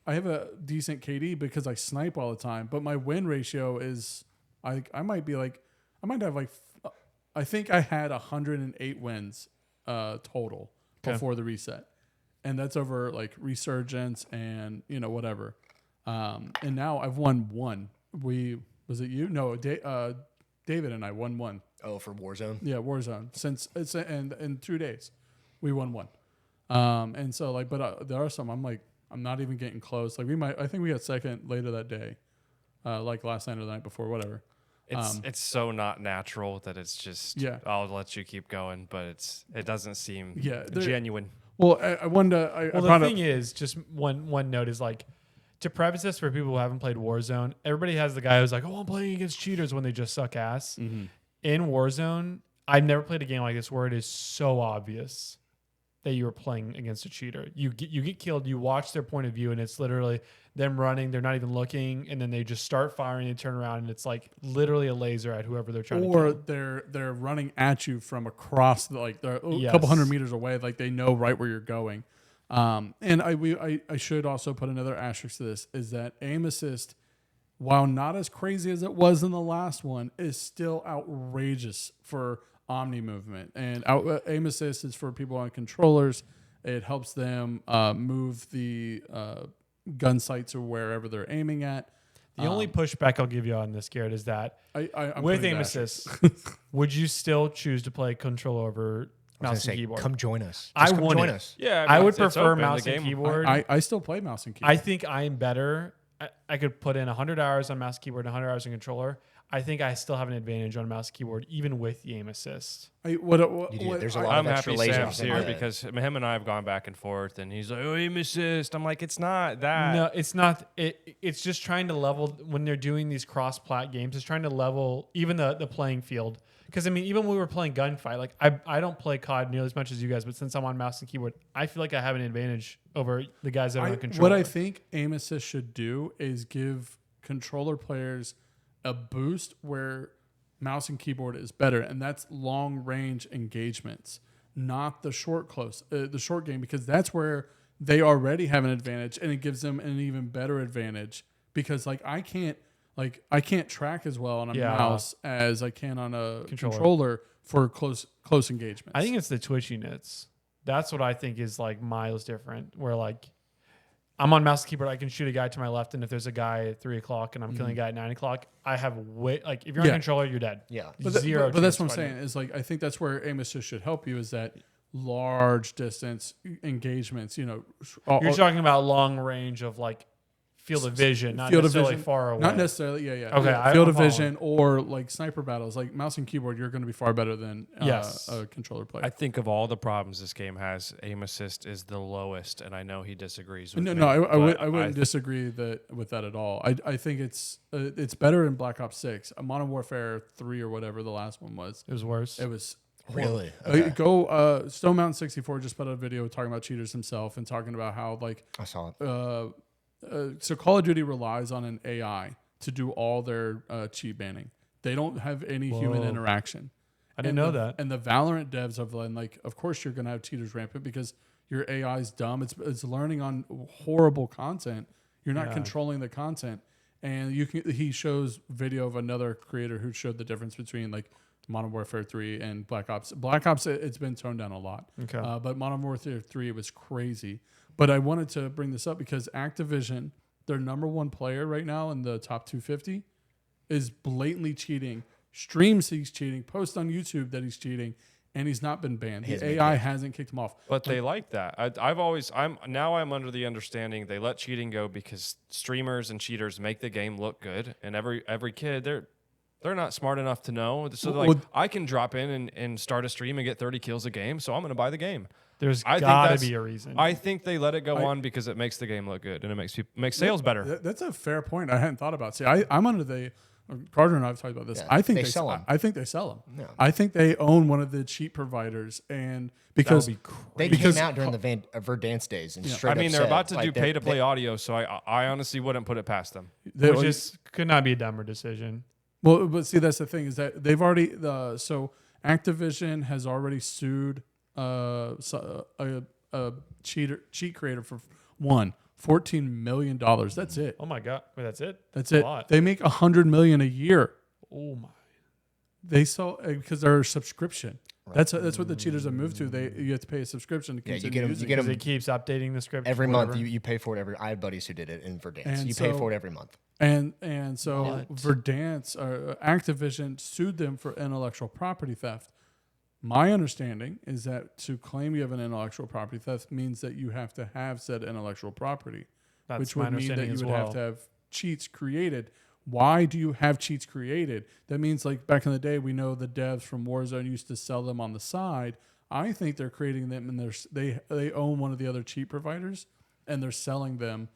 have a decent KD because I snipe all the time, but my win ratio is I might have I think I had 108 wins total before the reset, and that's over Resurgence and whatever. And now I've won one. Was it you? No, David and I won one. Oh, for Warzone. Yeah, Warzone. Since it's in 2 days, we won one. And so but there are some I'm not even getting close. I think we got second later that day, last night or the night before, whatever. It's so not natural that it's just I'll let you keep going, but it doesn't seem genuine. Well, I wanted to. Well, the thing is, just one note is to preface this for people who haven't played Warzone, everybody has the guy who's like, "Oh, I'm playing against cheaters" when they just suck ass. Mm-hmm. In Warzone, I've never played a game like this where it is so obvious that you are playing against a cheater. You get killed, you watch their point of view, and it's literally them running, they're not even looking, and then they just start firing and turn around, and it's literally a laser at whoever they're trying to kill. Or they're running at you from across they're a couple hundred meters away, they know right where you're going. And I should also put another asterisk to this, is that aim assist, while not as crazy as it was in the last one, is still outrageous for Omni movement. And aim assist is for people on controllers. It helps them move the gun sights or wherever they're aiming at. The only pushback I'll give you on this, Garrett, is that I'm with putting aim the assist, would you still choose to play control over mouse and keyboard? Come join us. I Come wouldn't. join us. Yeah, I would it's prefer open, mouse the and game. keyboard. I still play mouse and keyboard. I think I'm better. I could put in 100 hours on mouse and keyboard and 100 hours on controller. I think I still have an advantage on mouse and keyboard, even with the aim assist. You do. There's a lot I'm of extra happy Sam's lasers in here it. because him and I have gone back and forth, and he's like, "Oh, aim assist." I'm like, "It's not that." No, it's not. It's just trying to level when they're doing these cross-plat games. It's trying to level even the playing field. Because even when we were playing Gunfight, I don't play COD nearly as much as you guys, but since I'm on mouse and keyboard, I feel like I have an advantage over the guys that are on controller. What I think aim assist should do is give controller players a boost where mouse and keyboard is better, and that's long range engagements, not the short game, because that's where they already have an advantage, and it gives them an even better advantage. Because I can't like I can't track as well on a Yeah. mouse as I can on a Controller. controller for close engagements. I think it's the twitchiness. That's what I think is like miles different. Where like I'm on mouse and keyboard, I can shoot a guy to my left, and if there's a guy at 3 o'clock and I'm killing a guy at 9 o'clock, I have like if you're on Yeah. controller, you're dead. Yeah. But Zero. but that's chance what I'm fighting. saying is like I think that's where aim assist should help you is that large distance engagements. You're talking about long range of like field of vision, not field of necessarily vision, far away. not necessarily. Yeah. Okay, Yeah, field I'm of following. vision or like sniper battles, like mouse and keyboard. You're going to be far better than Yes. a controller player. I think of all the problems this game has, aim assist is the lowest, and I know he disagrees with me. No, I but wouldn't disagree with that at all. I think it's better in Black Ops 6. Modern Warfare 3 or whatever the last one was. It was worse. It was Really? horrible. Go Stone Mountain 64 just put out a video talking about cheaters himself and talking about how like I saw it. so Call of Duty relies on an AI to do all their cheat banning. They don't have any human Whoa. interaction. I didn't know that. And the Valorant devs have been like, of course you're going to have cheaters rampant because your AI is dumb. It's learning on horrible content. You're not Yeah. controlling the content. And he shows video of another creator who showed the difference between like Modern Warfare 3 and Black Ops. Black Ops, it's been toned down a lot. Okay. But Modern Warfare 3, it was crazy. But I wanted to bring this up because Activision, their number one player right now in the top 250, is blatantly cheating. Streams he's cheating, posts on YouTube that he's cheating, and he's not been banned. He The hasn't been AI kicked. hasn't kicked him off. But they like that. I'm under the understanding they let cheating go because streamers and cheaters make the game look good, and every kid they're not smart enough to know. So they're like, Well, I can drop in and start a stream and get 30 kills a game, so I'm going to buy the game. There's I think got to that's- be a reason. I think they let it go on because it makes the game look good and it makes sales better. That's a fair point. I hadn't thought about. See, I'm under the Carter and I have talked about this. Yeah, I think they sell 'em. I think they sell them. Yeah. I think they own one of the cheat providers, and that would because be crazy. They because- came out during the Verdansk days and straight I up mean, they're said, about to like, do they- pay to play they- audio, so I honestly wouldn't put it past them. they, Which is could not be a dumber decision. well, but see, that's the thing is that they've already so Activision has already sued a cheat creator for $14 million. That's it. Oh my god! Wait, that's it. That's a it. lot. They make $100 million a year. Oh my! They sell because they're a subscription. That's what the cheaters have moved to. You have to pay a subscription to Yeah, you continue get 'em- using you get it. 'em- Because it keeps updating the script every whatever. month. You pay for it I had buddies who did it in Verdansk. And You pay so- for it every month. And so What? Verdansk, Activision sued them for intellectual property theft. My understanding is that to claim you have an intellectual property theft means that you have to have said intellectual property, That's which my would mean that understanding you as would well. have to have cheats created. Why do you have cheats created? That means like back in the day, we know the devs from Warzone used to sell them on the side. I think they're creating them and they own one of the other cheat providers and they're selling them.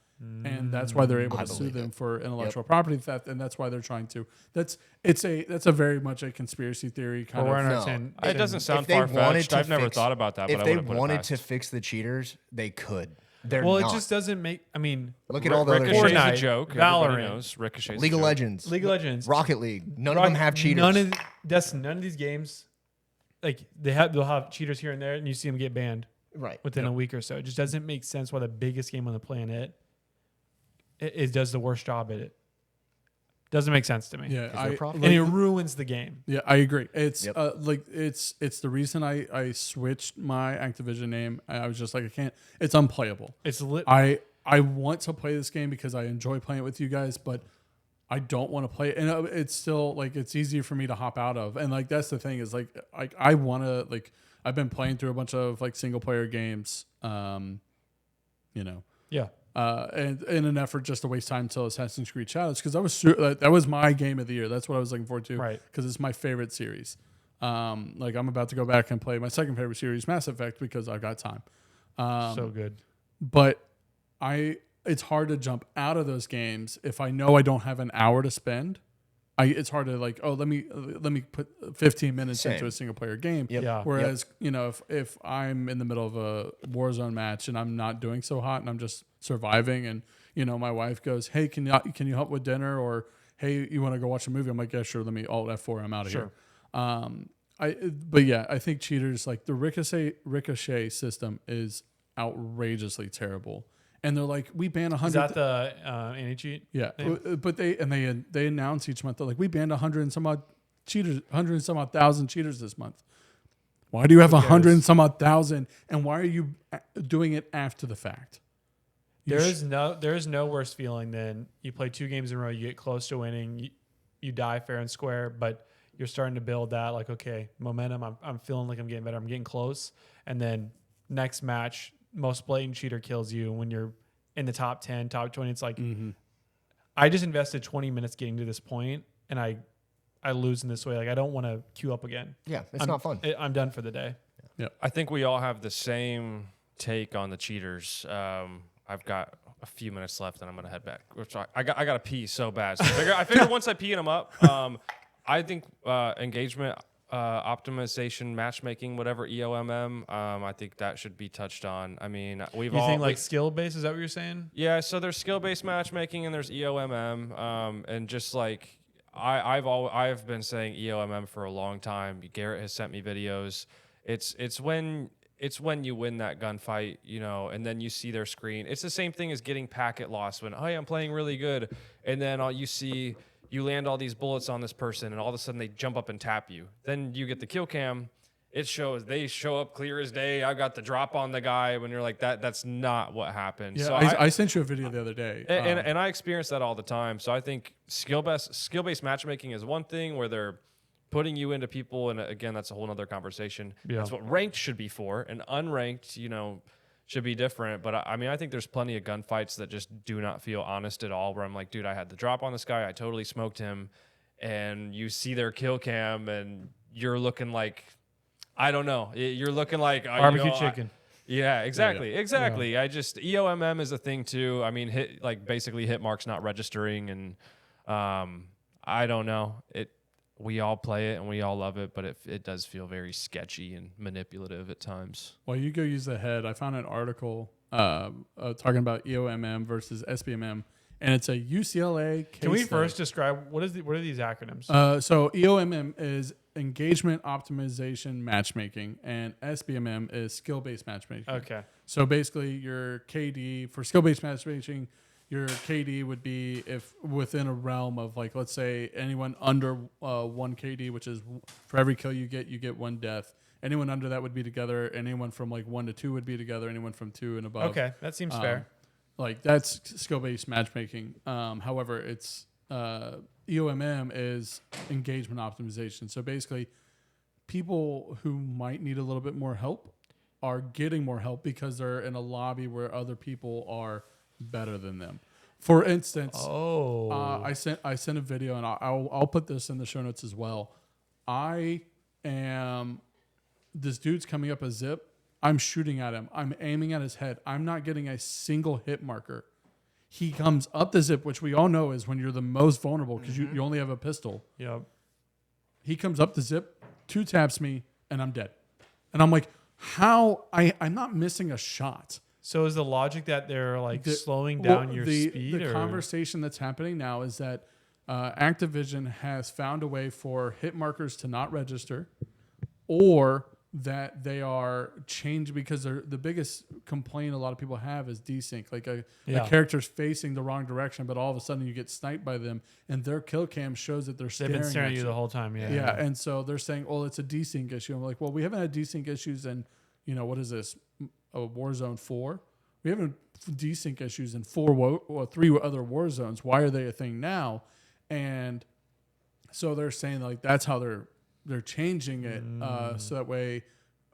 And that's why they're able I to sue believe them it. for intellectual property theft, and that's why they're trying to. That's a very much a conspiracy theory kind But we're of. in our No. 10 It doesn't sound If they far wanted fetched. to I've never fix- thought about that, but If I they wouldn't put it wanted past. to fix the cheaters, they could. They're Well, it not. just doesn't make. I mean, Look at all the other Ricochet's games. a Fortnite, joke. Everybody Valorant, knows Ricochet's League a of joke. Legends, League of Legends, Rocket League. None of them have cheaters. None of these games, like they'll have cheaters here and there, and you see them get banned right. within a week or so. It just doesn't make sense why the biggest game on the planet it does the worst job at it. Doesn't make sense to me. Yeah, 'Cause they're profitable. And it ruins the game. yeah, I agree. It's Yep. it's the reason I switched my Activision name. I was just like I can't. It's unplayable. It's lit. I want to play this game because I enjoy playing it with you guys, but I don't want to play it. And it's still like it's easier for me to hop out of. And like that's the thing is like I want to like I've been playing through a bunch of like single player games, you know, Yeah. and in an effort just to waste time until Assassin's Creed Shadows because that was my game of the year. That's what I was looking forward to, Right. Because it's my favorite series. Like I'm about to go back and play my second favorite series, Mass Effect, because I got time. So good. But it's hard to jump out of those games if I know I don't have an hour to spend. It's hard to like, let me put 15 minutes Same. into a single player game. Yep. Yeah. Whereas, if I'm in the middle of a Warzone match and I'm not doing so hot and I'm just surviving and, my wife goes, hey, can you help with dinner? Or, hey, you want to go watch a movie? I'm like, yeah, sure. Let me alt F4. I'm out of Sure. here. I think cheaters like the ricochet system is outrageously terrible. and they're like, we banned 100. Is that the anti-cheat? Yeah, name? but they announce each month, they're like, we banned 100 and some odd cheaters, 100 and some odd thousand cheaters this month. Why do you have 100 and some odd thousand, and why are you doing it after the fact? There is no worse feeling than you play 2 games in a row, you get close to winning, you die fair and square, but you're starting to build that, like, okay, momentum. I'm feeling like I'm getting better. I'm getting close. And then next match, most blatant cheater kills you when you're in the top 10, top 20. It's like, I just invested 20 minutes getting to this point, and I lose in this way. Like, I don't want to queue up again. Yeah, it's not fun. I'm done for the day. Yeah. I think we all have the same take on the cheaters. I've got a few minutes left, and I'm gonna head back. I got to pee so bad. So I figure once I pee them up, I think engagement, optimization, matchmaking, whatever EOMM, I think that should be touched on. I mean, You think like skill based? Is that what you're saying? Yeah. So there's skill based matchmaking and there's EOMM, and just like I've been saying EOMM for a long time. Garrett has sent me videos. It's when you win that gunfight, you know, and then you see their screen. It's the same thing as getting packet loss when, hey, I'm playing really good, and then you land all these bullets on this person, and all of a sudden they jump up and tap you. Then you get the kill cam. They show up clear as day. I got the drop on the guy when you're like, that's not what happened. Yeah, so I sent you a video the other day. And I experience that all the time. So I think skill-based matchmaking is one thing where they're putting you into people, and again, that's a whole other conversation. Yeah. That's what ranked should be for, and unranked, you know, should be different. But I mean, I think there's plenty of gunfights that just do not feel honest at all, where I'm like, dude, I had the drop on this guy, I totally smoked him, and you see their kill cam, and you're looking like, I don't know, you're looking like Barbecue chicken. Yeah, exactly. Yeah. Exactly. I just, EOMM is a thing too. I mean, basically hit marks not registering, and I don't know. We all play it and we all love it, but it does feel very sketchy and manipulative at times. While you go use the head, I found an article talking about EOMM versus SBMM, and it's a UCLA case Can we study. first describe what are these acronyms? So EOMM is engagement optimization matchmaking, and SBMM is skill-based matchmaking. Okay. So basically, your KD for skill-based matchmaking, your KD would be if within a realm of, like, let's say anyone under 1 KD, which is for every kill you get 1 death. Anyone under that would be together. Anyone from like 1 to 2 would be together. Anyone from 2 and above. Okay, that seems fair. Like, that's skill-based matchmaking. However, it's EOMM is engagement optimization. So basically, people who might need a little bit more help are getting more help because they're in a lobby where other people are better than them. For instance, I sent a video, and I'll put this in the show notes as well. This dude's coming up a zip. I'm shooting at him. I'm aiming at his head. I'm not getting a single hit marker. He comes up the zip, which we all know is when you're the most vulnerable because you only have a pistol. Yep. He comes up the zip, 2 taps me, and I'm dead. And I'm like, how? I'm not missing a shot. So is the logic that they're like slowing down your speed? The conversation that's happening now is that Activision has found a way for hit markers to not register, or that they are changed because the biggest complaint a lot of people have is desync. Like a character's facing the wrong direction, but all of a sudden you get sniped by them, and their kill cam shows that they've been staring at you the whole time. Yeah, and so they're saying, "Oh, it's a desync issue." I'm like, "Well, we haven't had desync issues in, what is this, Warzone 4? We haven't desync issues in 3 other Warzones. Why are they a thing now?" And so they're saying, like, that's how they're changing it so that way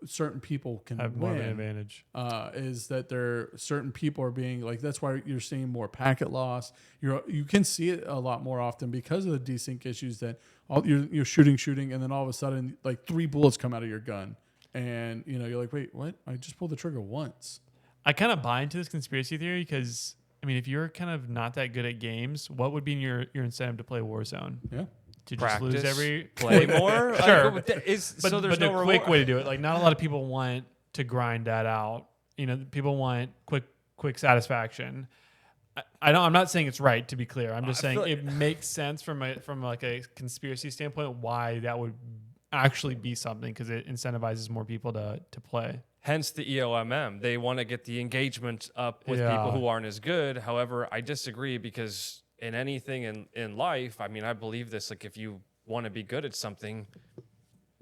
certain people can have more of an advantage. Is that certain people are being like, that's why you're seeing more packet loss. You can see it a lot more often because of the desync issues that you're shooting, and then all of a sudden like 3 bullets come out of your gun, and you're like, wait, what? I just pulled the trigger once. I kind of buy into this conspiracy theory because, I mean, if you're kind of not that good at games, what would be your incentive to play Warzone? Yeah. To just lose play more? Sure. But there's no quick way to do it. Like, not a lot of people want to grind that out. People want quick satisfaction. I'm not saying it's right, to be clear. I'm just saying it makes sense from like a conspiracy standpoint why that would actually be something, because it incentivizes more people to play. Hence the EOMM. They want to get the engagement up with people who aren't as good. However, I disagree because in anything in life, I mean, I believe this, like if you want to be good at something,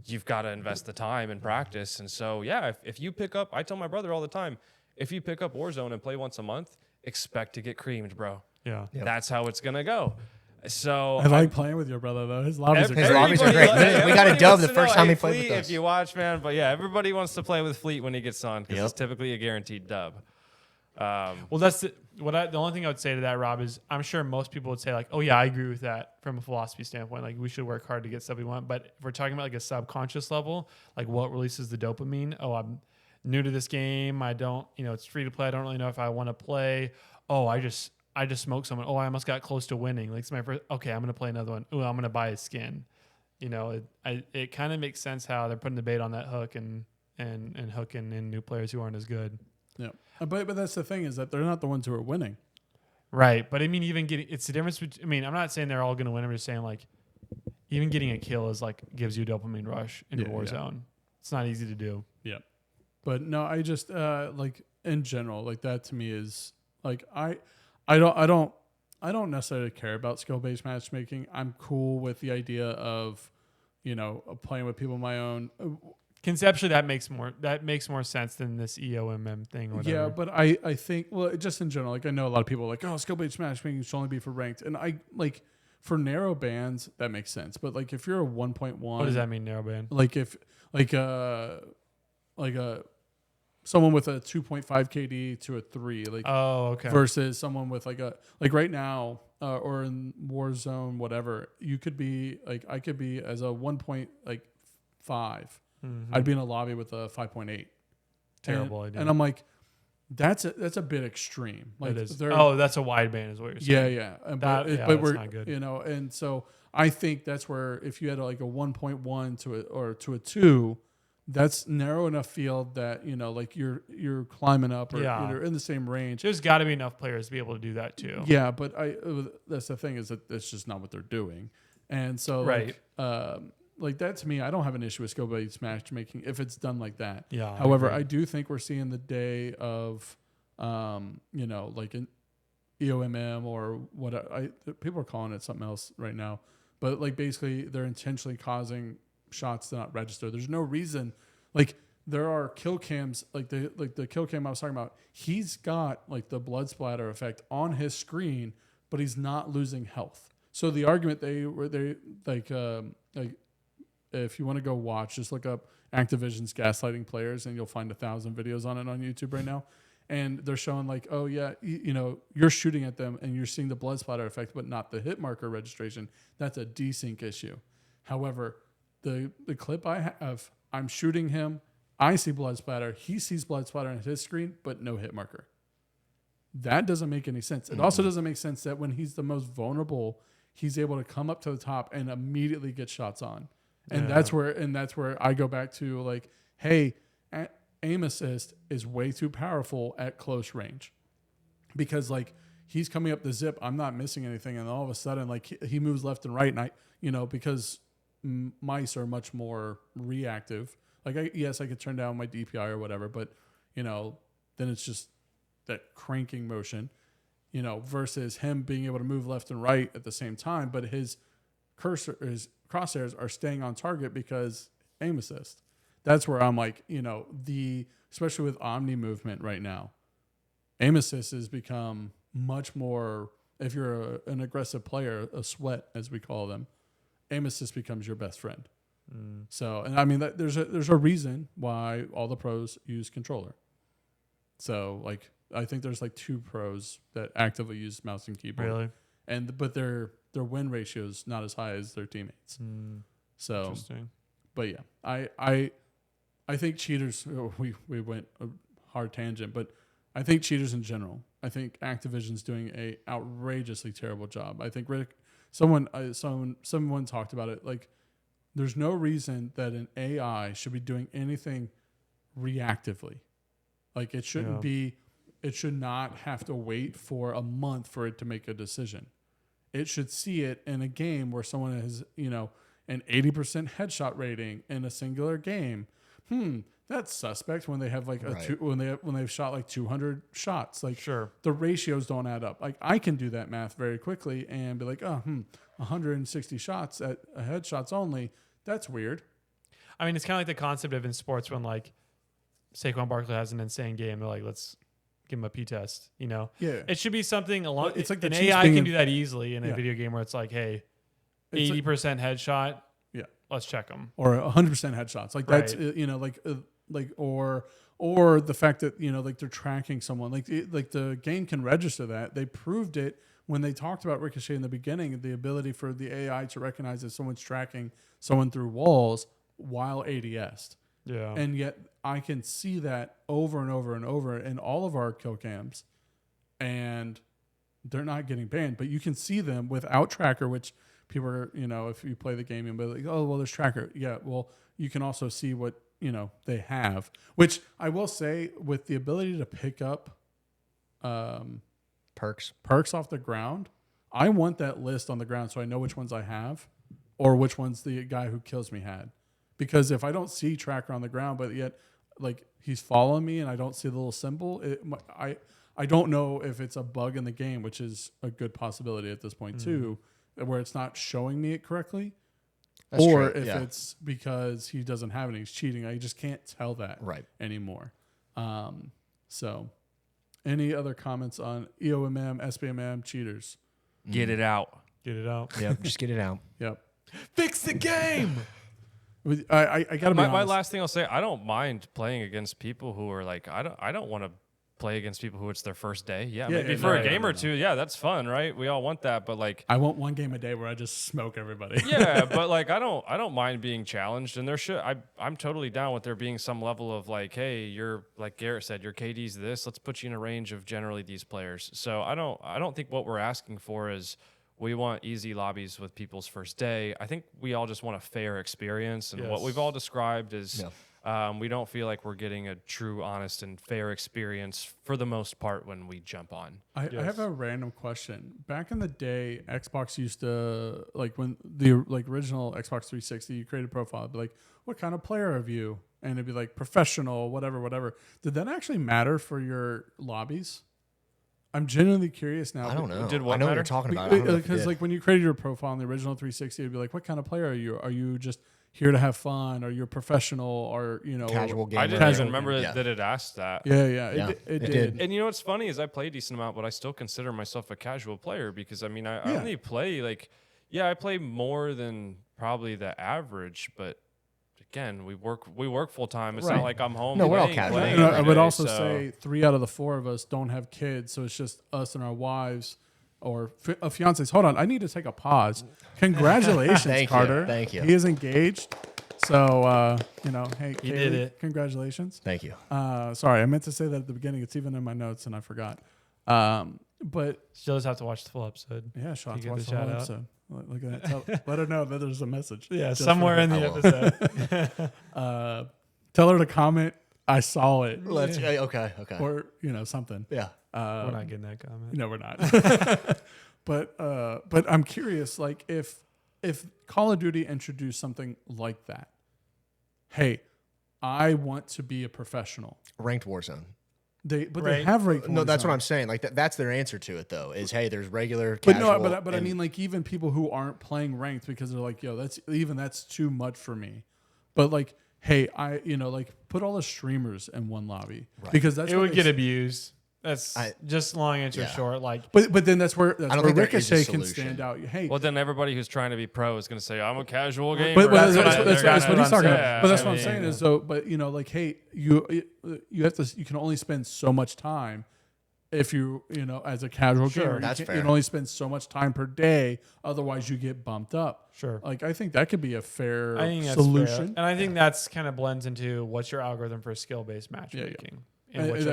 you've got to invest the time and practice. And so, yeah, if you pick up, I tell my brother all the time, if you pick up Warzone and play once a month, expect to get creamed, bro. Yeah. Yep. That's how it's going to go. So I like playing with your brother though. His lobbies are His great. lobbies are great. We got a dub the first time he played with us. If you watch, man, but yeah, everybody wants to play with Fleet when he gets on because Yep. it's typically a guaranteed dub. Well, that's the only thing I would say to that, Rob, is I'm sure most people would say like, oh yeah, I agree with that from a philosophy standpoint. Like we should work hard to get stuff we want. But if we're talking about like a subconscious level, like what releases the dopamine? Oh, I'm new to this game. I don't, it's free to play. I don't really know if I want to play. Oh, I just smoked someone. Oh, I almost got close to winning. Like it's my first. Okay, I'm gonna play another one. Oh, I'm gonna buy a skin. It kind of makes sense how they're putting the bait on that hook and hooking in new players who aren't as good. Yeah, but that's the thing is that they're not the ones who are winning. Right, but I mean, even getting it's the difference between. I mean, I'm not saying they're all going to win. I'm just saying like, even getting a kill is like gives you a dopamine rush in Warzone. It's not easy to do. Yeah, but no, I just like in general, like that to me is like I don't necessarily care about skill based matchmaking. I'm cool with the idea of playing with people of my own. Conceptually, that makes more sense than this EOMM thing. Or whatever. Yeah, but I think, well, just in general, like I know a lot of people are like, oh, skill-based matchmaking should only be for ranked. And I like for narrow bands, that makes sense. But like if you're a 1.1. What does that mean, narrow band? Like if someone with a 2.5 KD to a 3, like versus someone with like right now or in Warzone, whatever, you could be like, I could be as a 1.5. Mm-hmm. I'd be in a lobby with a 5.8. Terrible idea. And I'm like, that's a bit extreme. Like it is. That's a wide band, is what you're saying. Yeah. But we're not good. And so I think that's where if you had like a 1.1 to a 2, that's narrow enough field that like you're climbing up or you're in the same range. There's got to be enough players to be able to do that too. Yeah, but that's the thing is that that's just not what they're doing. And so like that to me, I don't have an issue with skill-based matchmaking if it's done like that. Yeah. However, I do think we're seeing the day of, like an EOMM or what people are calling it something else right now, but like basically they're intentionally causing shots to not register. There's no reason. Like there are kill cams, like the kill cam I was talking about. He's got like the blood splatter effect on his screen, but he's not losing health. So the argument if you want to go watch, just look up Activision's gaslighting players and you'll find 1,000 videos on it on YouTube right now. And they're showing like, oh yeah, you're shooting at them and you're seeing the blood splatter effect, but not the hit marker registration. That's a desync issue. However, the clip I have, I'm shooting him. I see blood splatter. He sees blood splatter on his screen, but no hit marker. That doesn't make any sense. It also doesn't make sense that when he's the most vulnerable, he's able to come up to the top and immediately get shots on. And that's where I go back to like, hey, aim assist is way too powerful at close range, because like he's coming up the zip, I'm not missing anything, and all of a sudden like he moves left and right, and I because mice are much more reactive. Like I could turn down my DPI or whatever, but then it's just that cranking motion, versus him being able to move left and right at the same time, but his crosshairs are staying on target because aim assist. That's where I'm like, especially with Omni movement right now, aim assist has become much more, if you're an aggressive player, a sweat as we call them, aim assist becomes your best friend. So, and I mean, there's a reason why all the pros use controller. So like, I think there's like 2 pros that actively use mouse and keyboard. Really? But their win ratio is not as high as their teammates. So, interesting. But yeah, I think cheaters. We went a hard tangent, but I think cheaters in general. I think Activision's doing a outrageously terrible job. I think someone talked about it. Like, there's no reason that an AI should be doing anything reactively. Like it shouldn't be. It should not have to wait for a month for it to make a decision. It should see it in a game where someone has, an 80% headshot rating in a singular game, that's suspect when they have like Right. when they've shot like 200 shots. Like Sure. the ratios don't add up. Like I can do that math very quickly and be like, 160 shots at headshots only. That's weird. I mean, it's kind of like the concept of in sports when like Saquon Barkley has an insane game. They're like, let's give him a P test. You know, Yeah. it should be something along. It's like the an Chiefs AI being can in- do that easily in a Yeah. video game where it's like, hey, It's 80% headshot. Yeah. Let's check them. Or 100% headshots. Like that's Right. or the fact that like they're tracking someone. Like the game can register that. They proved it when they talked about Ricochet in the beginning. The ability for the AI to recognize that someone's tracking someone through walls while ADS'd. Yeah. And yet I can see that over and over and over in all of our kill cams, and they're not getting banned. But you can see them without tracker, which people are, if you play the game and be like, oh, well, there's tracker. Yeah, well, you can also see what, they have, which I will say with the ability to pick up Perks. perks off the ground, I want that list on the ground so I know which ones I have or which ones the guy who kills me had. Because if I don't see tracker on the ground, but yet like he's following me and I don't see the little symbol, I don't know if it's a bug in the game, which is a good possibility at this point too, where it's not showing me it correctly. That's or true, if yeah. it's because he doesn't have it, he's cheating. I just can't tell that anymore. So any other comments on EOMM, SBMM cheaters? Get it out. Get it out. Yep, just get it out. Yep. Fix the game. I gotta be My honest. last thing I'll say, I don't mind playing against people who are like, I don't want to play against people who it's their first day. Yeah, Yeah, maybe yeah, for no, a game no, or no. two. Yeah, that's fun, right? We all want that, but like, I want one game a day where I just smoke everybody. yeah, but like, I don't mind being challenged, and I'm totally down with there being some level of like, hey, you're like Garrett said, your KD's this. Let's put you in a range of generally these players. So I don't think what we're asking for is we want easy lobbies with people's first day. I think we all just want a fair experience, and what Yes. we've all described is. We don't feel like we're getting a true, honest, and fair experience for the most part when we jump on. I have a random question. Back in the day, Xbox used to, like when the original Xbox 360, you create a profile, it'd be like, what kind of player are you? And it'd be like professional, whatever. Did that actually matter for your lobbies? I'm genuinely curious now. I don't know. Did what I know what matter? you're talking about. I don't know if it Because did. like when you created your profile on the original 360, it'd be like, what kind of player are you? Are you just here to have fun? Are you a professional? Or Casual gamer. I didn't Casual even remember Yeah. that it asked that. Yeah, it it did. did. And you know what's funny is I play a decent amount, but I still consider myself a casual player because I mean I Yeah. only play I play more than probably the average, but again we work full time. It's Right. not like I'm home. No, we're all playing casual. every And I would day, also so- say 3 out of the 4 of us don't have kids, so it's just us and our wives or fiancés. Hold on, I need to take a pause. Congratulations, Thank you, Carter. thank you. He is engaged. So, hey, He Kaylee, did it. Congratulations. Thank you. Sorry, I meant to say that at the beginning. It's even in my notes, and I forgot. But She'll just have to watch the full episode. yeah, she'll have to You watch get the the whole shout out. episode. Let her know that there's a message. Yeah, just for somewhere her. in the I will. episode. Tell her to comment. I saw it, Okay. or something. Yeah. We're not getting that comment. No, we're not. but I'm curious, like if Call of Duty introduced something like that, hey, I want to be a professional. Ranked Warzone. They Right. have ranked. No, that's Warzone. what I'm saying. Like that's their answer to it, though. Is hey, there's regular, But casual. no, but I and- mean, like even people who aren't playing ranked because they're like, yo, that's too much for me. But like, hey, I put all the streamers in one lobby because that's It what would they get s- abused. That's just long answer Yeah. short. Like, But then that's where don't think there is a Ricochet can solution. stand out. Hey, Well, then everybody who's trying to be pro is going to say I'm a casual gamer. But that's, what that's, I- that's, they're that's gonna- what he's talking yeah, about. But that's I what I'm mean, saying is though. But like, hey, you can only spend so much time if you as a casual Sure, gamer. that's you fair. can only spend so much time per day. Otherwise, you get bumped up. sure. Like I think that could be a fair I think that's solution. fair. And I think that's kind of blends into what's your algorithm for skill-based matchmaking. And which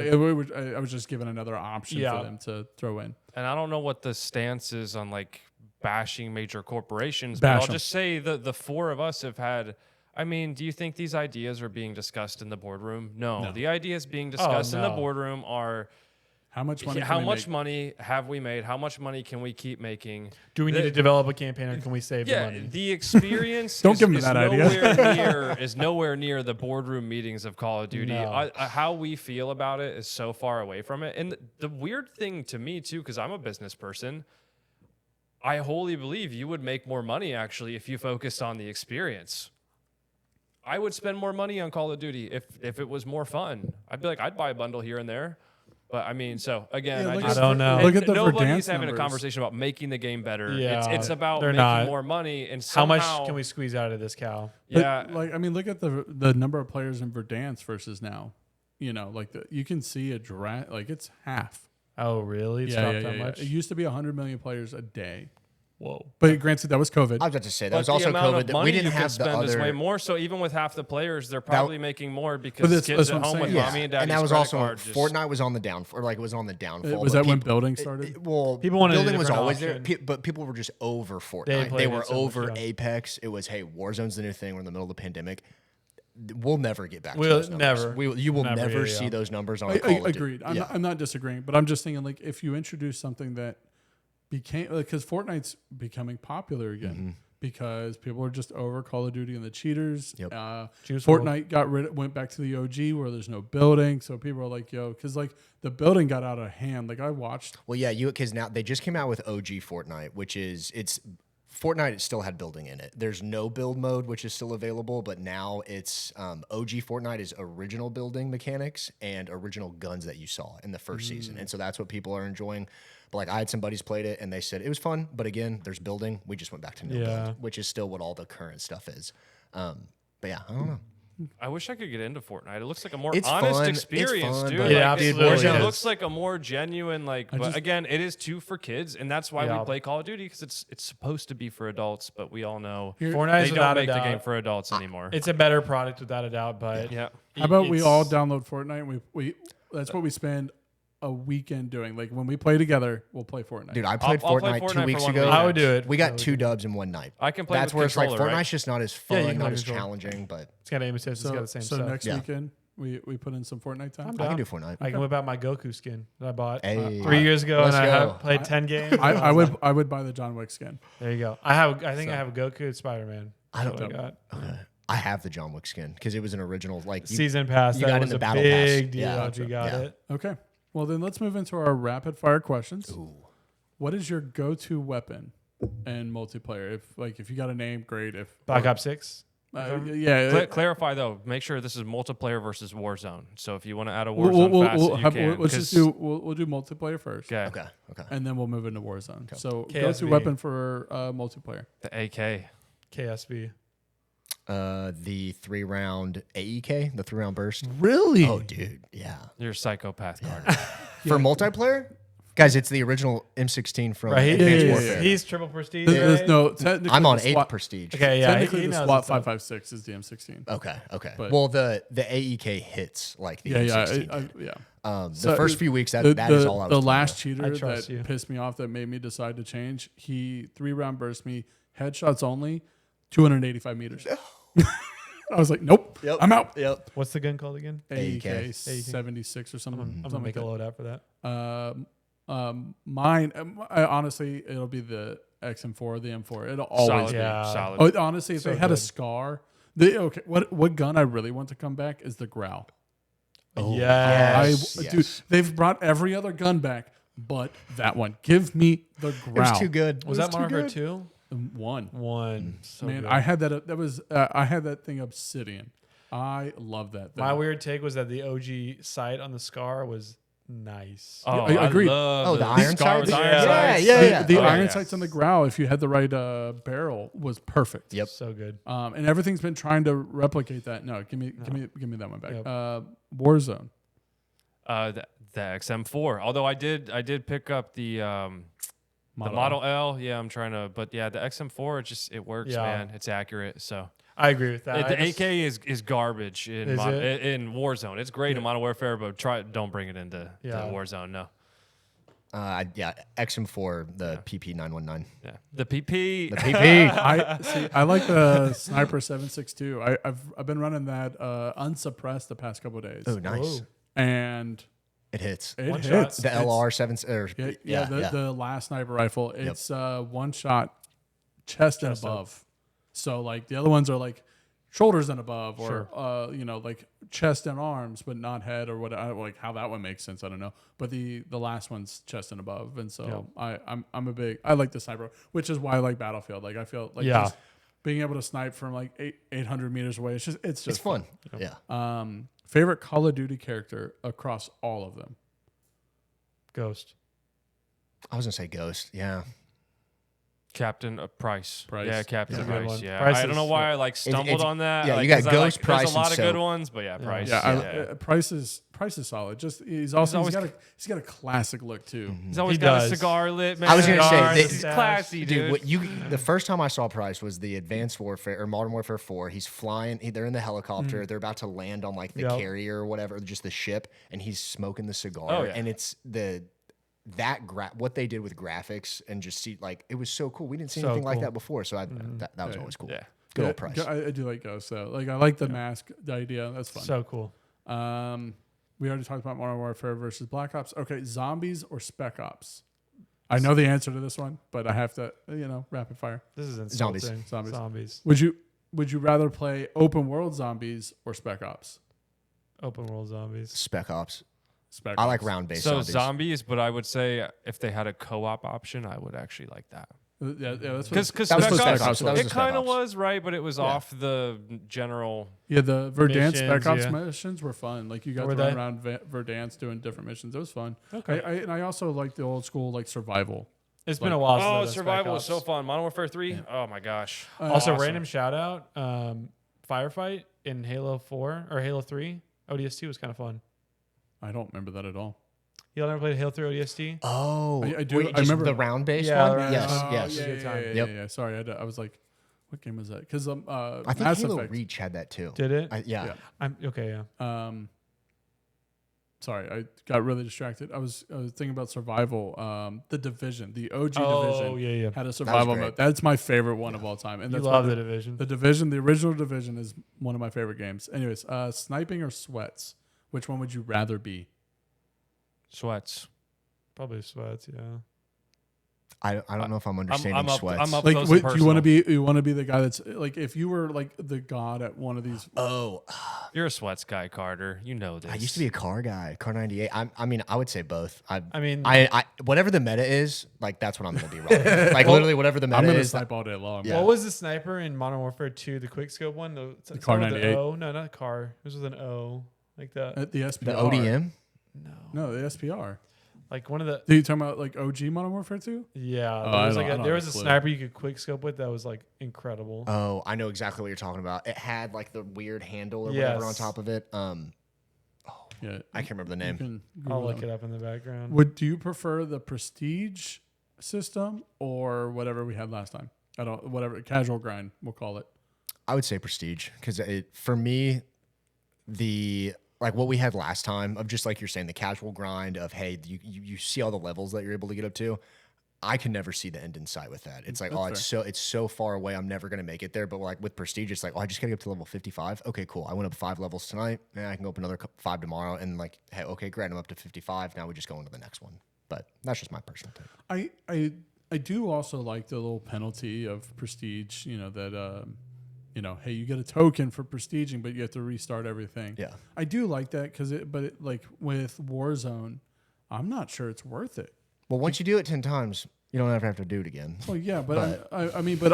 I was just given another option Yeah. for them to throw in. And I don't know what the stance is on like bashing major corporations, Bash but I'll 'em. just say the 4 of us have had. I mean, do you think these ideas are being discussed in the boardroom? No. The ideas being discussed in the no. boardroom are How much money? How much money have we made? How much money can we keep making? Do we need to develop a campaign, or can we save the money? The experience Don't give me that idea. is nowhere near the boardroom meetings of Call of Duty. No. How we feel about it is so far away from it. And the weird thing to me, too, because I'm a business person, I wholly believe you would make more money, actually, if you focused on the experience. I would spend more money on Call of Duty if it was more fun. I'd be like, I'd buy a bundle here and there. But I mean, so again, I don't know. Look at the nobody's Verdansk having numbers. a conversation about making the game better. Yeah, It's about they're making not. more money. And How somehow, much can we squeeze out of this cow? Yeah, Like, I mean, look at the number of players in Verdansk versus now. You know, like you can see like it's half. Oh, really? It's dropped that much? It used to be 100 million players a day. Whoa. But granted, that was COVID. I was about to say that but was the also amount COVID. of That money we didn't you can have the spend is way other. more. So even with half the players, they're probably making more because that's kids what at I'm home with saying. mommy and daddy's and that was credit also card just- Fortnite was on the downfall, or like it was on the downfall. Was but that when peop- building started? Well, People wanted a building was different always there, option. but people were just over They Fortnite. played They it were so much, over yeah. Apex. It was, hey, Warzone's the new thing. We're in the middle of the pandemic. We'll never get back to We'll those numbers. never. You will Never, never yeah. see those numbers on I Call of Duty. agreed. Yeah. I'm not disagreeing, but I'm just thinking, like, if you introduce something that became, because Fortnite's becoming popular again because people are just over Call of Duty and the cheaters. Yep. Juice WRLD. Fortnite went back to the OG where there's no building, so people are like, yo, because like the building got out of hand. Like I watched. Well, yeah, because now they just came out with OG Fortnite, which is Fortnite still had building in it. There's no build mode, which is still available, but now it's OG Fortnite is original building mechanics and original guns that you saw in the first season, and so that's what people are enjoying. But like I had some buddies played it, and they said it was fun, but again, there's building. We just went back to no build, which is still what all the current stuff is. But yeah, I don't know. I wish I could get into Fortnite. It looks like a more It's honest fun. experience, It's fun, dude. but- Like, Yeah, it absolutely it is. looks like a more genuine, but again, it is too for kids, and that's why Yeah. we play Call of Duty because it's supposed to be for adults, but we all know Fortnite they is don't without a make the doubt. game for adults anymore. It's a better product without a doubt, but yeah. How about we it's- all download Fortnite? And we that's what we spend a weekend doing. Like when we play together, we'll play Fortnite. Dude, I played I'll play Fortnite Fortnite 2 for weeks one ago. weekend. I would do it. We got 2 dubs in one night. I can play That's with where it's like controller, Fortnite's right? just not as Yeah, you fun, can not play as controller. challenging, but it's got aim assist. It's got the same so stuff. next Yeah. weekend we put in some Fortnite time. I can do Fortnite. I can whip out my Goku skin that I bought Hey. 3 years ago, Let's and I go. have played 10 games. I would buy the John Wick skin. There you go. I think I have a Goku and Spider Man. I don't That's what I got. Okay. I have the John Wick skin because it was an original. Like Season pass. you That got in was the a battle big pass. deal. Yeah. You got Yeah. it. Okay. Well, then let's move into our rapid fire questions. Ooh. What is your go-to weapon in multiplayer? If you got a name, great. If Black Ops 6. yeah, Clarify though. Make sure this is multiplayer versus Warzone. So if you want to add a we'll, Warzone we'll, facet, we'll, you have, can. let's just do we'll do multiplayer first. Okay. Okay. And then we'll move into Warzone. So KSV. go-to weapon for multiplayer. The AK. KSB. The 3-round AEK, the 3-round burst. Really? Oh, dude, yeah. You're a psychopath, Carter. For multiplayer, guys, it's the original M16 from Right. Advanced yeah, Warfare. He's triple prestige. There's right? no. Technically, I'm on the 8th SWAT, prestige. Okay, yeah. Technically, he the knows SWAT his stuff. 556 is the M16. Okay. But- Well, the AEK hits like the M16. Yeah. The So first few weeks, that the, is all I was the playing last with. cheater I that trust you. pissed me off that made me decide to change. He 3-round burst me, headshots only, 285 meters. I was like, nope, Yep. I'm out. Yep. What's the gun called again? AEK 76 or something. I'm gonna something make like a load out for that. that. Mine, honestly, it'll be the XM4, the M4. It'll always Solid. be. Yeah. Solid. Oh, honestly, if So they had a good. scar, what gun I really want to come back is the Growl. Oh, Yes. Dude, they've brought every other gun back, but that one. Give me the It Growl. was too good. Was It that too Modern Warfare good. 2? One. One. So Man, good. I had that. That was I had that thing Obsidian. I love that thing. My weird take was that the OG sight on the Scar was nice. Oh, I agreed. love the iron Scar sights? with iron Yeah. sights. Yeah. The Oh, iron yeah. sights on the Growl, if you had the right barrel, was perfect. Yep. So good. And everything's been trying to replicate that. No, give me that one back. Yep. Warzone. The XM4. Although I did pick up the Model L. Yeah, I'm trying to, but yeah, the XM4 it works, Yeah. man. It's accurate. So I agree with that. the AK is garbage in Is it? in Warzone. It's great in Modern Warfare, but don't bring it into to Yeah. Warzone. No. XM4, the PP919. Yeah. The PP. The PP. I like the Sniper 7.62. I've been running that unsuppressed the past couple of days. Oh, nice. Whoa. And It hits. It One hits. shot. The LR 7 or The last sniper rifle. It's one shot, chest and above. So like the other ones are like shoulders and above, or like chest and arms, but not head or what. Like how that one makes sense, I don't know. But the last one's chest and above, and so I like the sniper, which is why I like Battlefield. Like I feel like just being able to snipe from like 800 meters away. It's fun. Yeah. Favorite Call of Duty character across all of them. Ghost. I was gonna say Ghost. Yeah. Captain Price. Yeah, Captain That's a good Price. one. Yeah, Price I don't know is- why I stumbled on that. Yeah, you Like, got 'cause Ghost, Price, There's a lot and of good Soap. ones, but Price. Yeah, Price is solid. Just he's got a classic look too. He's always He got does. a cigar lit. Man. I was gonna say, He's classy, dude. The first time I saw Price was the Advanced Warfare or Modern Warfare 4. He's flying. They're in the helicopter. They're about to land on like the carrier or whatever, just the ship, and he's smoking the cigar. Oh, yeah. And it's what they did with graphics and just see like it was so cool. We didn't see So anything like cool. that before, so that was always cool. Yeah. Good old Price. I do like Ghost. So like I like the mask, the idea. That's fun. So cool. We already talked about Modern Warfare versus Black Ops. Okay, zombies or Spec Ops? I know the answer to this one, but I have to, rapid fire. This is Zombies. insulting. Zombies. Would you rather play open world zombies or Spec Ops? Open world zombies. Spec Ops. Spec I Ops. like round-based So zombies. but I would say if they had a co-op option, I would actually like that. Yeah, that's Because That was Spec the Spec Ops, Ops, so that was it the Spec kind of Ops. was right, but it was off the general. the Verdansk Missions, Spec Ops yeah. missions were fun. Like you got Were to run they? around Verdansk doing different missions. It was fun. Okay. And I also like the old school like survival. It's been a while since I've Oh, done Spec survival was Ops. so fun. Modern Warfare 3. Oh my gosh. Also, Awesome. random shout out, Firefight in Halo 4 or Halo 3 ODST was kind of fun. I don't remember that at all. You all never played Halo 3 ODST? Oh, I do. Wait, I just remember the round-based Yeah, one. the round- Yes, Oh, yes. yeah. Good time. Yeah. Sorry, I was like, what game was that? Because I think Mass Halo Effect. Reach had that too. Did it? Yeah. I'm okay. Yeah. Sorry, I got really distracted. I was thinking about survival. The Division, the OG Oh, Division, yeah. had a survival great. mode. That's my favorite one of all time. And You that's love why the Division. The Division, the original Division, is one of my favorite games. Anyways, sniping or sweats? Which one would you rather be? Sweats. Probably sweats. Yeah. I don't know if I'm understanding sweats. I'm up Like, close do and you want to personal. be? You want to be the guy that's like, if you were like the god at one of these. Oh, You're a sweats guy, Carter. You know this. I used to be a car guy, car 98. I mean, I would say both. I whatever the meta is, like that's what I'm gonna be running. Like literally whatever the I'm meta gonna is. snipe all day long. Yeah. bro. What was the sniper in Modern Warfare 2, the quick scope one? The Car with 98. O? No, not car. It was with an O. Like that. At the SPR. The ODM. No, the SPR. Like one of the. Are you talking about like OG Modern Warfare 2? Yeah. I There was, don't- I don't there have was a a clue. sniper you could quick scope with that was like incredible. Oh, I know exactly what you're talking about. It had like the weird handle or whatever on Yes. top of it. Yeah. I can't remember the You name. can I'll Google look that. it up in the background. Do you prefer the prestige system or whatever we had last time? I don't, whatever, casual grind, we'll call it. I would say prestige because for me, like what we had last time of just like you're saying, the casual grind of, hey, you see all the levels that you're able to get up to. I can never see the end in sight with that. It's like, That's it's so far away. I'm never going to make it there. But like with prestige, it's like, I just got to get up to level 55. Okay, cool. I went up 5 levels tonight. Yeah, I can go up another 5 tomorrow. And like, hey, okay, great. I'm up to 55. Now we just go into the next one. But that's just my personal take. I do also like the little penalty of prestige, that, hey, you get a token for prestiging, but you have to restart everything. Yeah. I do like that but like with Warzone, I'm not sure it's worth it. Well, once you do it 10 times, you don't ever have to do it again. Well, yeah, but The new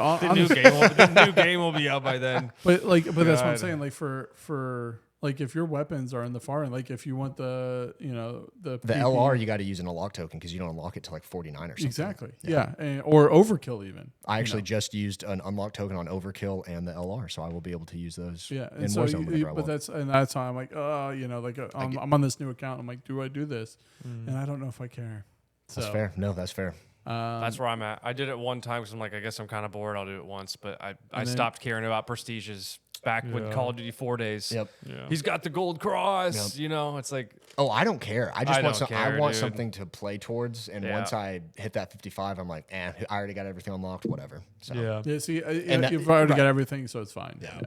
honestly, game will be out by then. but that's what I'm God. saying. Like for like if your weapons are in the far end, like if you want the The PP LR, you got to use an unlock token because you don't unlock it to like 49 or something. exactly, yeah, or overkill even. I actually just used an unlock token on Overkill and the LR, so I will be able to use those Yeah, in and so Warzone whenever I want. that's how I'm like, I'm on this new account. I'm like, do I do this? And I don't know if I care. So, That's fair. No, that's fair. That's where I'm at. I did it one time because I'm like, I guess I'm kind of bored. I'll do it once. But I then- stopped caring about prestiges back when Yeah. Call of Duty 4 days. Yep. Yeah. He's got the gold cross. It's like, Oh, I don't care. I just I want don't care, I want dude. something to play towards, and Yeah. once I hit that 55, I'm like, I already got everything unlocked. Whatever. So. Yeah. yeah, see, And that- you've already right. got everything, so it's fine. Yeah.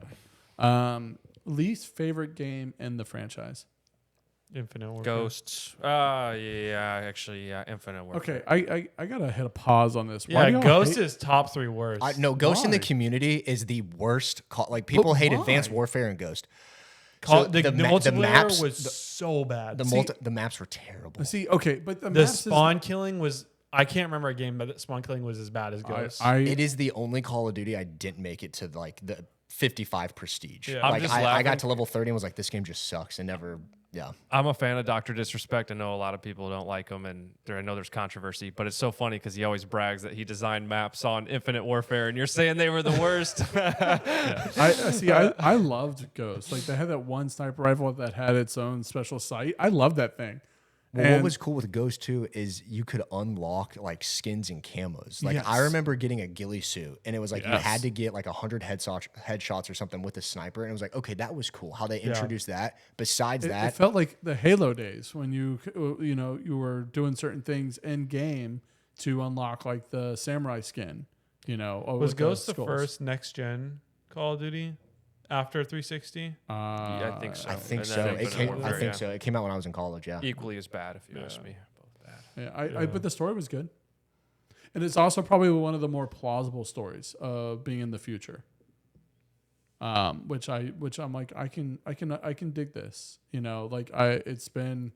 Yeah. Least favorite game in the franchise. Infinite Warfare. Ghosts. Actually, Infinite Warfare. Okay, I gotta hit a pause on this. Yeah, do y'all Ghost hate- is top 3 worst. No, Ghost in the Why? community is the worst. Like people hate why? Advanced Warfare and Ghost. The multiplayer maps was so bad. The maps were terrible. See, okay, but the The maps spawn killing was. I can't remember a game, but the spawn killing was as bad as Ghost. It is the only Call of Duty I didn't make it to like the 55 prestige. Yeah. I'm Like just I laughing. got to level 30 and was like, this game just sucks and never. Yeah. I'm a fan of Dr. Disrespect. I know a lot of people don't like him, and I know there's controversy, but it's so funny because he always brags that he designed maps on Infinite Warfare, and you're saying they were the worst. I loved Ghost. Like they had that one sniper rifle that had its own special sight. I loved that thing. Well, what And- was cool with Ghost too is you could unlock like skins and camos. Like Yes. I remember getting a ghillie suit, and it was like you Yes. had to get like 100 headshots or something with a sniper, and it was like, okay, that was cool how they introduced that. Besides It that, felt like the Halo days when you were doing certain things in game to unlock like the samurai skin. was with Ghost the skulls. first next gen Call of Duty after 360? Yeah, I think so. I think And so. then It Infinite came, Warfare, I think yeah. so. It came out when I was in college. Yeah. Equally as bad, if you ask me. Both bad. Yeah, but the story was good, and it's also probably one of the more plausible stories of being in the future. Which I'm like I can dig this. It's been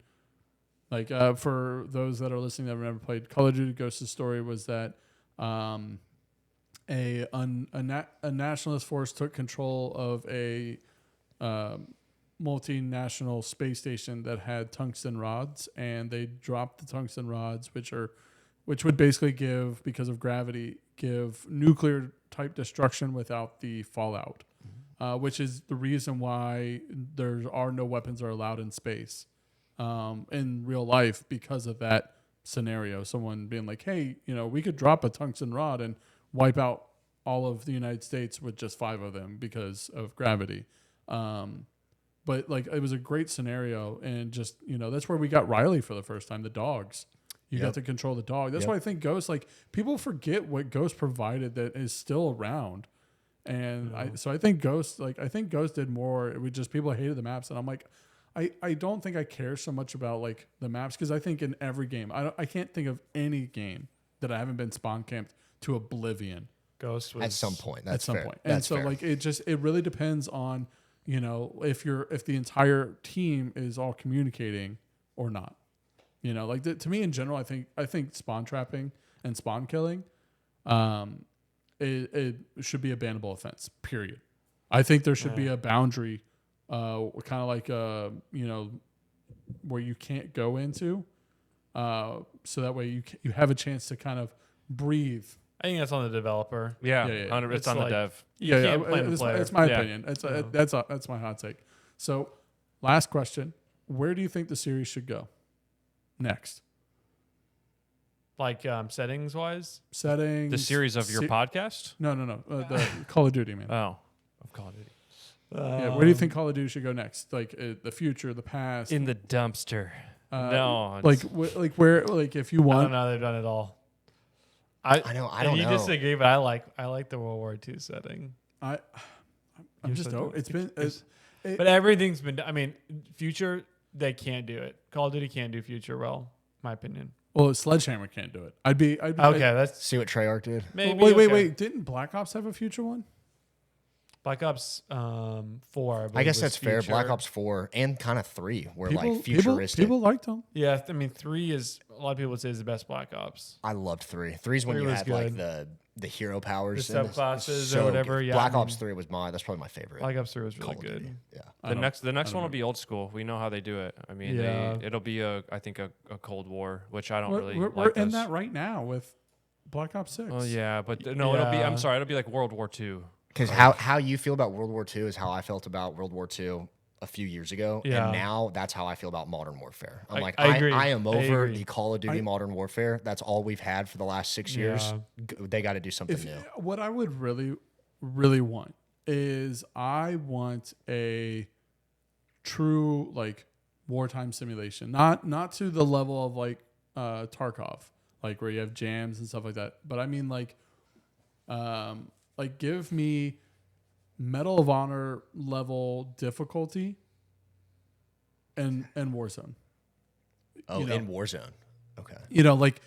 like for those that are listening that have never played Call of Duty Ghost's story was that a nationalist force took control of a multinational space station that had tungsten rods, and they dropped the tungsten rods, which would basically because of gravity, give nuclear type destruction without the fallout, which is the reason why there are no weapons are allowed in space in real life because of that scenario. Someone being like, hey, we could drop a tungsten rod and wipe out all of the United States with just 5 of them because of gravity. But like it was a great scenario, and just that's where we got Riley for the first time. The dogs, you got to control the dog. That's why I think Ghost, like people forget what Ghost provided that is still around, and I think Ghost did more. It was just people hated the maps, and I'm like, I don't think I care so much about like the maps because I think in every game I can't think of any game that I haven't been spawn camped to oblivion. Ghost was At some point. That's at some fair. point. And That's so fair. like it really depends on, if the entire team is all communicating or not. To me in general, I think spawn trapping and spawn killing it should be a bannable offense, period. I think there should be a boundary kind of like where you can't go into so that way you have a chance to kind of breathe. I think that's on the developer. Yeah, Yeah. 100 it's It's on like- the dev. You can't blame the player. It's my Yeah. opinion. That's my hot take. So, last question: where do you think the series should go next? Like settings wise, Settings. The series of your podcast? No. The Call of Duty, man. Oh, of Call of Duty. Yeah, where do you think Call of Duty should go next? Like the future, the past. In the dumpster. No. Like where if you I want. don't know. They've done it all. I don't you know. disagree, but I like the World War II setting. I'm just it's been. But everything's been. I mean, future they can't do it. Call of Duty can't do future well, my opinion. Well, Sledgehammer can't do it. I'd be Okay, that's See what Treyarch did. maybe. wait. okay. Didn't Black Ops have a future one? Black Ops 4. I guess was that's fair. future. Black Ops 4 and kind of 3 were like People futuristic. liked them. Yeah, I mean 3 is a lot of people would say is the best Black Ops. I loved 3. 3's when 3 you was had like good. the hero powers. The and it's subclasses or so whatever, good. yeah, Black I Ops mean- 3 was that's probably my favorite. Black Ops 3 was Call really of good. Duty. Yeah. The next one will be old school. We know how they do it. I mean, Yeah. it'll be I think a Cold War, which I don't really We're like. in those. that right now with Black Ops 6. Oh yeah, but no, it'll be. Yeah. I'm sorry, it'll be like World War II. Because how you feel about World War II is how I felt about World War II a few years ago, Yeah. and now that's how I feel about Modern Warfare. I'm I agree. I am I over agree. the Call of Duty Modern Warfare. That's all we've had for the last 6 years. They got to do something new. What I would really, really want is I want a true like wartime simulation, not to the level of like Tarkov, like where you have jams and stuff like that. But I mean like give me Medal of Honor level difficulty and Warzone. Oh, You know. in Warzone. Okay. Like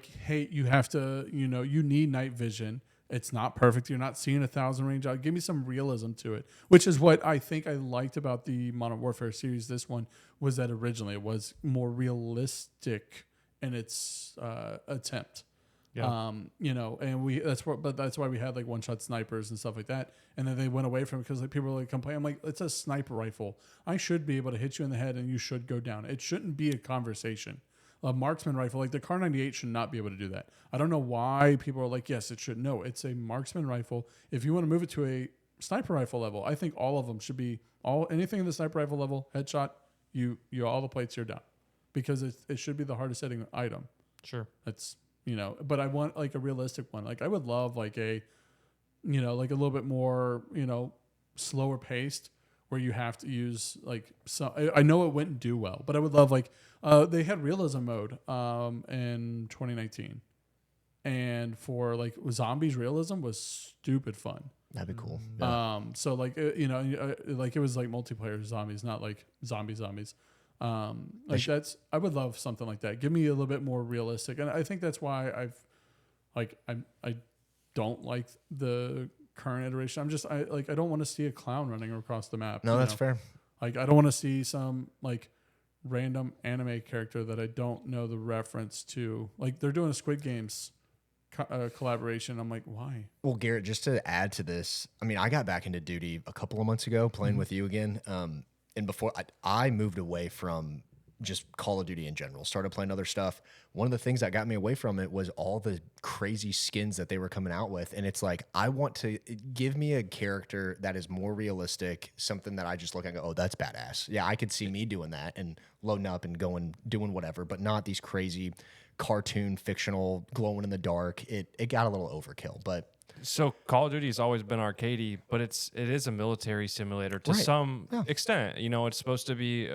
hey, you have to, you need night vision. It's not perfect. You're not seeing 1,000 range out. Give me some realism to it, which is what I think I liked about the Modern Warfare series. This one was that originally it was more realistic in its attempt. Yeah. And that's why we had like one-shot snipers and stuff like that. And then they went away from it because like people were like complaining. I'm like, it's a sniper rifle. I should be able to hit you in the head and you should go down. It shouldn't be a conversation. A marksman rifle, like the Kar 98, should not be able to do that. I don't know why people are like, yes, it should. No, it's a marksman rifle. If you want to move it to a sniper rifle level, I think all of them should be anything in the sniper rifle level, headshot, you all the plates, you're down, because it should be the hardest hitting item. Sure. That's but I want like a realistic one. Like I would love like a like a little bit more slower paced, where you have to use like some. I know it wouldn't do well, but I would love like they had realism mode in 2019, and for like zombies, realism was stupid fun. That'd be cool. Yeah. So like like it was like multiplayer zombies, not like zombies. I would love something like that. Give me a little bit more realistic, and I think that's why I don't like the current iteration. I don't want to see a clown running across the map. No, that's fair. Like I don't want to see some like random anime character that I don't know the reference to. Like they're doing a Squid Games collaboration. I'm like, why? Well, Garrett, just to add to this, I mean, I got back into duty a couple of months ago playing with you again. And before I moved away from just Call of Duty in general, started playing other stuff. One of the things that got me away from it was all the crazy skins that they were coming out with. And it's like, I want to give me a character that is more realistic, something that I just look at and go, oh, that's badass. Yeah, I could see me doing that and loading up and doing whatever, but not these crazy cartoon, fictional, glowing in the dark. It got a little overkill, but So Call of Duty has always been arcadey, but it is a military simulator to some extent. It's supposed to be,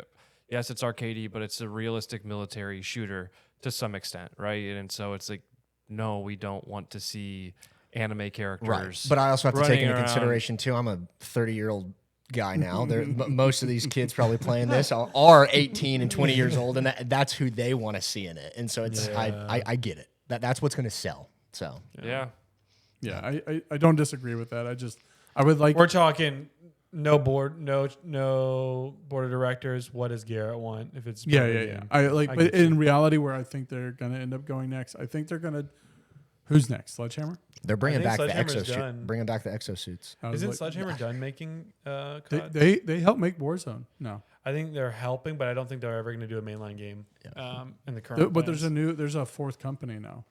yes, it's arcadey, but it's a realistic military shooter to some extent, right? And so it's like, no, we don't want to see anime characters. Right. But I also have to take into running around. consideration too, I'm a 30-year-old guy now. Most of these kids probably playing this are 18 and 20 years old, and that's who they want to see in it. And so it's I get it. That's what's going to sell. So Yeah. Yeah, I don't disagree with that. I would like. We're talking no board of directors. What does Garrett want if it's Yeah. But in reality, where I think they're gonna end up going next, I think they're gonna. Who's next? Sledgehammer? they're bringing back the Sledgehammer's done. exosuits. Isn't Sledgehammer done making COD? They help make Warzone. No, I think they're helping, but I don't think they're ever going to do a mainline game in the current. but plans. there's a fourth company now.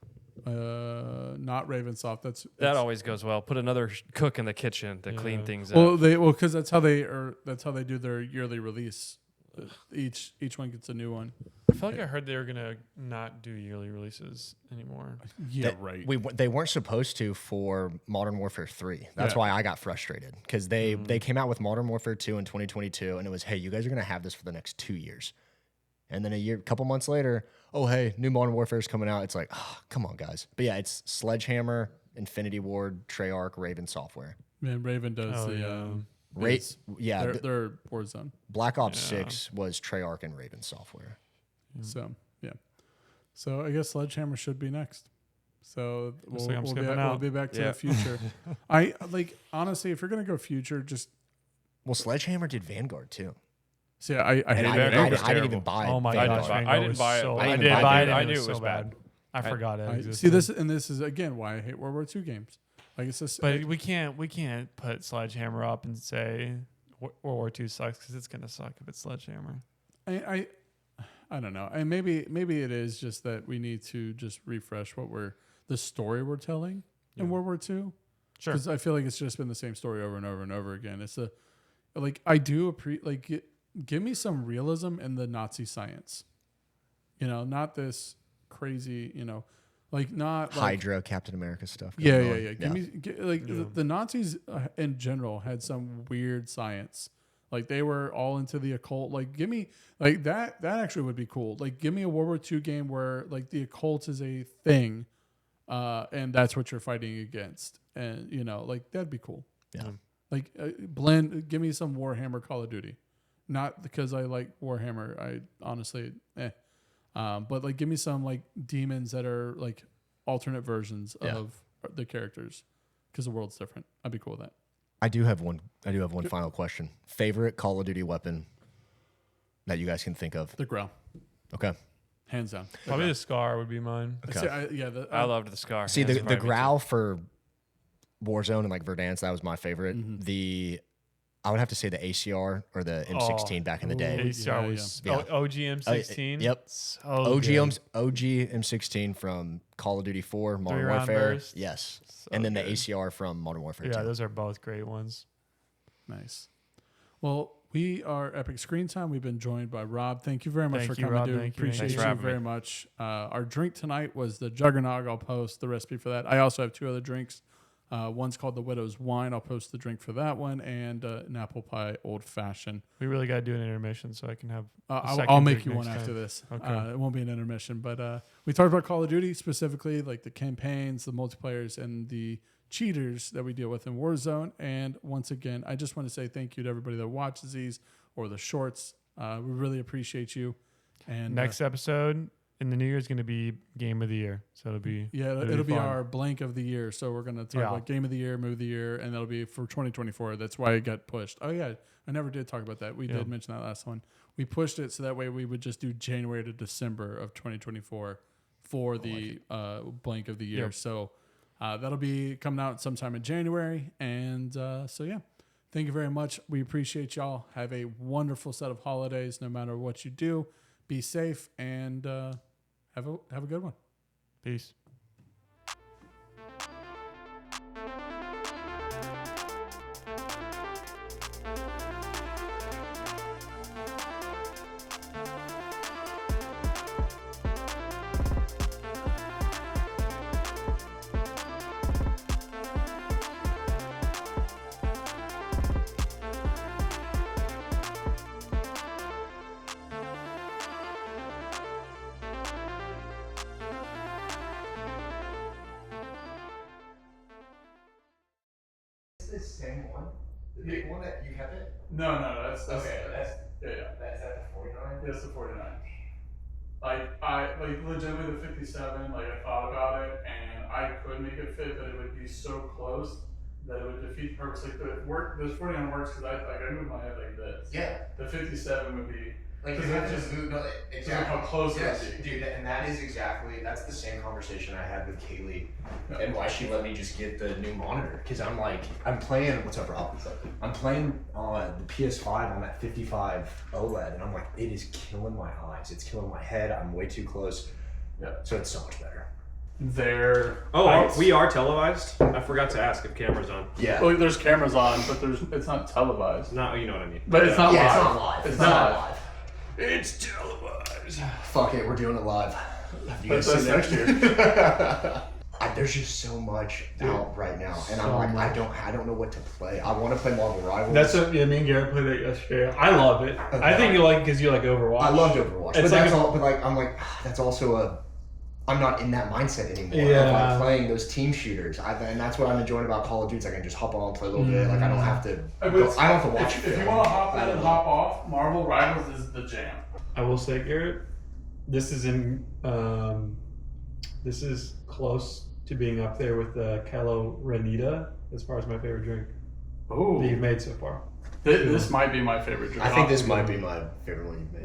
Not Ravensoft. That always goes well. Put another cook in the kitchen to clean things up. well because that's how they do their yearly release. Each one gets a new one. I feel like I heard they were going to not do yearly releases anymore. Yeah, right. They weren't supposed to for Modern Warfare 3. That's why I got frustrated, because they came out with Modern Warfare 2 in 2022, and it was, hey, you guys are going to have this for the next 2 years. And then a couple months later, oh, hey, new Modern Warfare is coming out. It's like, oh, come on, guys. But yeah, it's Sledgehammer, Infinity Ward, Treyarch, Raven Software. Man, Raven does their Warzone. Black Ops 6 was Treyarch and Raven Software. So yeah, so I guess Sledgehammer should be next. So we'll be back to the future. I like, honestly, if you're gonna go future, just Sledgehammer did Vanguard too. see. I didn't even buy it. Oh my Vanguard. gosh, I didn't buy it. I did buy it. I And knew it it was was so bad. bad. I forgot it existed. see this, and this is again why I hate World War II games. Like it's just, But we can't put Sledgehammer up and say World War II sucks, because it's gonna suck if it's Sledgehammer. I don't know. And maybe it is just that we need to just refresh the story we're telling in World War II. Sure. Because I feel like it's just been the same story over and over and over again. It's give me some realism in the Nazi science. Not this crazy, not Hydra, Captain America stuff. Yeah. On. The Nazis in general had some weird science. Like they were all into the occult. Like give me like that actually would be cool. Like give me a World War II game where like the occult is a thing, and that's what you're fighting against, and like that'd be cool. Yeah. Like give me some Warhammer Call of Duty. not because I like Warhammer. I honestly, but like, give me some like demons that are like alternate versions of the characters, because the world's different. I'd be cool with that. I do have one final question. Favorite Call of Duty weapon that you guys can think of? The Grau, Okay. hands down. Probably the Scar would be mine. Okay. See, I loved the Scar. See, Yeah, the it's probably me too. Grau for Warzone and like Verdansk, that was my favorite. I would have to say the ACR or the M16 back in the day. ACR was OG M16. Yep. So OG good. M16 from Call of Duty 4, Modern 3-round Warfare. burst. Yes. So and then good. the ACR from Modern Warfare Yeah, 2. those are both great ones. Nice. Well, we are Epic Screen Time. We've been joined by Rob. Thank you very much Thank for you, coming, Rob. dude. Thank you. Appreciate Thanks for you having me. very much. Our drink tonight was the Juggernog. I'll post the recipe for that. I also have 2 other drinks. One's called the Widow's Wine. I'll post the drink for that one, and an apple pie old fashioned. We really got to do an intermission so I can have. I'll make you one next after time. this. Okay. It won't be an intermission, but we talked about Call of Duty specifically, like the campaigns, the multiplayers, and the cheaters that we deal with in Warzone. And once again, I just want to say thank you to everybody that watches these or the shorts. We really appreciate you. And Next episode in the new year is going to be Game of the Year. So it'll be it'll be fun. our blank of the year. So we're going to talk about Game of the Year, Move of the Year, and that'll be for 2024. That's why it got pushed. Oh, yeah. I never did talk about that. We did mention that last one. We pushed it so that way we would just do January to December of 2024 for the blank of the year. Yep. So that'll be coming out sometime in January. And so, yeah, thank you very much. We appreciate y'all. Have a wonderful set of holidays, no matter what you do. Be safe and have a good one. Peace. The same one? The big one that you have it? No, that's Okay, that's yeah. Is that the 49? Yes, the 49. I legitimately the 57. Like, I thought about it, and I could make it fit, but it would be so close that it would defeat the purpose. Like, this 49 works because I move my head like this. Yeah. The 57 would be Like Because you have it to just- move. No, because of how close Yes, it would be. dude, and that's the same conversation I had with Kaylee, and why she let me just get the new monitor. Because I'm playing. What's up, Rob? I'm playing on the PS5 on that 55 OLED, and I'm like, it is killing my eyes. It's killing my head. I'm way too close. Yeah. So it's so much better. We are televised. I forgot to ask if camera's on. Yeah. Well, there's cameras on, but it's not televised. No, you know what I mean. But it's not Yeah, live. it's not live. It's not live. It's televised. Fuck it, we're doing it live. You But guys that's see next that? There's just so much out right now, and I'm like, I don't know what to play. I want to play Marvel Rivals. That's what me and Garrett played that yesterday. I love it. I think you like because you like Overwatch. I loved Overwatch, It's but like that's all. But like, I'm like, that's also I'm not in that mindset anymore. Yeah. Of like playing those team shooters, and that's what I'm enjoying about Call of Duty. I can just hop on, play a little bit. Like I don't have to. I don't have to watch. If you want to hop on and hop off, Marvel Rivals is the jam. I will say, Garrett, this is close to being up there with the Calo Renita as far as my favorite drink Oh, that you've made so far. this might be my favorite drink. I think this might be my favorite one you've made.